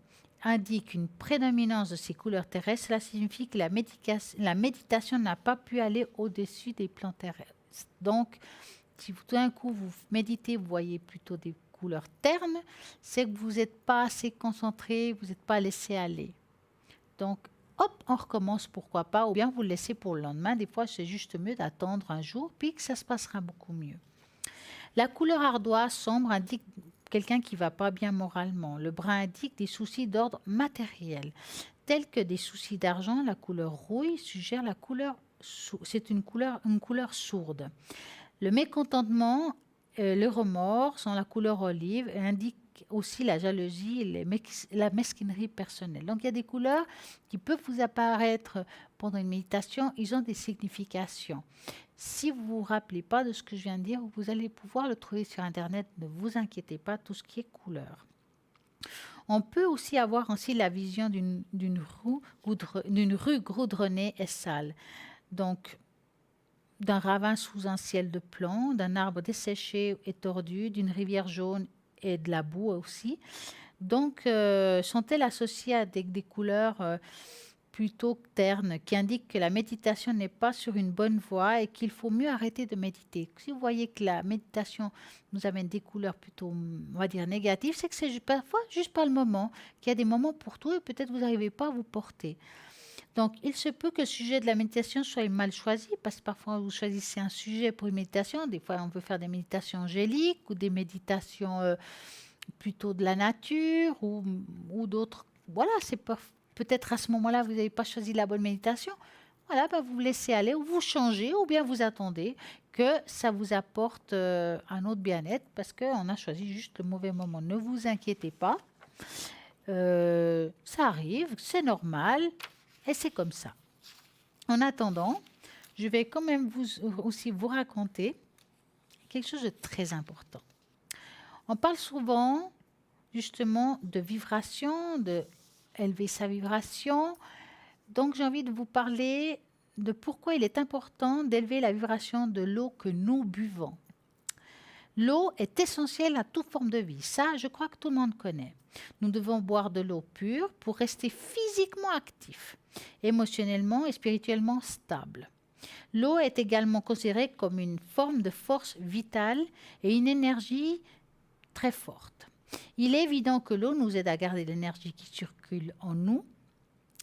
Speaker 1: indique une prédominance de ces couleurs terrestres, cela signifie que la méditation n'a pas pu aller au-dessus des plans terrestres. Donc, si tout d'un coup vous méditez, vous voyez plutôt des couleurs ternes, c'est que vous n'êtes pas assez concentré, vous n'êtes pas laissé aller. Donc, hop, on recommence, pourquoi pas, ou bien vous le laissez pour le lendemain. Des fois, c'est juste mieux d'attendre un jour, puis que ça se passera beaucoup mieux. La couleur ardoise sombre indique quelqu'un qui ne va pas bien moralement. Le brun indique des soucis d'ordre matériel, tels que des soucis d'argent. La couleur rouille suggère la couleur, c'est une couleur sourde. Le mécontentement, le remords sont la couleur olive et indiquent aussi la jalousie et la mesquinerie personnelle. Donc, il y a des couleurs qui peuvent vous apparaître pendant une méditation. Ils ont des significations. Si vous ne vous rappelez pas de ce que je viens de dire, vous allez pouvoir le trouver sur Internet. Ne vous inquiétez pas, tout ce qui est couleur. On peut aussi avoir la vision d'une rue goudronnée et sale. Donc, d'un ravin sous un ciel de plomb, d'un arbre desséché et tordu, d'une rivière jaune et de la boue aussi. Donc, sont-elles associées avec des couleurs plutôt terne qui indique que la méditation n'est pas sur une bonne voie et qu'il faut mieux arrêter de méditer. Si vous voyez que la méditation nous amène des couleurs plutôt, on va dire, négatives, c'est que c'est parfois juste pas le moment, qu'il y a des moments pour tout et peut-être vous n'arrivez pas à vous porter. Donc, il se peut que le sujet de la méditation soit mal choisi parce que parfois vous choisissez un sujet pour une méditation. Des fois, on veut faire des méditations angéliques ou des méditations plutôt de la nature ou d'autres. Voilà, c'est peut-être à ce moment-là, vous n'avez pas choisi la bonne méditation. Voilà, vous vous laissez aller ou vous changez ou bien vous attendez que ça vous apporte un autre bien-être parce qu'on a choisi juste le mauvais moment. Ne vous inquiétez pas. Ça arrive, c'est normal et c'est comme ça. En attendant, je vais quand même aussi vous raconter quelque chose de très important. On parle souvent justement de vibration, de élever sa vibration. Donc, j'ai envie de vous parler de pourquoi il est important d'élever la vibration de l'eau que nous buvons. L'eau est essentielle à toute forme de vie. Ça, je crois que tout le monde connaît. Nous devons boire de l'eau pure pour rester physiquement actifs, émotionnellement et spirituellement stables. L'eau est également considérée comme une forme de force vitale et une énergie très forte. Il est évident que l'eau nous aide à garder l'énergie qui circule en nous.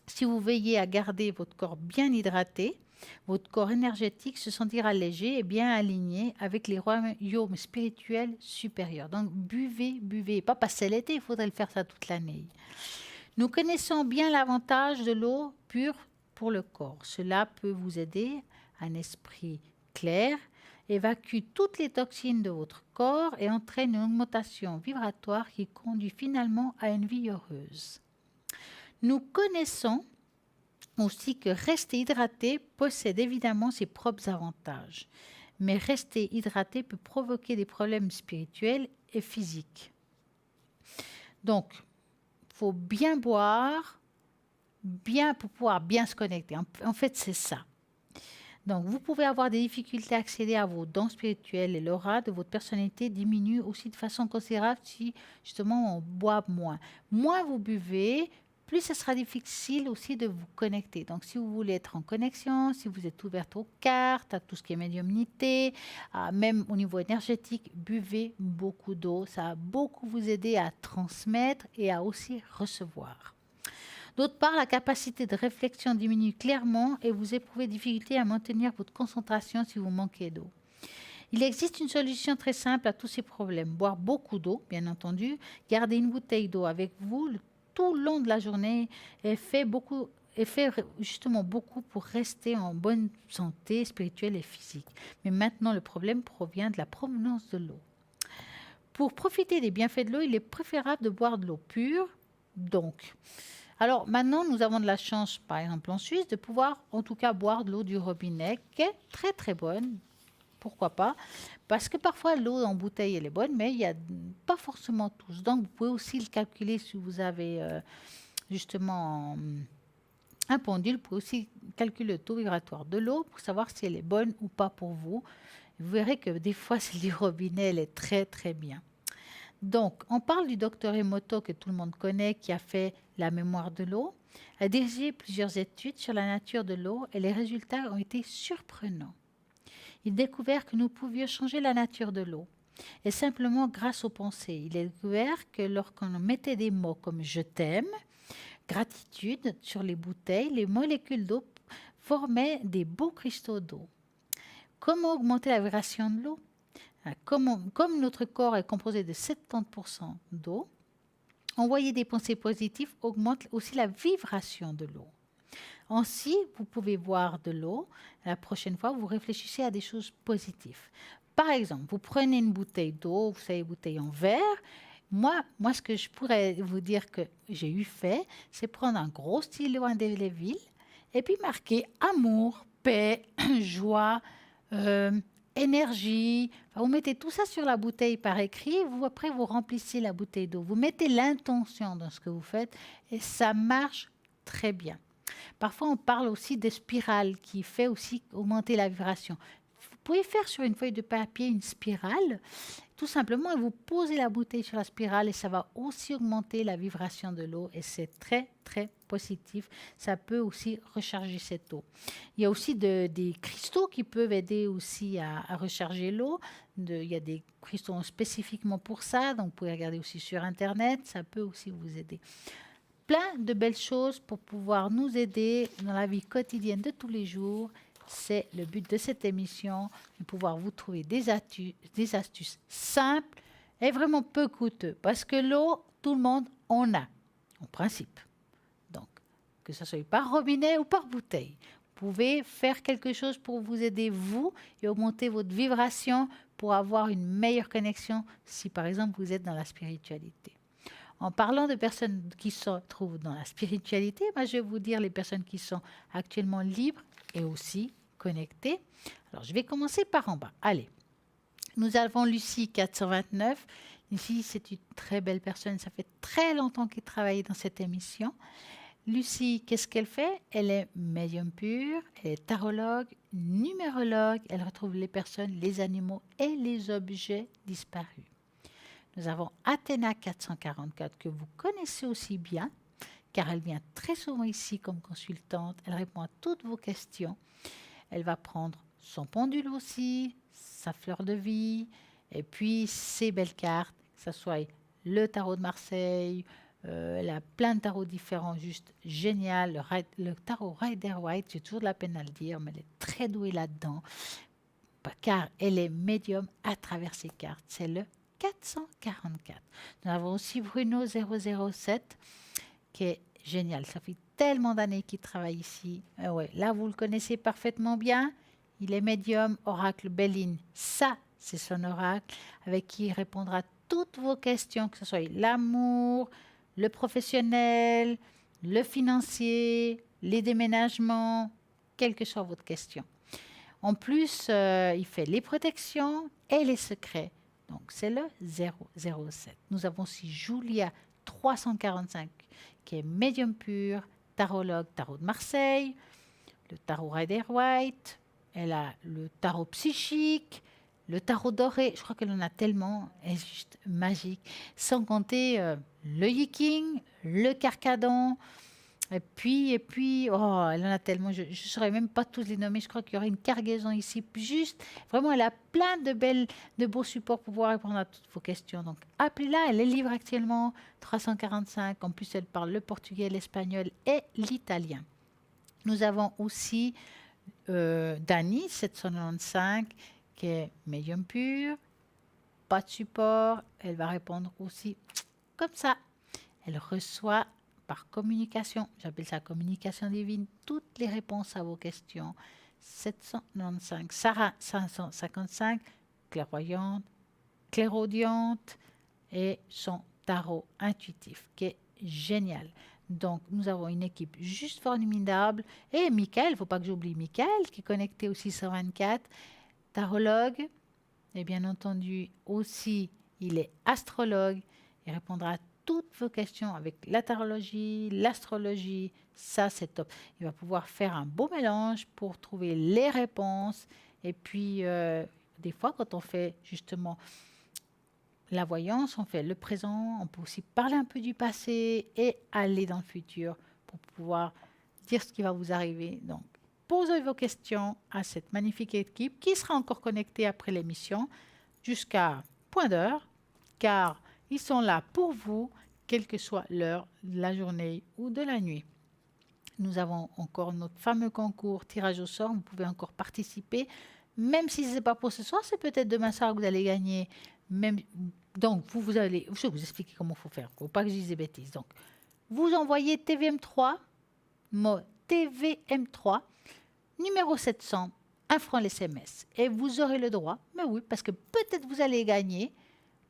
Speaker 1: Si vous veillez à garder votre corps bien hydraté, votre corps énergétique se sentira léger et bien aligné avec les royaumes spirituels supérieurs. Donc, buvez, pas passer l'été, il faudrait le faire ça toute l'année. Nous connaissons bien l'avantage de l'eau pure pour le corps. Cela peut vous aider à un esprit clair, évacue toutes les toxines de votre corps et entraîne une augmentation vibratoire qui conduit finalement à une vie heureuse. Nous connaissons aussi que rester hydraté possède évidemment ses propres avantages, mais rester hydraté peut provoquer des problèmes spirituels et physiques. Donc, il faut bien boire, pour pouvoir bien se connecter. En fait, c'est ça. Donc, vous pouvez avoir des difficultés à accéder à vos dons spirituels et l'aura de votre personnalité diminue aussi de façon considérable si, justement, on boit moins. Moins vous buvez, plus ce sera difficile aussi de vous connecter. Donc, si vous voulez être en connexion, si vous êtes ouverte aux cartes, à tout ce qui est médiumnité, même au niveau énergétique, buvez beaucoup d'eau. Ça va beaucoup vous aider à transmettre et à aussi recevoir. D'autre part, la capacité de réflexion diminue clairement et vous éprouvez difficulté à maintenir votre concentration si vous manquez d'eau. Il existe une solution très simple à tous ces problèmes. Boire beaucoup d'eau, bien entendu. Garder une bouteille d'eau avec vous tout le long de la journée et fait justement beaucoup pour rester en bonne santé spirituelle et physique. Mais maintenant, le problème provient de la provenance de l'eau. Pour profiter des bienfaits de l'eau, il est préférable de boire de l'eau pure. Donc, alors maintenant, nous avons de la chance, par exemple en Suisse, de pouvoir en tout cas boire de l'eau du robinet, qui est très très bonne. Pourquoi pas? Parce que parfois l'eau en bouteille elle est bonne, mais il n'y a pas forcément tous. Donc vous pouvez aussi le calculer si vous avez justement un pendule. Vous pouvez aussi calculer le taux vibratoire de l'eau pour savoir si elle est bonne ou pas pour vous. Vous verrez que des fois celle du robinet elle est très très bien. Donc on parle du docteur Emoto que tout le monde connaît qui a fait la mémoire de l'eau, a dirigé plusieurs études sur la nature de l'eau et les résultats ont été surprenants. Il a découvert que nous pouvions changer la nature de l'eau. Et simplement grâce aux pensées. Il a découvert que lorsqu'on mettait des mots comme « je t'aime »,« gratitude » sur les bouteilles, les molécules d'eau formaient des beaux cristaux d'eau. Comment augmenter la vibration de l'eau? Comme notre corps est composé de 70% d'eau, envoyer des pensées positives augmente aussi la vibration de l'eau. Ainsi, vous pouvez boire de l'eau. La prochaine fois, vous réfléchissez à des choses positives. Par exemple, vous prenez une bouteille d'eau, vous savez, bouteille en verre. Moi, ce que je pourrais vous dire que j'ai eu fait, c'est prendre un gros stylo indélébile et puis marquer amour, paix, joie, énergie. Enfin, vous mettez tout ça sur la bouteille par écrit. Après, vous remplissez la bouteille d'eau. Vous mettez l'intention dans ce que vous faites et ça marche très bien. Parfois, on parle aussi de spirale qui fait aussi augmenter la vibration. Vous pouvez faire sur une feuille de papier une spirale Tout simplement, vous posez la bouteille sur la spirale et ça va aussi augmenter la vibration de l'eau et c'est très, très positif. Ça peut aussi recharger cette eau. Il y a aussi des cristaux qui peuvent aider aussi à recharger l'eau. Il y a des cristaux spécifiquement pour ça, donc vous pouvez regarder aussi sur Internet, ça peut aussi vous aider. Plein de belles choses pour pouvoir nous aider dans la vie quotidienne de tous les jours. C'est le but de cette émission, de pouvoir vous trouver des astuces simples et vraiment peu coûteux. Parce que l'eau, tout le monde en a, en principe. Donc, que ce soit par robinet ou par bouteille. Vous pouvez faire quelque chose pour vous aider, vous, et augmenter votre vibration pour avoir une meilleure connexion si, par exemple, vous êtes dans la spiritualité. En parlant de personnes qui se trouvent dans la spiritualité, moi, je vais vous dire les personnes qui sont actuellement libres et aussi connectées. Alors, je vais commencer par en bas. Allez, nous avons Lucie 429. Lucie, c'est une très belle personne. Ça fait très longtemps qu'elle travaille dans cette émission. Lucie, qu'est-ce qu'elle fait? Elle est médium pure, elle est tarologue, numérologue. Elle retrouve les personnes, les animaux et les objets disparus. Nous avons Athéna 444 que vous connaissez aussi bien, car elle vient très souvent ici comme consultante. Elle répond à toutes vos questions. Elle va prendre son pendule aussi, sa fleur de vie, et puis ses belles cartes, que ce soit le tarot de Marseille. Elle a plein de tarots différents, juste génial. Le tarot Rider-Waite, j'ai toujours de la peine à le dire, mais elle est très douée là-dedans, car elle est médium à travers ses cartes. C'est le 444. Nous avons aussi Bruno 007 qui est génial. Ça fait tellement d'années qu'il travaille ici. Ouais, là, vous le connaissez parfaitement bien. Il est médium, oracle Béline. Ça, c'est son oracle avec qui il répondra à toutes vos questions, que ce soit l'amour, le professionnel, le financier, les déménagements, quelle que soit votre question. En plus, il fait les protections et les secrets. Donc, c'est le 007. Nous avons aussi Julia 345, qui est médium pur, tarologue, tarot de Marseille, le tarot Rider-Waite, elle a le tarot psychique, le tarot doré, je crois qu'elle en a tellement, elle est juste magique. Sans compter le Yiking, le Carcadon, et puis, oh, elle en a tellement, je ne saurais même pas tous les nommer, je crois qu'il y aurait une cargaison ici, juste, vraiment, elle a plein de beaux supports pour pouvoir répondre à toutes vos questions. Donc, appelez-la, elle est libre actuellement, 345, en plus, elle parle le portugais, l'espagnol et l'italien. Nous avons aussi Dani, 795, qui est médium pur, pas de support, elle va répondre aussi comme ça. Elle reçoit par communication, j'appelle ça communication divine, toutes les réponses à vos questions. 795, Sarah 555, clairvoyante, clairaudiente et son tarot intuitif qui est génial. Donc, nous avons une équipe juste formidable. Et Michael, il ne faut pas que j'oublie Michael, qui est connecté aussi sur 24, tarologue. Et bien entendu, aussi, il est astrologue. Il répondra à toutes vos questions avec la tarologie, l'astrologie. Ça, c'est top. Il va pouvoir faire un beau mélange pour trouver les réponses. Et puis, des fois, quand on fait justement la voyance, on fait le présent, on peut aussi parler un peu du passé et aller dans le futur pour pouvoir dire ce qui va vous arriver. Donc, posez vos questions à cette magnifique équipe qui sera encore connectée après l'émission jusqu'à point d'heure, car ils sont là pour vous, quelle que soit l'heure de la journée ou de la nuit. Nous avons encore notre fameux concours tirage au sort. Vous pouvez encore participer, même si ce n'est pas pour ce soir, c'est peut-être demain soir que vous allez gagner. Donc, je vais vous expliquer comment il faut faire. Il ne faut pas que je dise des bêtises. Donc, vous envoyez TVM3, mot TVM3, numéro 700, 1 franc l'SMS. Et vous aurez le droit, mais oui, parce que peut-être vous allez gagner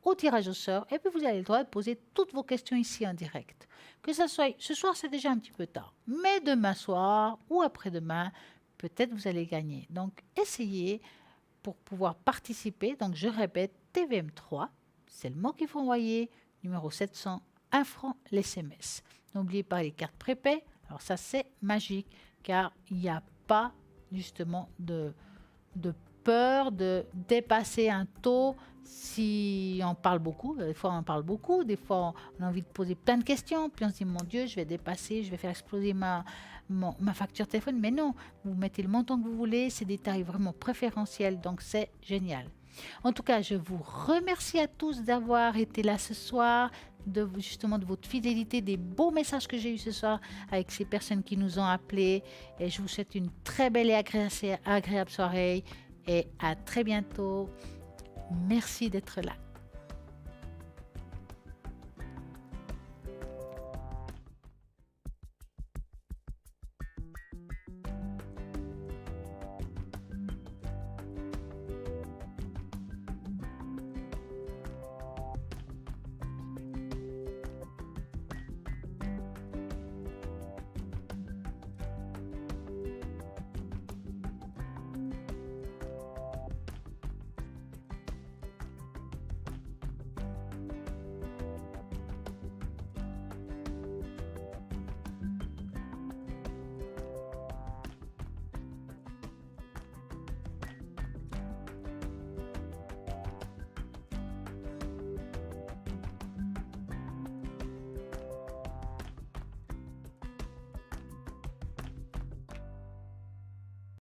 Speaker 1: au tirage au sort, et puis vous avez le droit de poser toutes vos questions ici en direct. Que ça soit, ce soir c'est déjà un petit peu tard, mais demain soir ou après-demain, peut-être vous allez gagner. Donc essayez pour pouvoir participer. Donc je répète, TVM3, c'est le mot qu'il faut envoyer, numéro 700, 1 franc l'SMS. N'oubliez pas les cartes prépay. Alors ça c'est magique, car il n'y a pas justement de peur de dépasser un taux si on parle beaucoup. Des fois, on parle beaucoup. Des fois, on a envie de poser plein de questions. Puis on se dit, mon Dieu, je vais dépasser, je vais faire exploser ma facture téléphone. Mais non, vous mettez le montant que vous voulez. C'est des tarifs vraiment préférentiels. Donc, c'est génial. En tout cas, je vous remercie à tous d'avoir été là ce soir, justement de votre fidélité, des beaux messages que j'ai eus ce soir avec ces personnes qui nous ont appelés. Et je vous souhaite une très belle et agréable soirée et à très bientôt. Merci d'être là.